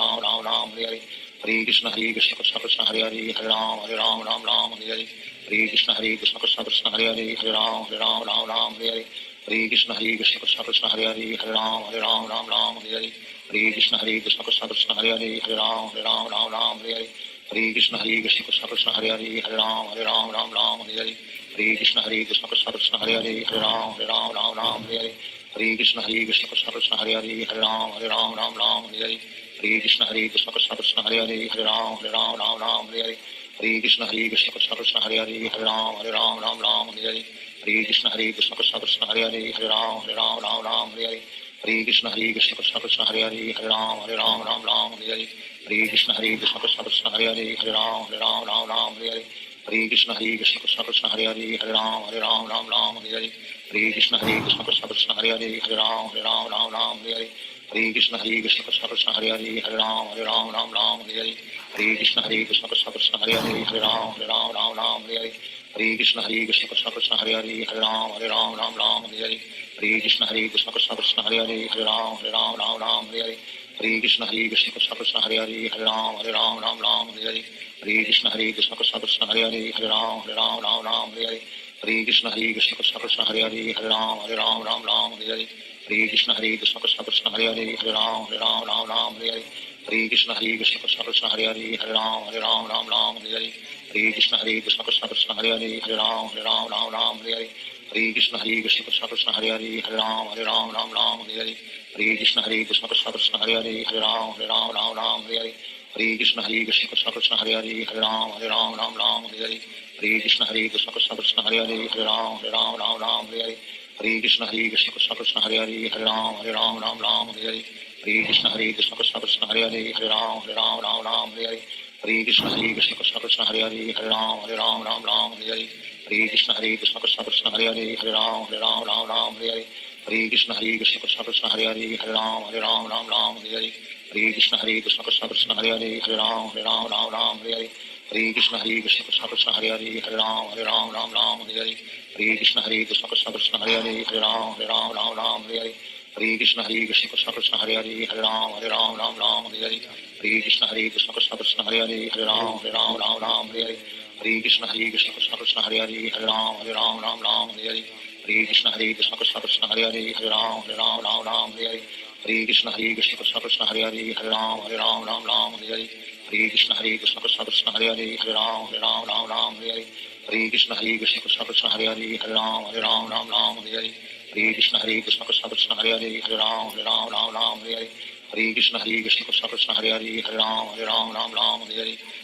A: Hare Hare Krishna Krishna Krishna Hare Hare Hare Ram Hare Hare Hare Krishna Krishna Krishna Hare Hare Hare Ram Hare Hare Hare Krishna Krishna Krishna Hare Hare Hare Ram Hare Hare Hare Krishna Krishna Krishna Hare Hare Hare Ram Hare Hare Hare Krishna Krishna Krishna Hare Hare Hare Ram Hare Hare Hare Krishna Krishna Krishna Hare Hare Hare Ram Hare Hare Hare Krishna Krishna Krishna Hare Hare Hare Ram Hare Hare Hare Krishna Krishna Krishna Hare Hare Hare Ram Hare Hare Hare Krishna Krishna Krishna Hare Hare Hare Ram Hare Hare Hare Krishna Krishna Krishna Hare Hare Hare Ram Hare Hare Hare Krishna Krishna Krishna Hare Hare Hare Ram Hare Hare Hare Krishna Krishna Krishna Hare Hare Hare Ram Hare Hare Hare Krishna Krishna Krishna Hare Hare Hare Ram Hare Hare Hare Krishna Krishna Krishna Hare Hare Hare Ram Hare Hare Hare Krishna Krishna Krishna Hare Hare Hare Ram Hare Hare Hare Krishna Krishna Krishna Hare Hare Hare Ram Hare Hare Hare Krishna Krishna Krishna Hare Hare Hare Ram Hare Hare Hare Krishna Krishna Krishna Hare Hare Hare Ram Hare Hare Hare Krishna Krishna Krishna Hare Hare Hare Ram Hare Hare Hare Krishna Krishna Krishna Hare Hare Hare Ram Hare Hare Hare Krishna Krishna Krishna Hare Hare Hare Ram Hare Hare Hare Krishna Krishna Krishna Hare Hare Hare Ram Hare Hare Hare Krishna Krishna Krishna Hare Hare Hare Ram Hare Hare Hare Krishna Krishna Krishna Hare Hare Hare Ram Hare Hare Hare Krishna Krishna Krishna Hare Hare Hare Ram Hare Hare Hare Krishna Krishna Krishna Hare Hare Hare Ram Hare Hare Hare Krishna Krishna Krishna Hare Hare Hare Ram Hare Hare Hare Krishna Krishna Krishna Hare Hare Hare Ram Hare Hare Hare Krishna Krishna Krishna Hare Hare Hare Ram Hare Hare Hare Krishna Krishna Krishna Hare Hare Hare Ram Hare Hare Hare Krishna Krishna Krishna Hare Hare Hare Ram Hare Hare Hare Krishna Krishna Krishna Hare Hare Hare Ram Hare Hare Hare Krishna Krishna Krishna Hare Hare Hare Ram Hare Hare Hare Krishna Krishna Krishna Hare Hare Hare Ram Hare Hare Hare Krishna Krishna Krishna Hare Hare Hare Ram Hare Hare Hare Krishna Krishna Krishna Hare Hare Hare Ram Hare Hare Hare Krishna Krishna Krishna Hare Hare Hare Ram Hare Hare Hare Krishna Krishna Krishna Hare Hare Hare Ram Hare Hare Hare Krishna Krishna Krishna Hare Hare Hare Ram Hare Hare Hare Krishna Krishna Krishna Hare Hare Hare Ram Hare Hare Hare Krishna Krishna Krishna Hare Hare Hare Ram Hare Hare Hare Krishna Krishna Krishna Hare Hare Hare Ram Hare Hare Hare Krishna Krishna Krishna Hare Hare Hare Ram Hare Hare Hare Krishna Krishna Krishna Hare Hare Hare Ram Hare Hare Hare Krishna Krishna Krishna Hare Hare Hare Ram Hare Hare Hare Krishna Krishna Krishna Hare Hare Hare Ram Hare Hare Hare Krishna Krishna Krishna Hare Hare Hare Ram Hare Hare Hare Krishna Krishna Krishna Hare Hare Hare Ram Hare Hare Hare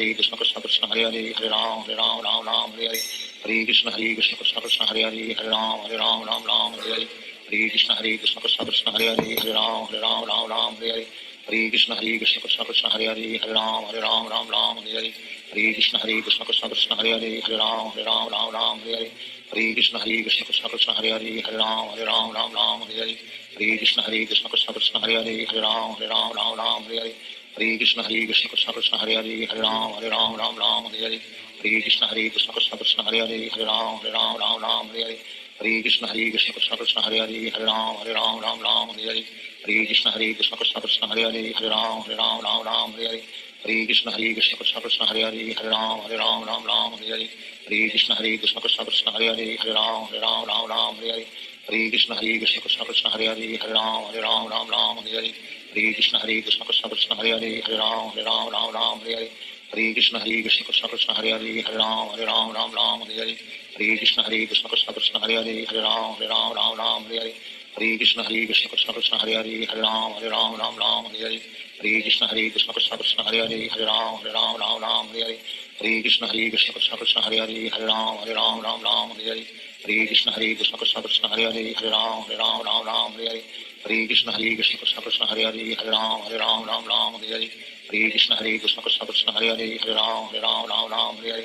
A: Krishna Krishna Krishna Hare Hare Hare Ram Hare Hare Hare Krishna Krishna Krishna Hare Hare Hare Ram Hare Hare Hare Krishna Krishna Krishna Hare Hare Hare Ram Hare Hare Hare Krishna Krishna Krishna Hare Hare Hare Ram Hare Hare Hare Krishna Krishna Krishna Hare Hare Hare Ram Hare Hare Hare Krishna Krishna Krishna Hare Hare Hare Ram Hare Hare Hare Krishna Krishna Krishna Hare Hare Hare Ram Hare Hare Hare Krishna Krishna Krishna Hare Hare Hare Ram Hare Hare Hare Krishna Krishna Krishna Hare Hare Hare Ram Hare Hare Hare Krishna Krishna Krishna Hare Hare Hare Ram Hare Hare Hare Krishna Krishna Krishna Hare Hare Hare Ram Hare Hare Hare Krishna Krishna Krishna Hare Hare Hare Ram Hare Hare Hare Krishna Krishna Krishna Hare Hare Hare Ram Hare Hare Hare Krishna Krishna Krishna Hare Hare Hare Ram Hare Hare Hare Krishna Krishna Krishna Hare Hare Hare Ram Hare Hare Hare Krishna Krishna Krishna Hare Hare Hare Ram Hare Hare Hare Krishna Krishna Krishna Hare Hare Hare Ram Hare Hare Hare Krishna Krishna Krishna Hare Hare Hare Ram Hare Hare Hare Krishna Krishna Krishna Hare Hare Hare Ram Hare Hare Hare Krishna Krishna Krishna Hare Hare Hare Ram Hare Hare Hare Krishna Krishna Krishna Hare Hare Hare Ram Hare Hare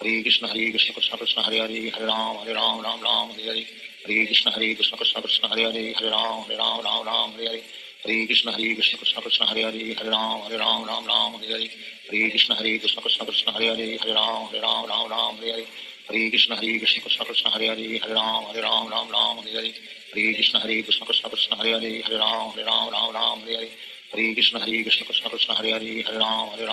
A: Hare Krishna Krishna Krishna Hare Hare Hare Ram Ram Ram Hare Hare Hare Krishna Krishna Krishna Hare Hare Hare Ram Ram Ram Hare Hare Hare Krishna Krishna Krishna Hare Hare Hare Ram Ram Ram Hare Hare Hare Krishna Krishna Krishna Hare Hare Hare Ram Ram Hare Hare Hare Krishna Krishna Krishna Hare Hare Hare Ram Ram Hare Hare Hare Krishna Krishna Krishna Hare Hare Hare Ram Hare Hare Hare Krishna Krishna Krishna Hare Hare Hare Ram Hare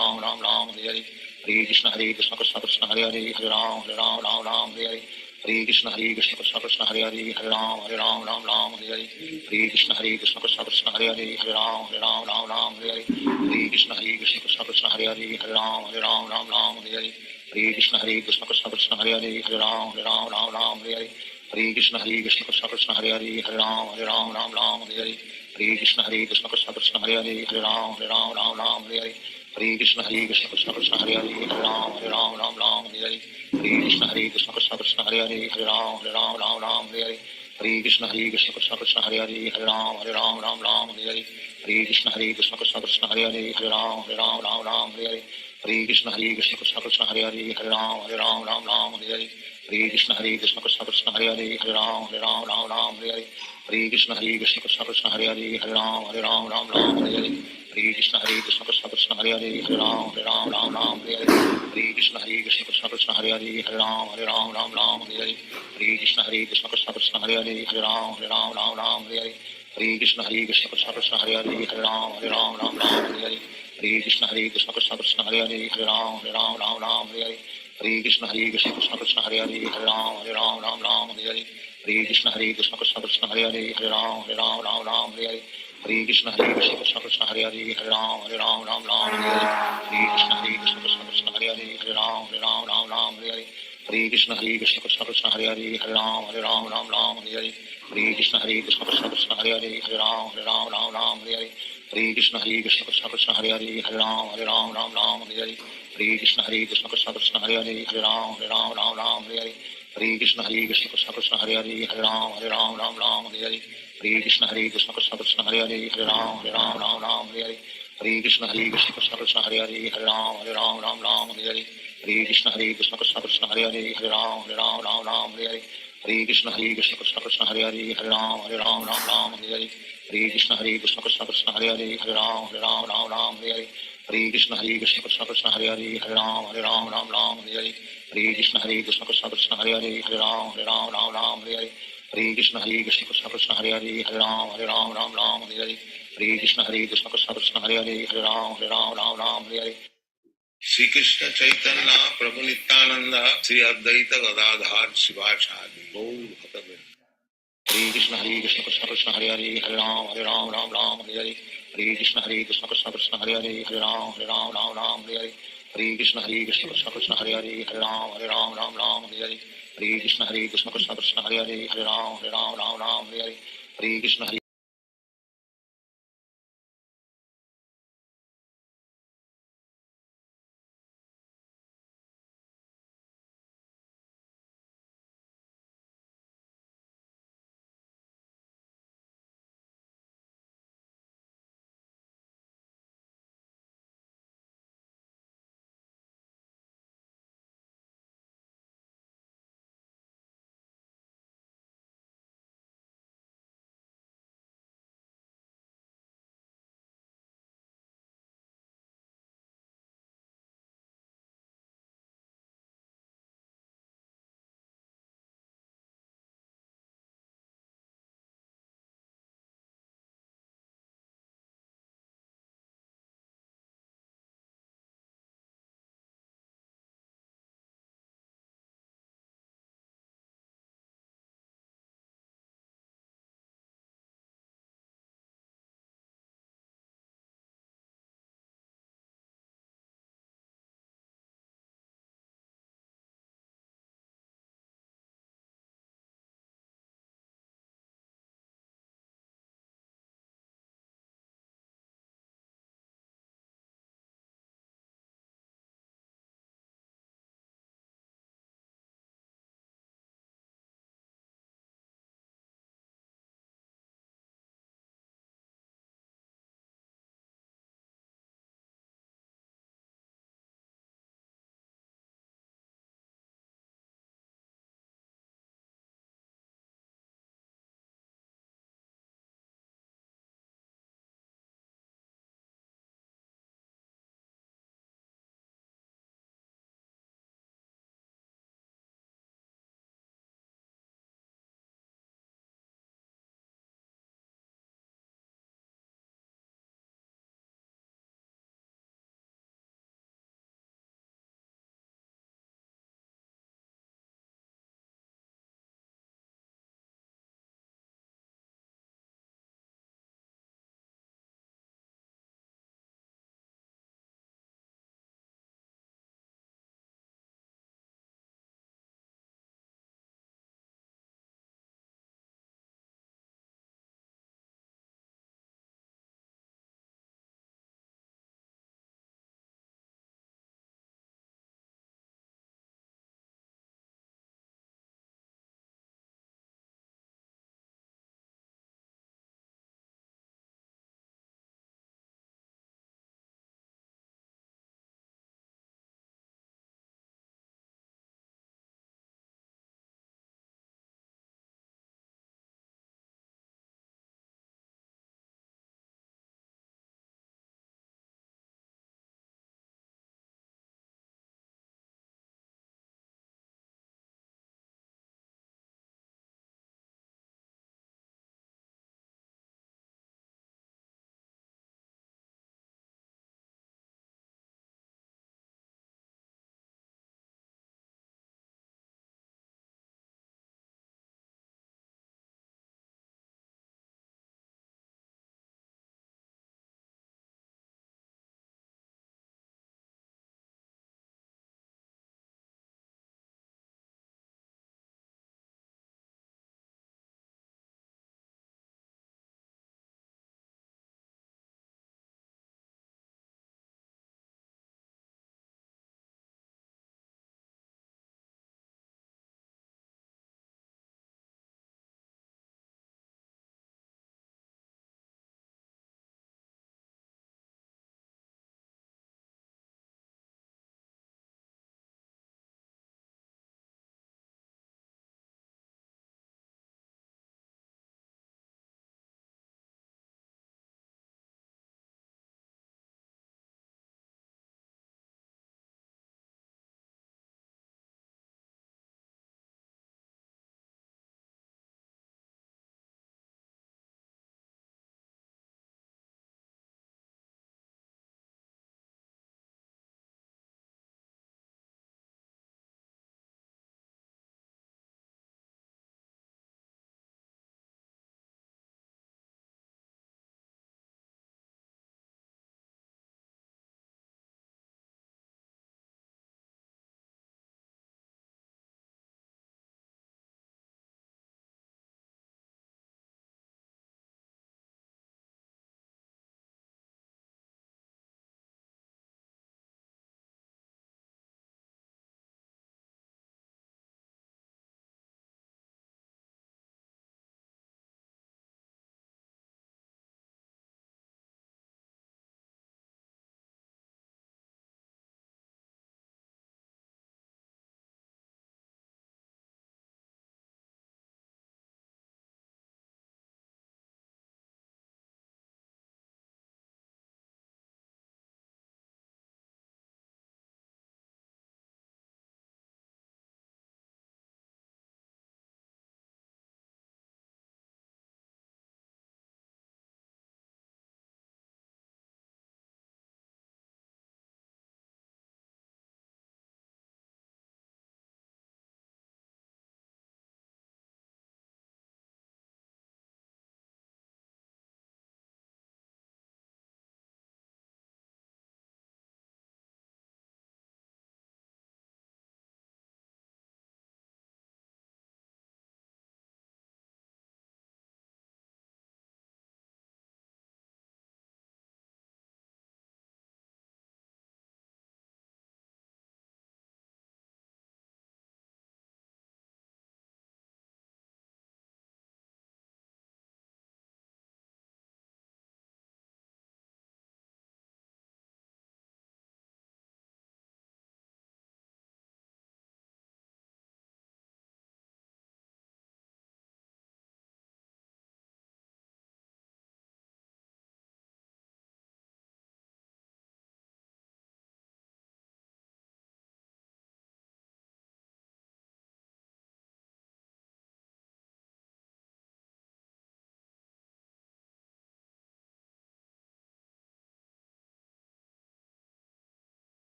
A: Hare Hare Krishna Krishna Krishna Hare Hare Hare Ram Hare Hare Hare Krishna Krishna Krishna Hare Hare Hare Ram Hare Hare Hare Krishna Krishna Krishna Hare Hare Hare Ram Hare Hare Hare Krishna Krishna Krishna Hare Hare Hare Ram Hare Hare Hare Krishna Krishna Krishna Hare Hare Hare Ram Hare Hare Hare Krishna Krishna Krishna Hare Hare Hare Ram Hare Hare Hare Krishna Krishna Krishna Hare Hare Hare Ram Hare Hare Hare Krishna Krishna Krishna Hare Hare Hare Ram Hare Hare Hare Krishna Krishna Krishna Hare Hare Hare Ram Hare Hare Hare Krishna Krishna Krishna Hare Hare Hare Ram Hare Hare Hare Krishna Krishna Krishna Hare Hare Hare Ram Hare Hare Hare Krishna Krishna Krishna Hare Hare Hare Ram Hare Hare Hare Krishna Krishna Krishna Hare Hare Hare Ram Hare Hare Hare Krishna Krishna Krishna Hare Hare Hare Ram Hare Hare Hare Krishna Krishna Krishna Hare Hare Hare Ram Hare Hare Hare Krishna Krishna Krishna Hare Hare Hare Ram Hare Hare Hare Krishna Krishna Krishna Hare Hare Hare Ram Hare Hare Hare Krishna Krishna Krishna Hare Hare Hare Ram Hare Hare Hare Krishna Krishna Krishna Hare Hare Hare Ram Hare Hare Hare Krishna Krishna Krishna Hare Hare Hare Ram Hare Hare Hare Krishna Krishna Krishna Hare Hare Hare Ram Hare Hare Hare Krishna Krishna Krishna Hare Hare Hare Ram Hare Hare Hare Krishna Krishna Krishna Hare Hare Hare Ram Hare Hare Hare Krishna Krishna Krishna Hare Hare Hare Ram Hare Hare Hare Krishna Krishna Krishna Hare Hare Hare Ram Hare Hare Hare Krishna Krishna Krishna Hare Hare Hare Ram Hare Hare Hare Krishna Krishna Krishna Hare Hare Hare Ram Hare Hare Hare Krishna Krishna Krishna Hare Hare Hare Ram Hare Hare Hare Krishna Krishna Krishna Hare Hare Hare Ram Hare Hare Hare Krishna Krishna Krishna Hare Hare Hare Ram Hare Hare Hare Krishna Krishna Krishna Hare Hare Hare Ram Hare Hare Hare Krishna Krishna Krishna Hare Hare Hare Ram Hare Hare Hare Krishna Krishna Krishna Hare Hare Hare Ram Hare Hare Hare Krishna Krishna Krishna Hare Hare Hare Ram Hare Hare Hare Krishna Krishna Krishna Hare Hare Hare Ram Hare Hare Hare Krishna Krishna Krishna Hare Hare Hare Ram Hare Hare Hare Krishna Krishna Krishna Hare Hare Hare Ram Hare Hare Shri Krishna Chaitanya प्रभु नित्यानंद श्री अद्वैत गदाधर शिवाचार्य गौर भक्तवृंद हरे कृष्ण कृष्ण कृष्ण हरे हरे हरे राम राम हरे हरे हरे कृष्ण कृष्ण कृष्ण हरे हरे हरे राम हरे हरे हरे कृष्ण कृष्ण कृष्ण हरे हरे हरे राम हरे हरे हरे कृष्ण कृष्ण कृष्ण हरे हरे हरे राम हरे हरे हरे कृष्ण